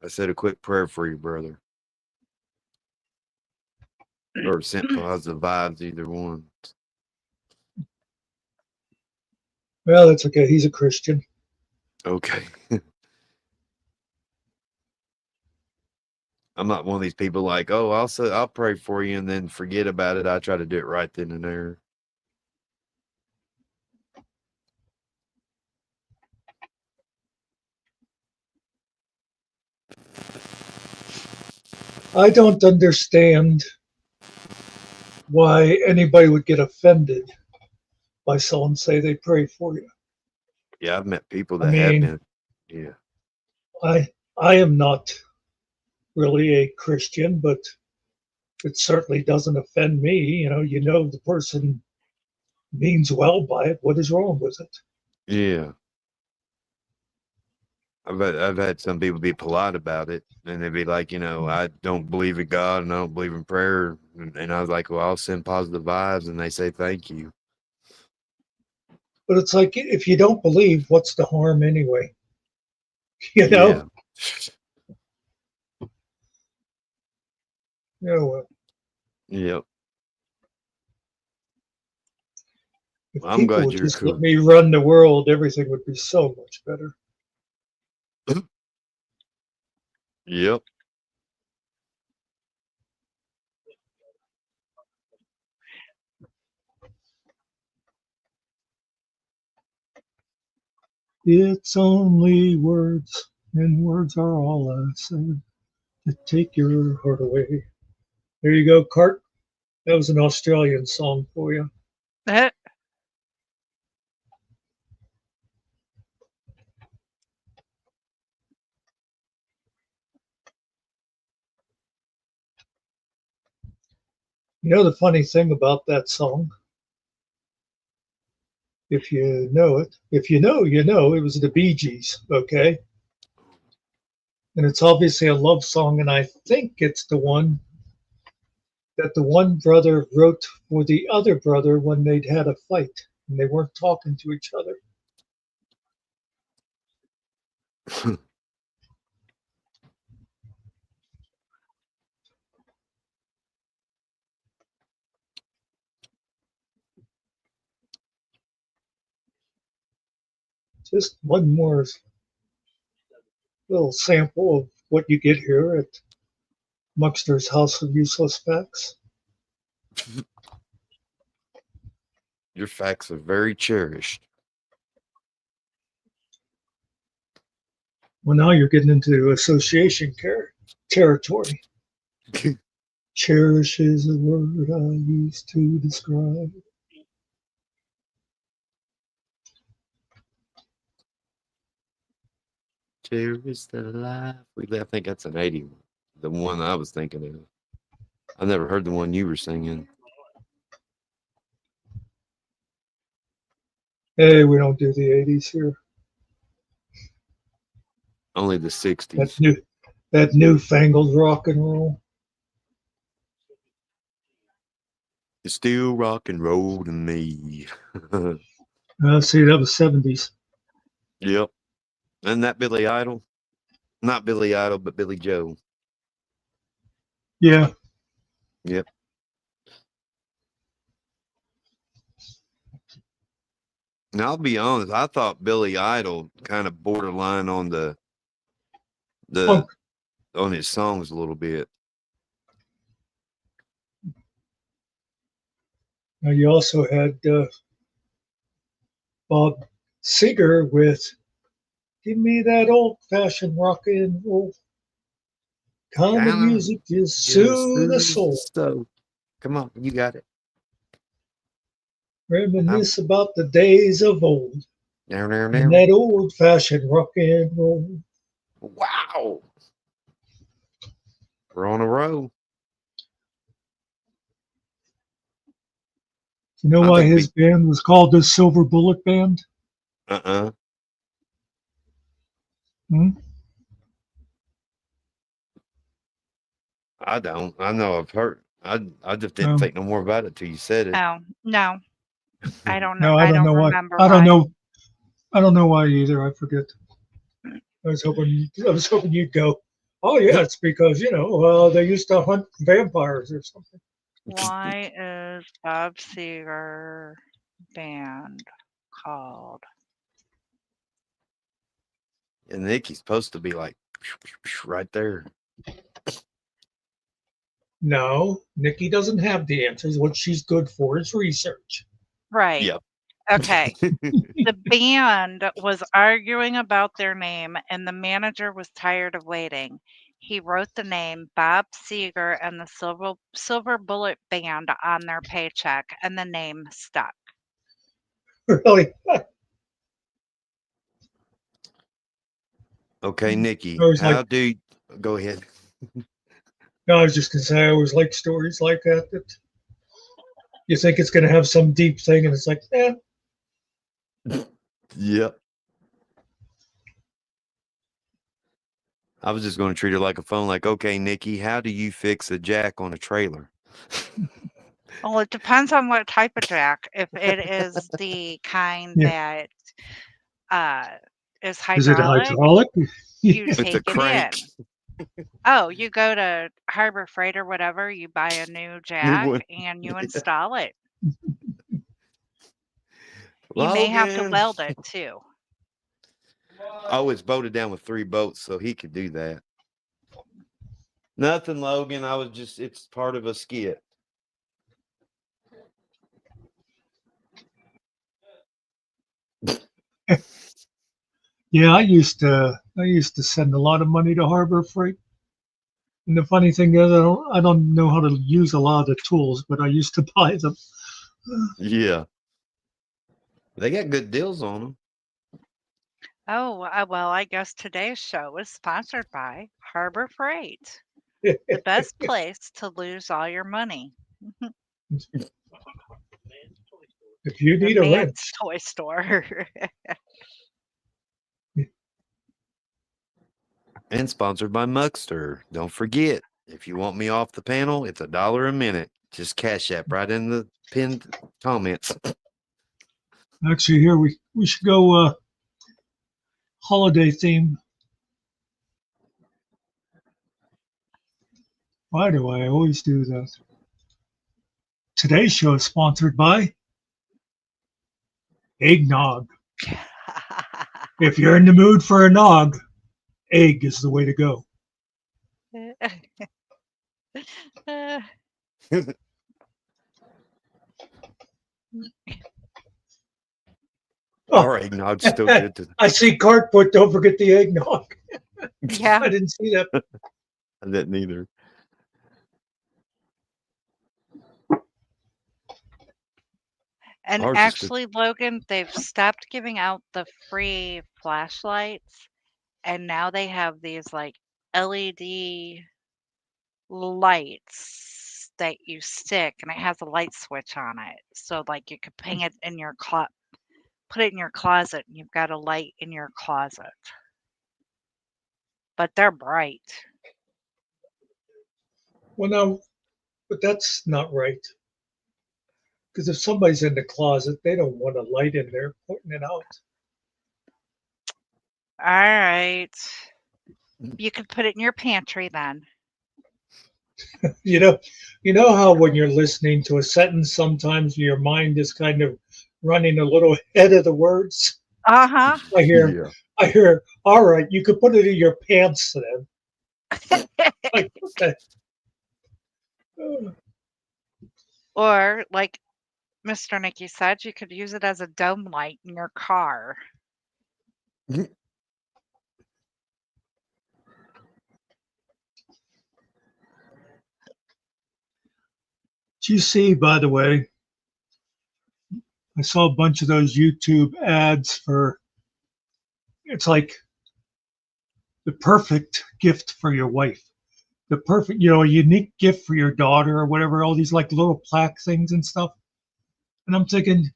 I said a quick prayer for you, brother. Or sent positive vibes, either one. Well, that's okay. He's a Christian. Okay. I'm not one of these people like, oh, I'll pray for you and then forget about it. I try to do it right then and there. I don't understand why anybody would get offended by someone say they pray for you. Yeah, I've met people I that have mean, been. Yeah. I am not really a Christian, but it certainly doesn't offend me. You know the person means well by it. What is wrong with it? Yeah. I've had some people be polite about it, and they'd be like, I don't believe in God and I don't believe in prayer, and I was like, well, I'll send positive vibes, and they say thank you. But it's like, if you don't believe, what's the harm anyway? You know? Yeah. Well, Yep. if I'm people glad would you're just cool. let me run the world, everything would be so much better. Yep. It's only words, and words are all I said to take your heart away. There you go, Cart. That was an Australian song for you. You know the funny thing about that song? If you know it, if you know, it was the Bee Gees, okay? And it's obviously a love song, and I think it's the one that the one brother wrote for the other brother when they'd had a fight and they weren't talking to each other. just one more little sample of what you get here at Muckster's House of Useless Facts. Your facts are very cherished. Well, now you're getting into association territory. Cherish is a word I use to describe. Cherish the life we live. I think that's an 80 one. The one I was thinking of. I never heard the one you were singing. Hey, we don't do the 80s here. Only the 60s. That newfangled rock and roll. It's still rock and roll to me. See, that was 70s. Yep. And that Billy Idol? Not Billy Idol, but Billy Joe. Yeah. Yep. Now I'll be honest, I thought Billy Idol kind of borderline on the Punk. on his songs a little bit. Now you also had Bob Seger with "Give Me That Old Fashioned Rock and Roll." Kind of Kinda music is soothe the soul. So, come on, you got it. Reminisce about the days of old. There, there, And there. that old fashioned rock and roll. Wow. We're on a roll. You know I why think his band was called the Silver Bullet Band? Uh-uh. Hmm? I don't. I know I've heard. I just didn't think no more about it till you said it. Oh, no. I don't know. No, I don't know why. remember I don't why. know. I don't know why either. I forget. I was hoping you'd go. Oh yeah, it's because they used to hunt vampires or something. Why is Bob Seger band called? And Nikki's supposed to be like right there. No, Nikki doesn't have the answers. What she's good for is research. Right. Yep. Okay. The band was arguing about their name, and the manager was tired of waiting. He wrote the name Bob Seger and the Silver Bullet Band on their paycheck, and the name stuck. Really? Okay, Nikki. I was How like- do you, go ahead? No, I was just gonna say I always like stories like that. That you think it's gonna have some deep thing, and it's like, Yep. I was just going to treat her like a phone. Like, okay, Nikki, how do you fix a jack on a trailer? Well, it depends on what type of jack. If it is the kind that is is it hydraulic, hydraulic? you It's take a it crank. in. Oh, you go to Harbor Freight or whatever, you buy a new jack one. and you install it. You may have to Logan. weld it too. Oh, it's bolted down with 3 bolts, so he could do that. Nothing, Logan. It's part of a skit. Yeah, I used to send a lot of money to Harbor Freight. And the funny thing is, I don't know how to use a lot of the tools, but I used to buy them. Yeah. They got good deals on them. Oh, well, I guess today's show is sponsored by Harbor Freight, the best place to lose all your money. If you need The a man's wrench, toy store. And sponsored by Muckster. Don't forget, if you want me off the panel, it's $1 a minute. Just Cash App right in the pinned comments. actually, here we should go holiday theme. Why do I always do that? Today's show is sponsored by Eggnog. If you're in the mood for a nog, egg is the way to go. Uh, Oh, Our eggnog's still good to. I see cart put, don't forget the eggnog. yeah. I didn't see that. I didn't either. And Ours is good. actually, Logan, they've stopped giving out the free flashlights, and now they have these like LED lights that you stick, and it has a light switch on it. So like you could ping it in your put it in your closet, and you've got a light in your closet. But they're bright. Well, no, but that's not right. Because if somebody's in the closet, they don't want a light in there pointing it out. All right. You could put it in your pantry then. You know how when you're listening to a sentence, sometimes your mind is kind of running a little ahead of the words. Uh-huh. I hear, all right, you could put it in your pants then. Like, okay. Or like Mr. Nicky said, you could use it as a dome light in your car. Did you see, by the way, I saw a bunch of those YouTube ads for, it's like the perfect gift for your wife, the perfect, a unique gift for your daughter or whatever, all these like little plaque things and stuff. And I'm thinking,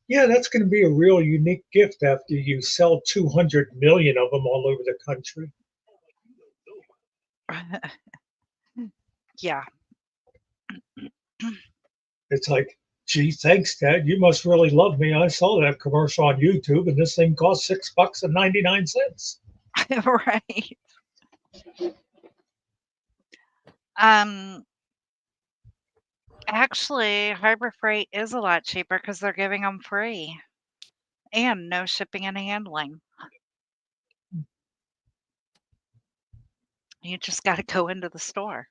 yeah, that's going to be a real unique gift after you sell 200 million of them all over the country. Yeah. It's like, gee, thanks, Dad. You must really love me. I saw that commercial on YouTube, and this thing cost $6.99. Right. Actually, Harbor Freight is a lot cheaper because they're giving them free and no shipping and handling. You just got to go into the store.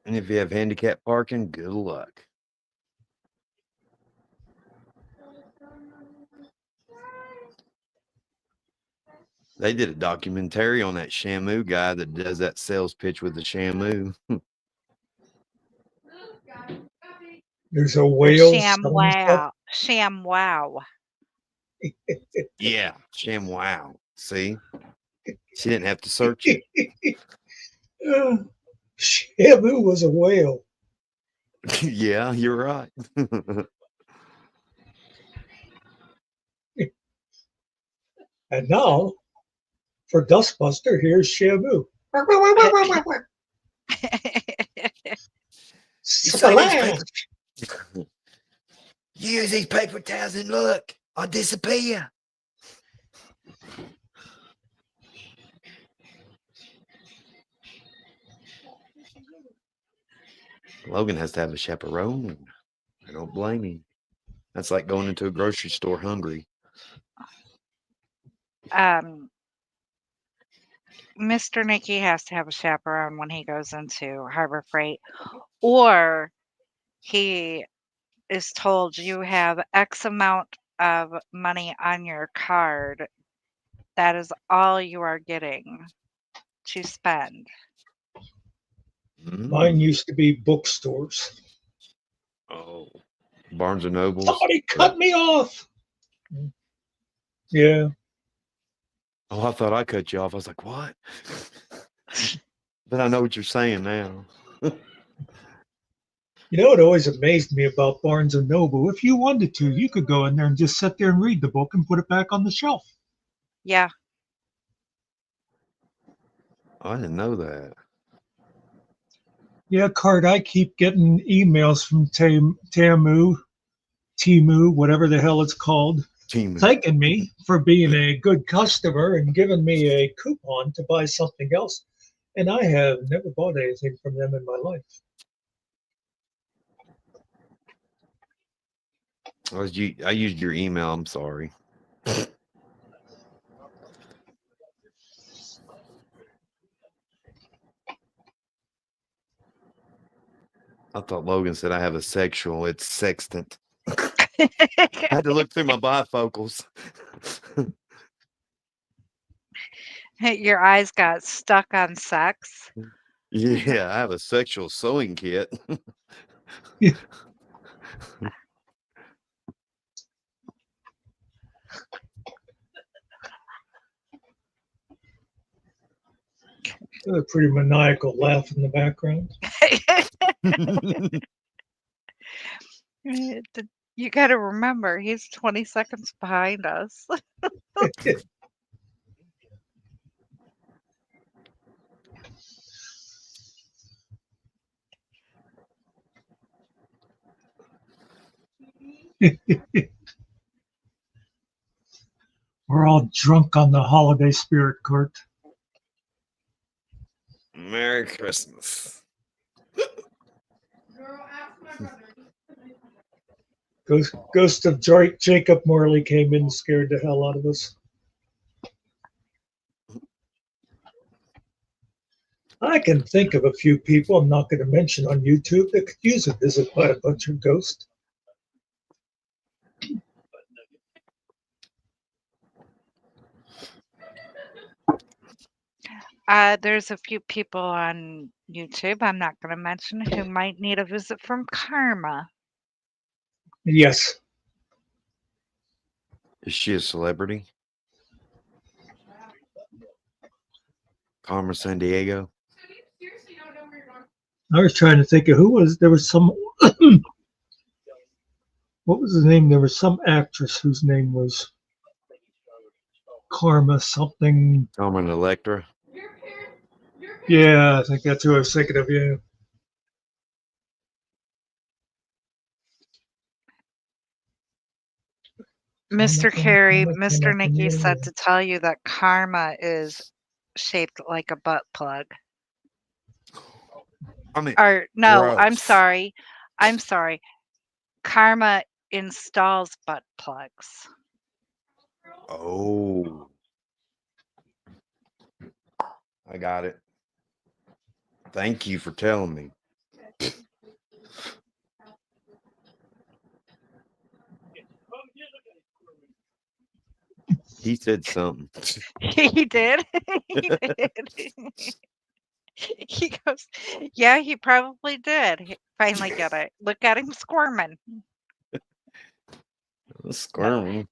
And if you have handicap parking, good luck. They did a documentary on that Shamu guy that does that sales pitch with the Shamu. There's a whale. Sham wow. Yeah, ShamWow. See? She didn't have to search it. Shamu was a whale. Yeah, you're right. And now, for Dustbuster, here's Shamu. Use these paper towels and look, I'll disappear. Logan has to have a chaperone. I don't blame him. That's like going into a grocery store hungry. Mr. Nicky has to have a chaperone when he goes into Harbor Freight, or he is told you have X amount of money on your card. That is all you are getting to spend. Mine used to be bookstores. Oh, Barnes and Noble. Somebody cut me off. Yeah. Oh, I thought I cut you off. I was like, what? But I know what you're saying now. It always amazed me about Barnes and Noble. If you wanted to, you could go in there and just sit there and read the book and put it back on the shelf. Yeah. Oh, I didn't know that. Yeah, Cart, I keep getting emails from Temu, whatever the hell it's called, thanking me for being a good customer and giving me a coupon to buy something else. And I have never bought anything from them in my life. I used your email. I'm sorry. I thought Logan said I have a sexual. It's sextant. I had to look through my bifocals. Your eyes got stuck on sex. Yeah, I have a sexual sewing kit. A pretty maniacal laugh in the background. You got to remember, he's 20 seconds behind us. We're all drunk on the holiday spirit, Kurt. Merry Christmas. Ghost of Jacob Morley came in and scared the hell out of us. I can think of a few people I'm not going to mention on YouTube that could use a visit by a bunch of ghosts. There's a few people on YouTube I'm not going to mention who might need a visit from Karma. Yes. Is she a celebrity? Carmen San Diego. I was trying to think of there was some, what was the name? There was some actress whose name was Karma something. Carmen Electra. Yeah, I think that's who I was thinking of. Yeah. Mr. Carey, Karma came Mr. up in Nikki the said area. to tell you that Karma is shaped like a butt plug. I mean, Or no, I'm gross. sorry. I'm sorry. Karma installs butt plugs. Oh, I got it. Thank you for telling me. He said something. He did. He did. He goes, yeah, he probably did. He finally get it. Look at him squirming. Squirming.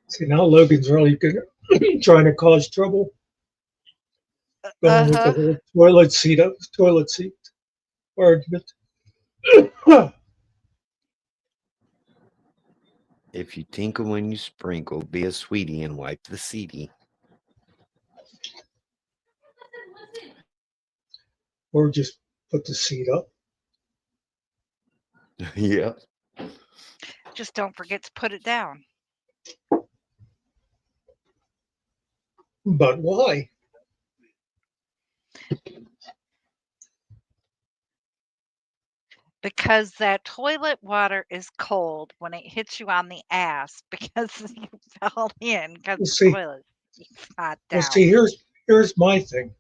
See, now Logan's really good, trying to cause trouble. Going with the whole toilet seat argument. If you tinkle when you sprinkle, be a sweetie and wipe the seedy. Or just put the seat up. Yeah. Just don't forget to put it down. But why? Because that toilet water is cold when it hits you on the ass because you fell in because the toilet is not down. Well, see, here's my thing.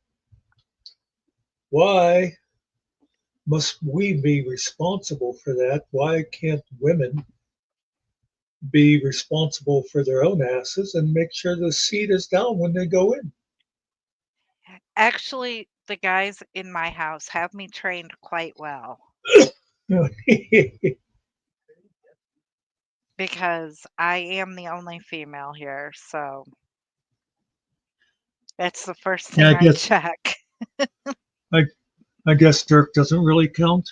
Why must we be responsible for that? Why can't women be responsible for their own asses and make sure the seat is down when they go in? Actually, the guys in my house have me trained quite well. Because I am the only female here, so that's the first thing I check. I guess Dirk doesn't really count.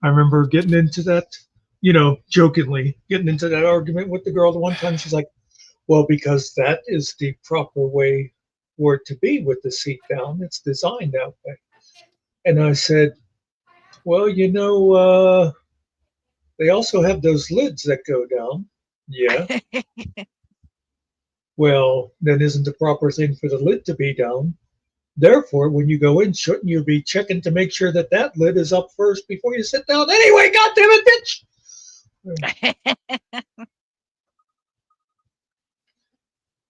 I remember getting into that, jokingly getting into that argument with the girl the one time. She's like, well, because that is the proper way for it to be with the seat down. It's designed that way. And I said, well, they also have those lids that go down. Yeah. Well, then isn't the proper thing for the lid to be down? Therefore, when you go in, shouldn't you be checking to make sure that that lid is up first before you sit down? Anyway, goddamn it, bitch!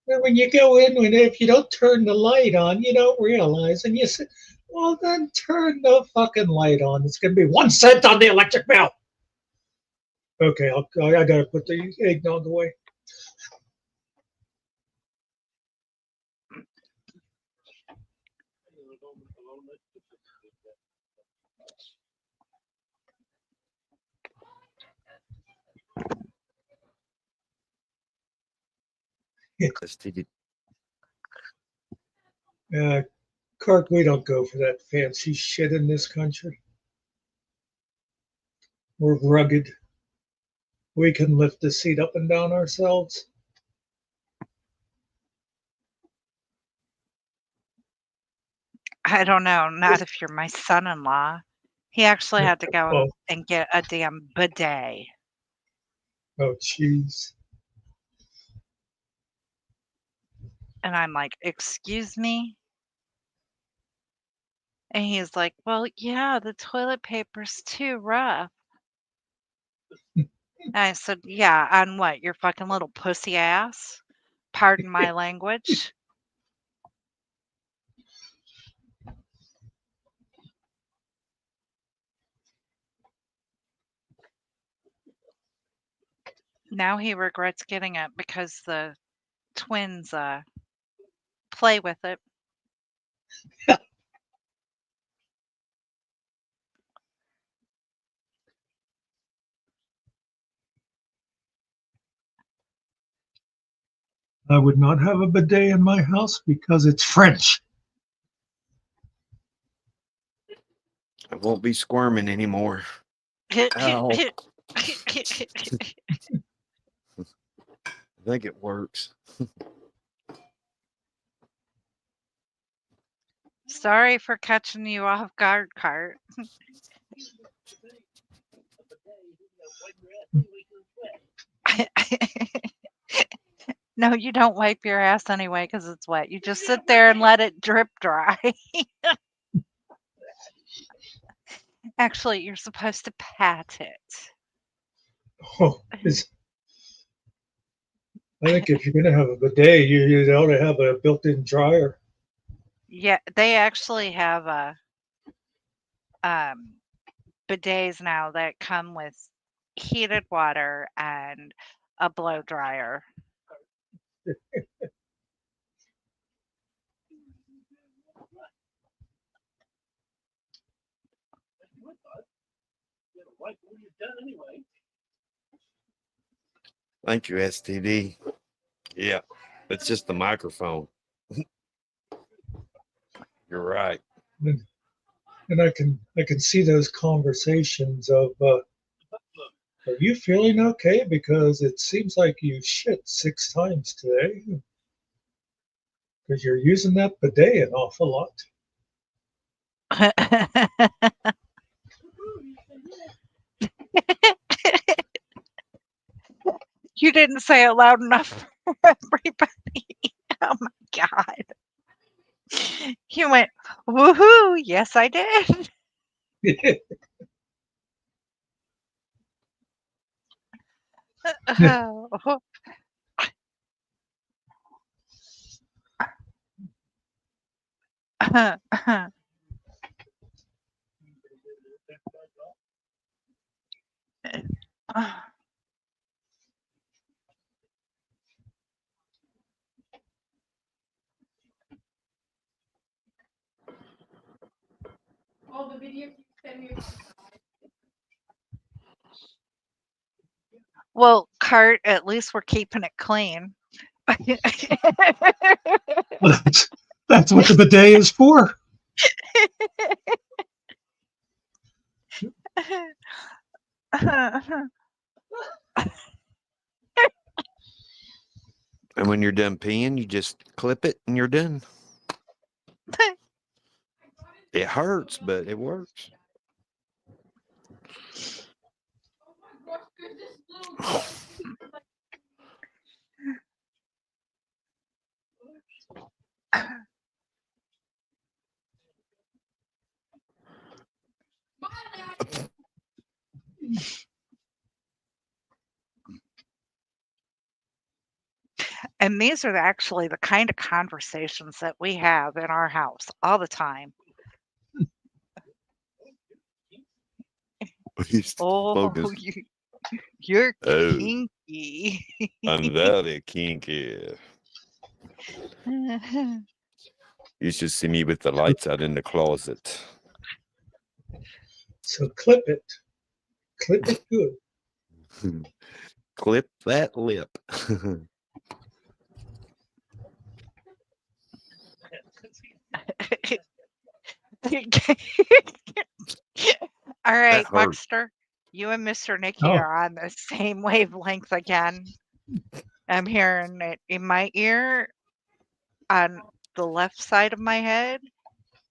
And when you go in, if you don't turn the light on, you don't realize, and you say, well, then turn the fucking light on. It's going to be 1 cent on the electric bill. Okay, I got to put the eggnog away. STD. Kirk, we don't go for that fancy shit in this country. We're rugged. We can lift the seat up and down ourselves. I don't know. Not if you're my son-in-law. He actually had to go Oh, and get a damn bidet. oh, jeez. And I'm like, excuse me? And he's like, well, yeah, the toilet paper's too rough. And I said, yeah, on what? Your fucking little pussy ass? Pardon my language. Now he regrets getting it because the twins play with it. I would not have a bidet in my house because it's French. I won't be squirming anymore. Ow. I think it works. Sorry for catching you off guard, Cart. No, you don't wipe your ass anyway because it's wet. You just sit there and let it drip dry. Actually, you're supposed to pat it. Oh, I think if you're going to have a bidet, you ought to have a built-in dryer. Yeah, they actually have bidets now that come with heated water and a blow dryer. Thank you, STD. Yeah, it's just the microphone. You're right. And I can see those conversations of, are you feeling okay? Because it seems like you shit 6 times today. Because you're using that bidet an awful lot. You didn't say it loud enough for everybody. Oh my God. You went, woohoo. Yes, I did. Oh. Well, Cart, at least we're keeping it clean. That's what the bidet is for. And when you're done peeing, you just clip it and you're done. It hurts, but it works. And these are actually the kind of conversations that we have in our house all the time. He's Oh, focused. you're Oh, kinky. I'm very kinky. You should see me with the lights out in the closet. So clip it. Clip it good. Clip that lip. All right, hurt. Buckster, you and Mr. Nicky Oh. are on the same wavelength again. I'm hearing it in my ear on the left side of my head,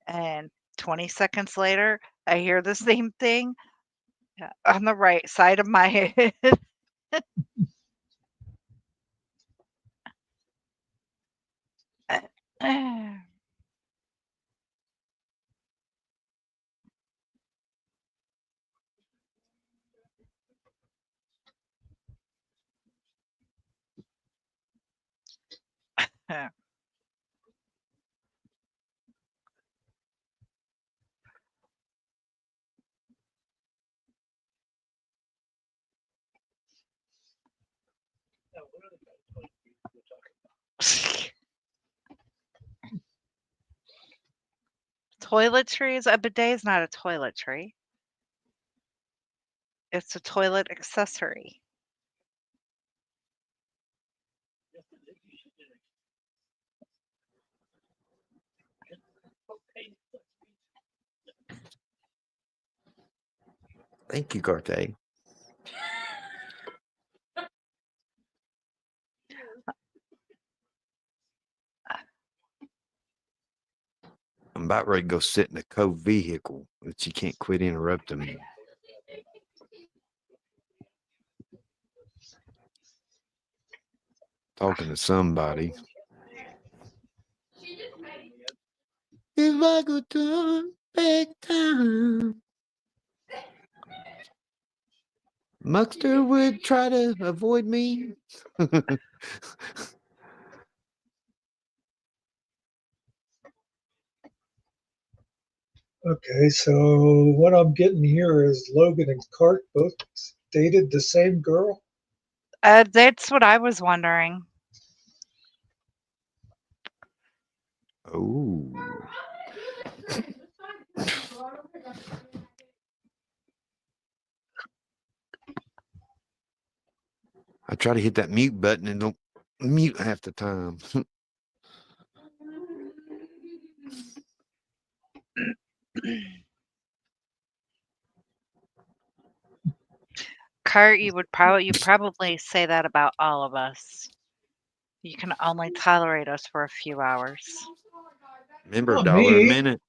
and 20 seconds later, I hear the same thing on the right side of my head. Toiletries? A bidet is not a toiletry. It's a toilet accessory. Thank you, Cartier. I'm about ready to go sit in a co-vehicle, but you can't quit interrupting me. Talking to somebody. If I could turn back time, Muckster would try to avoid me. Okay, so what I'm getting here is Logan and Cart both dated the same girl. That's what I was wondering. Oh. I try to hit that mute button and don't mute half the time. Kurt, you'd probably say that about all of us. You can only tolerate us for a few hours. Remember, Not $1 a me. minute.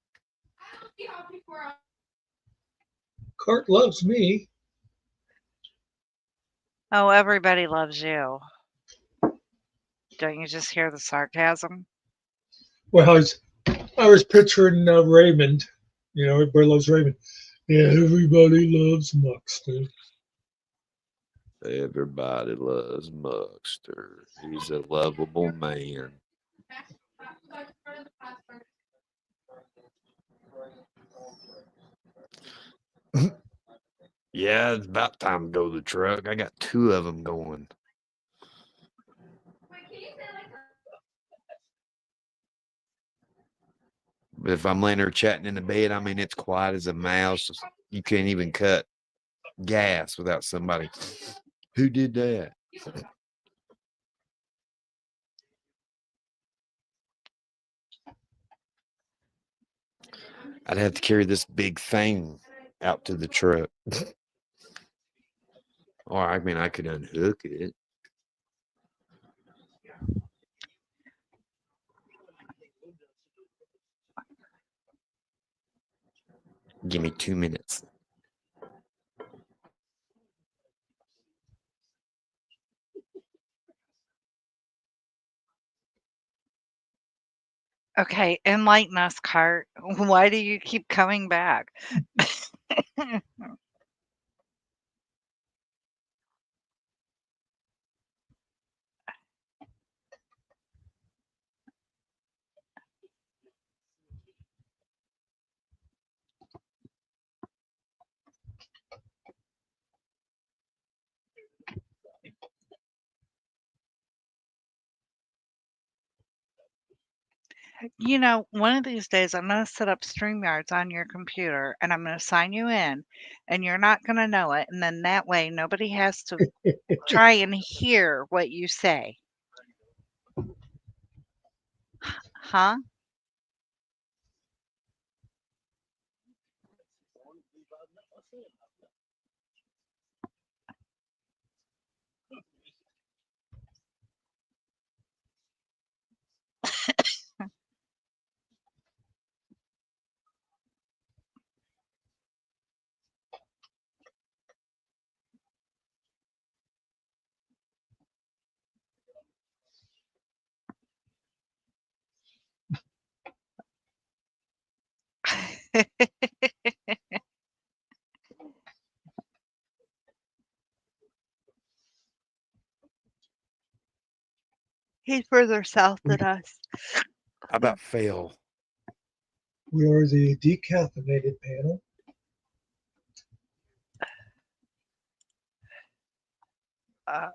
Cart loves me. Oh, everybody loves you. Don't you just hear the sarcasm? Well, I was picturing Raymond. You know, everybody loves Raymond. Yeah, everybody loves Muckster. Everybody loves Muckster. He's a lovable man. Yeah, it's about time to go to the truck. I got 2 of them going. But if I'm laying there chatting in the bed, I mean, it's quiet as a mouse. You can't even cut gas without somebody. Who did that? I'd have to carry this big thing out to the truck. Or, I mean, I could unhook it. Give me 2 minutes. Okay, enlighten us, Cart. Why do you keep coming back? You know, one of these days I'm going to set up StreamYards on your computer and I'm going to sign you in and you're not going to know it. And then that way nobody has to try and hear what you say. Huh? He's further south than us. How about fail? We are the decaffeinated panel. Uh,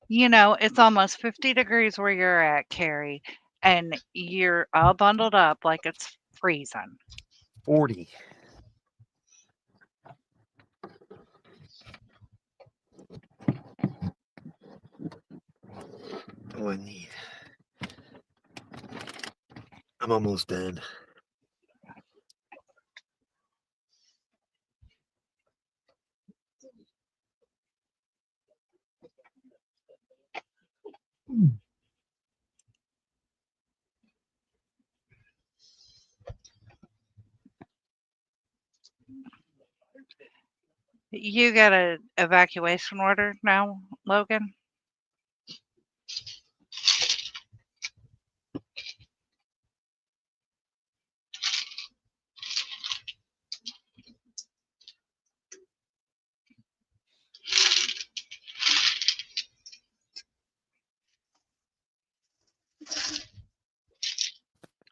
you know, it's almost 50 degrees where you're at, Carrie, and you're all bundled up like it's freezing. 40. Oh, I need. I'm almost done. You got an evacuation order now, Logan?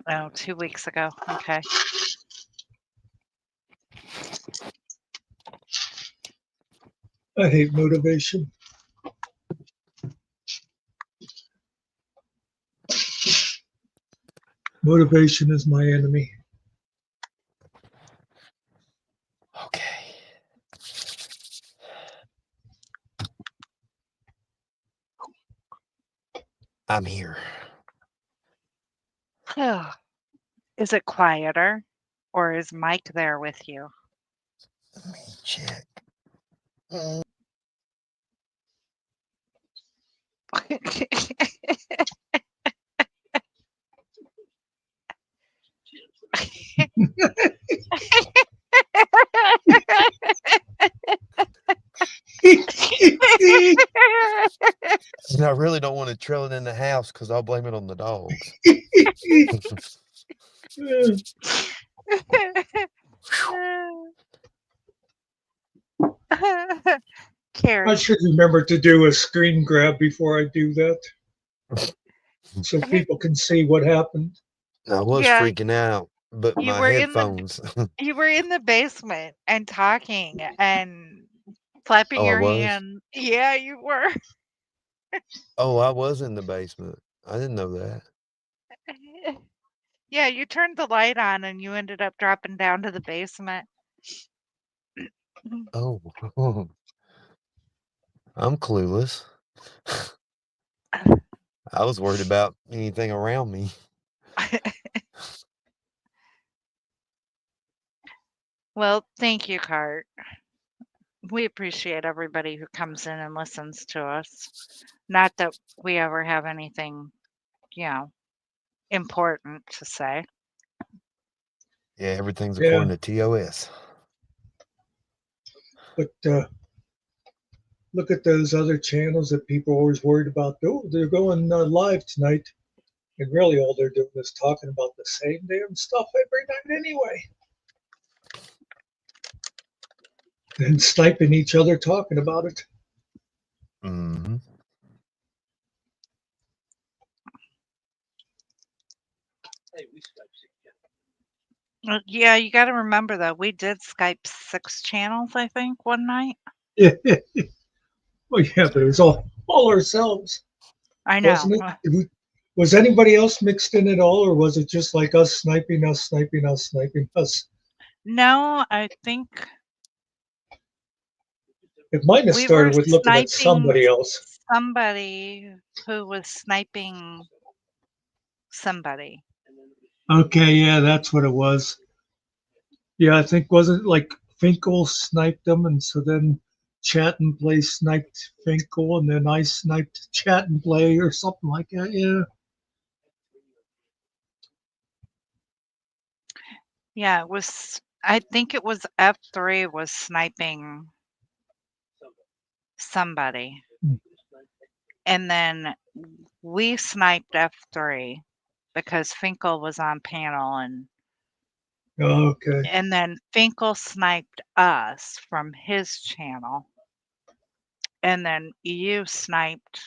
Oh, 2 weeks ago. Okay. I hate motivation. Motivation is my enemy. Okay. I'm here. Is it quieter or is Mike there with you? Let me check. And I really don't want to trail it in the house because I'll blame it on the dogs. I Carrie, should remember to do a screen grab before I do that, so people can see what happened. I was Yeah. freaking out, but You my were in the- headphones. you were in the basement and talking and clapping Oh, I your was? hand. Yeah, you were. Oh, I was in the basement. I didn't know that. Yeah, you turned the light on and you ended up dropping down to the basement. Oh, I'm clueless. I was worried about anything around me. Well, thank you, Cart. We appreciate everybody who comes in and listens to us. Not that we ever have anything, important to say. Yeah, everything's Yeah. according to TOS. But look at those other channels that people are always worried about. Oh, they're going live tonight. And really all they're doing is talking about the same damn stuff every night anyway. And sniping each other talking about it. Mm-hmm. Yeah, you got to remember though, we did Skype 6 channels, I think, one night. Yeah. Well, yeah, but it was all ourselves, I know. wasn't it? Was anybody else mixed in at all, or was it just like us sniping us, sniping us, sniping us? No, I think It might have we were started with looking at sniping somebody else. somebody who was sniping somebody. Okay, yeah, that's what it was. Yeah, I think wasn't like Finkel sniped them, and so then Chat and Play sniped Finkel, and then I sniped Chat and Play or something like that. Yeah. Yeah, it was. I think it was F3 was sniping somebody, Hmm. and then we sniped F3 because Finkel was on panel, Okay. and then Finkel sniped us from his channel, and then you sniped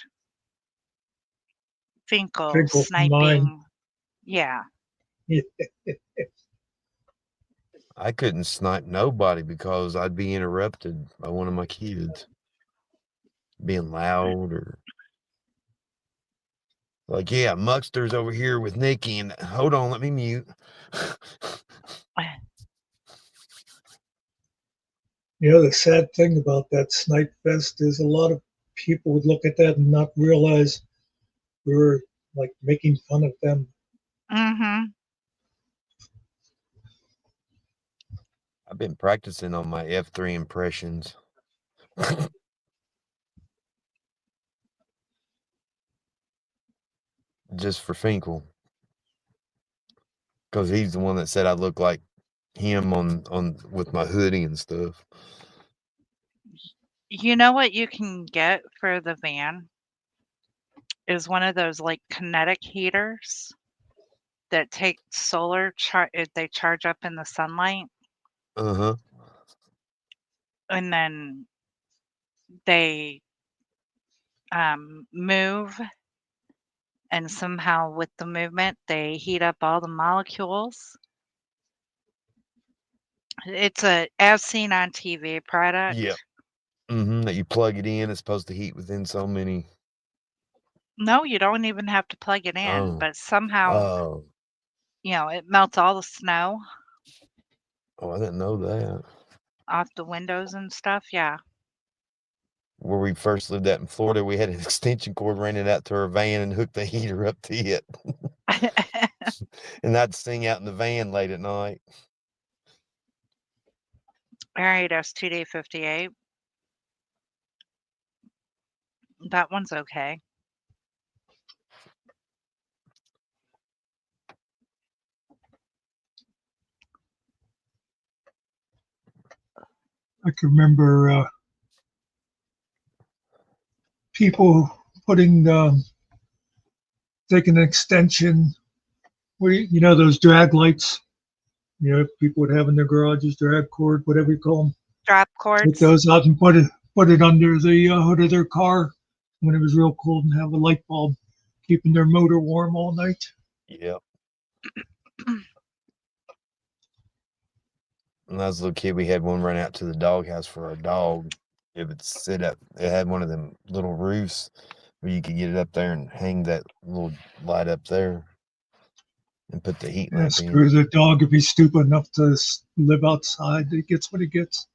Finkel Finkel from mine. sniping. Yeah. I couldn't snipe nobody because I'd be interrupted by one of my kids being loud or like, yeah, Muckster's over here with Nikki, and hold on, let me mute. You know, the sad thing about that Snipe Fest is a lot of people would look at that and not realize we were like making fun of them. Mm-hmm. I've been practicing on my F3 impressions. Just for Finkel. Because he's the one that said I look like him on with my hoodie and stuff. You know what you can get for the van is one of those like kinetic heaters that take solar they charge up in the sunlight, Uh-huh. and then they move, and somehow with the movement they heat up all the molecules. It's a as seen on TV product. Yep. Mm-hmm. That you plug it in, it's supposed to heat within so many. No, you don't even have to plug it in, Oh. but somehow, Oh. it melts all the snow Oh, I didn't know that. off the windows and stuff. Yeah. Where we first lived out in Florida, we had an extension cord running out to our van and hooked the heater up to it. And I'd sing out in the van late at night. All right, STD 58. That one's okay. I can remember people putting taking an extension, you know, those drag lights, you know, people would have in their garages, drag cord, whatever you call them. Drop Take cords. those out and put it under the hood of their car when it was real cold, and have a light bulb keeping their motor warm all night. Yep. When I was a little kid, we had one run out to the doghouse for our dog. It would sit up. It had one of them little roofs where you could get it up there and hang that little light up there and put the heat Yeah, lamp screw in. the dog if he's stupid enough to live outside. He gets what he gets.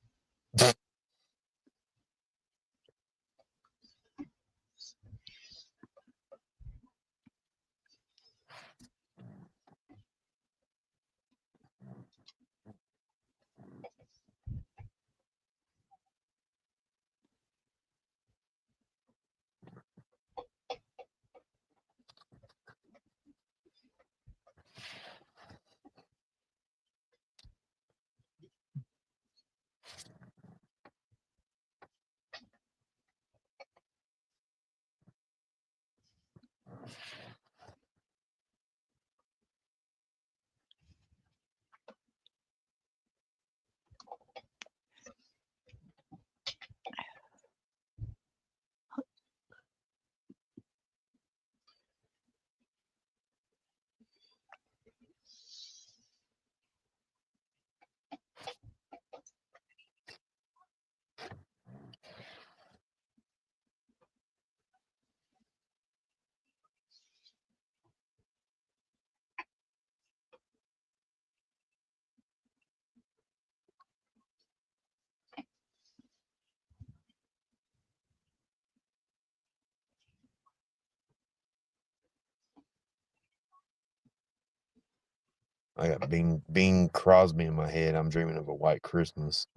I got Bing Crosby in my head. I'm dreaming of a white Christmas.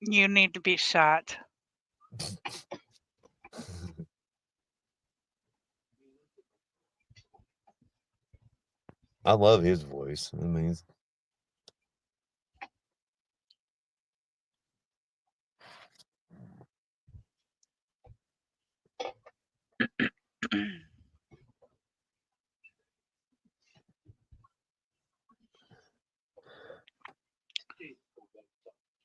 You need to be shot. I love his voice. I mean,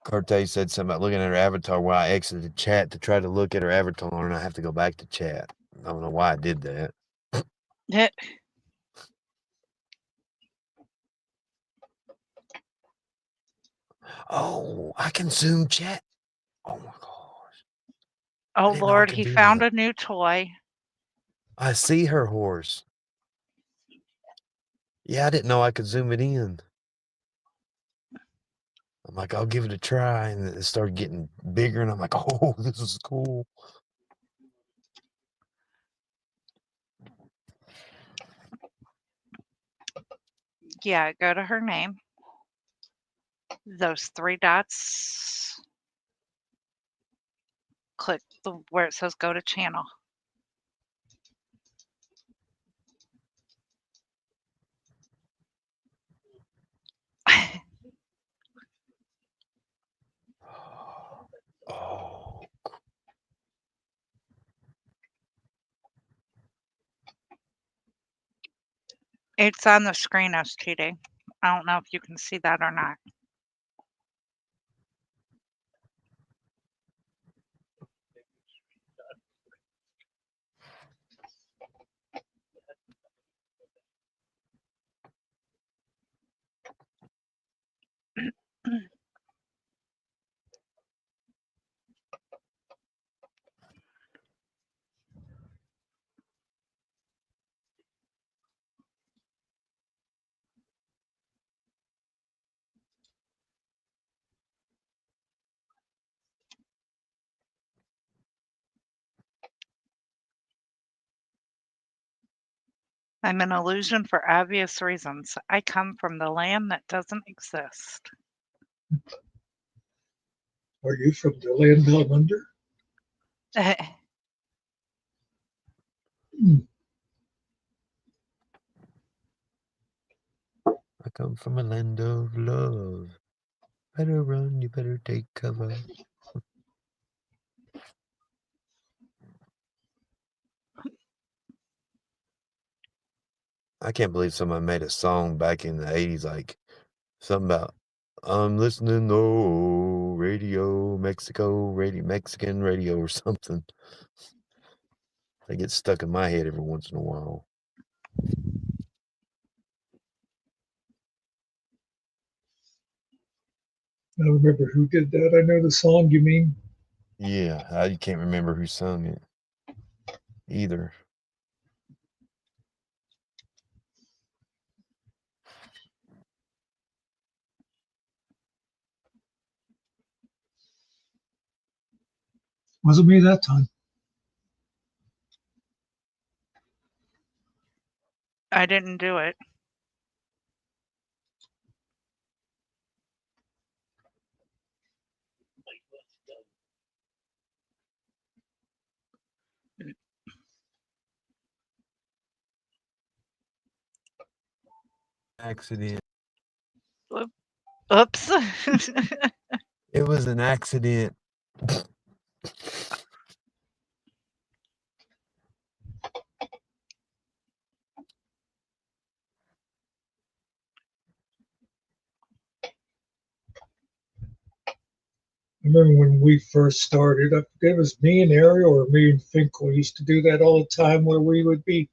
Cortez said something about looking at her avatar while I exited chat to try to look at her avatar, and I have to go back to chat. I don't know why I did that. Oh, I can zoom chat. Oh my gosh. Oh didn't know I Lord, could he do found that. a new toy. I see her horse. Yeah, I didn't know I could zoom it in. I'm like, I'll give it a try. And it started getting bigger. And I'm like, oh, this is cool. Yeah, go to her name. Those 3 dots. Click where it says go to channel. Oh, It's on the screen, STD. I don't know if you can see that or not. I'm an illusion for obvious reasons. I come from the land that doesn't exist. Are you from the land down under? I come from a land of love. Better run, you better take cover. I can't believe someone made a song back in the 80s, like something about I'm listening to radio, Mexican radio or something. They get stuck in my head every once in a while. I don't remember who did that. I know the song you mean. Yeah, I can't remember who sung it either. Wasn't me that time. I didn't do it. Accident. Oops. It was an accident. I remember when we first started, I forget it was me and Ariel or me and Finkel used to do that all the time where we would be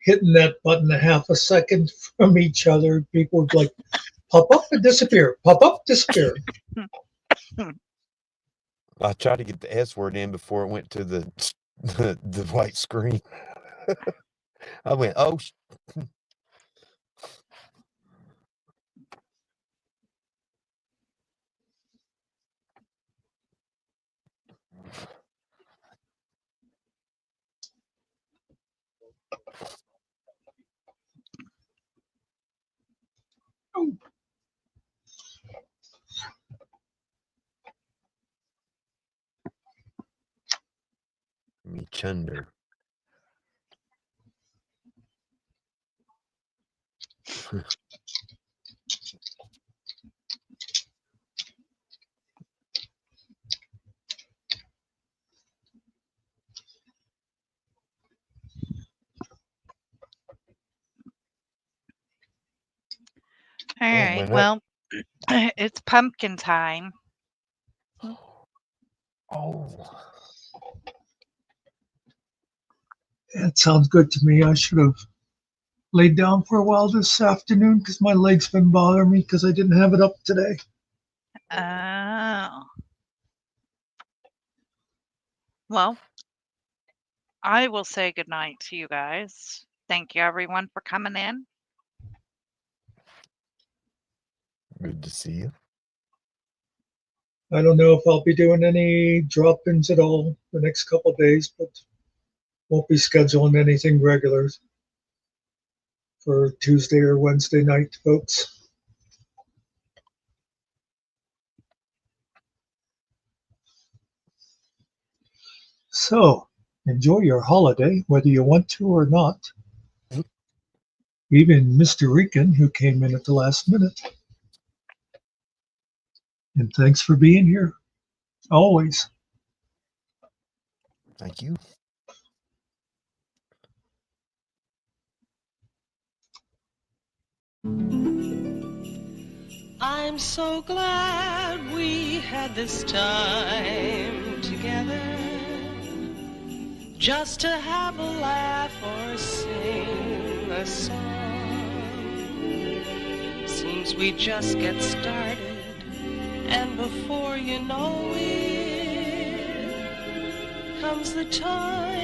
hitting that button a half a second from each other. People would like pop up and disappear, pop up, disappear. I tried to get the S word in before it went to the white screen. I went, oh, me chunder. All Oh, right. man, Well, it's pumpkin time. oh, That sounds good to me. I should have laid down for a while this afternoon because my leg's been bothering me because I didn't have it up today. Oh. Well, I will say goodnight to you guys. Thank you, everyone, for coming in. good to see you. I don't know if I'll be doing any drop-ins at all the next couple of days, but won't be scheduling anything regular for Tuesday or Wednesday night, folks. So enjoy your holiday, whether you want to or not. Even Mr. Rican, who came in at the last minute. And thanks for being here, always. Thank you. I'm so glad we had this time together, just to have a laugh or sing a song. Seems we just get started, and before you know it, comes the time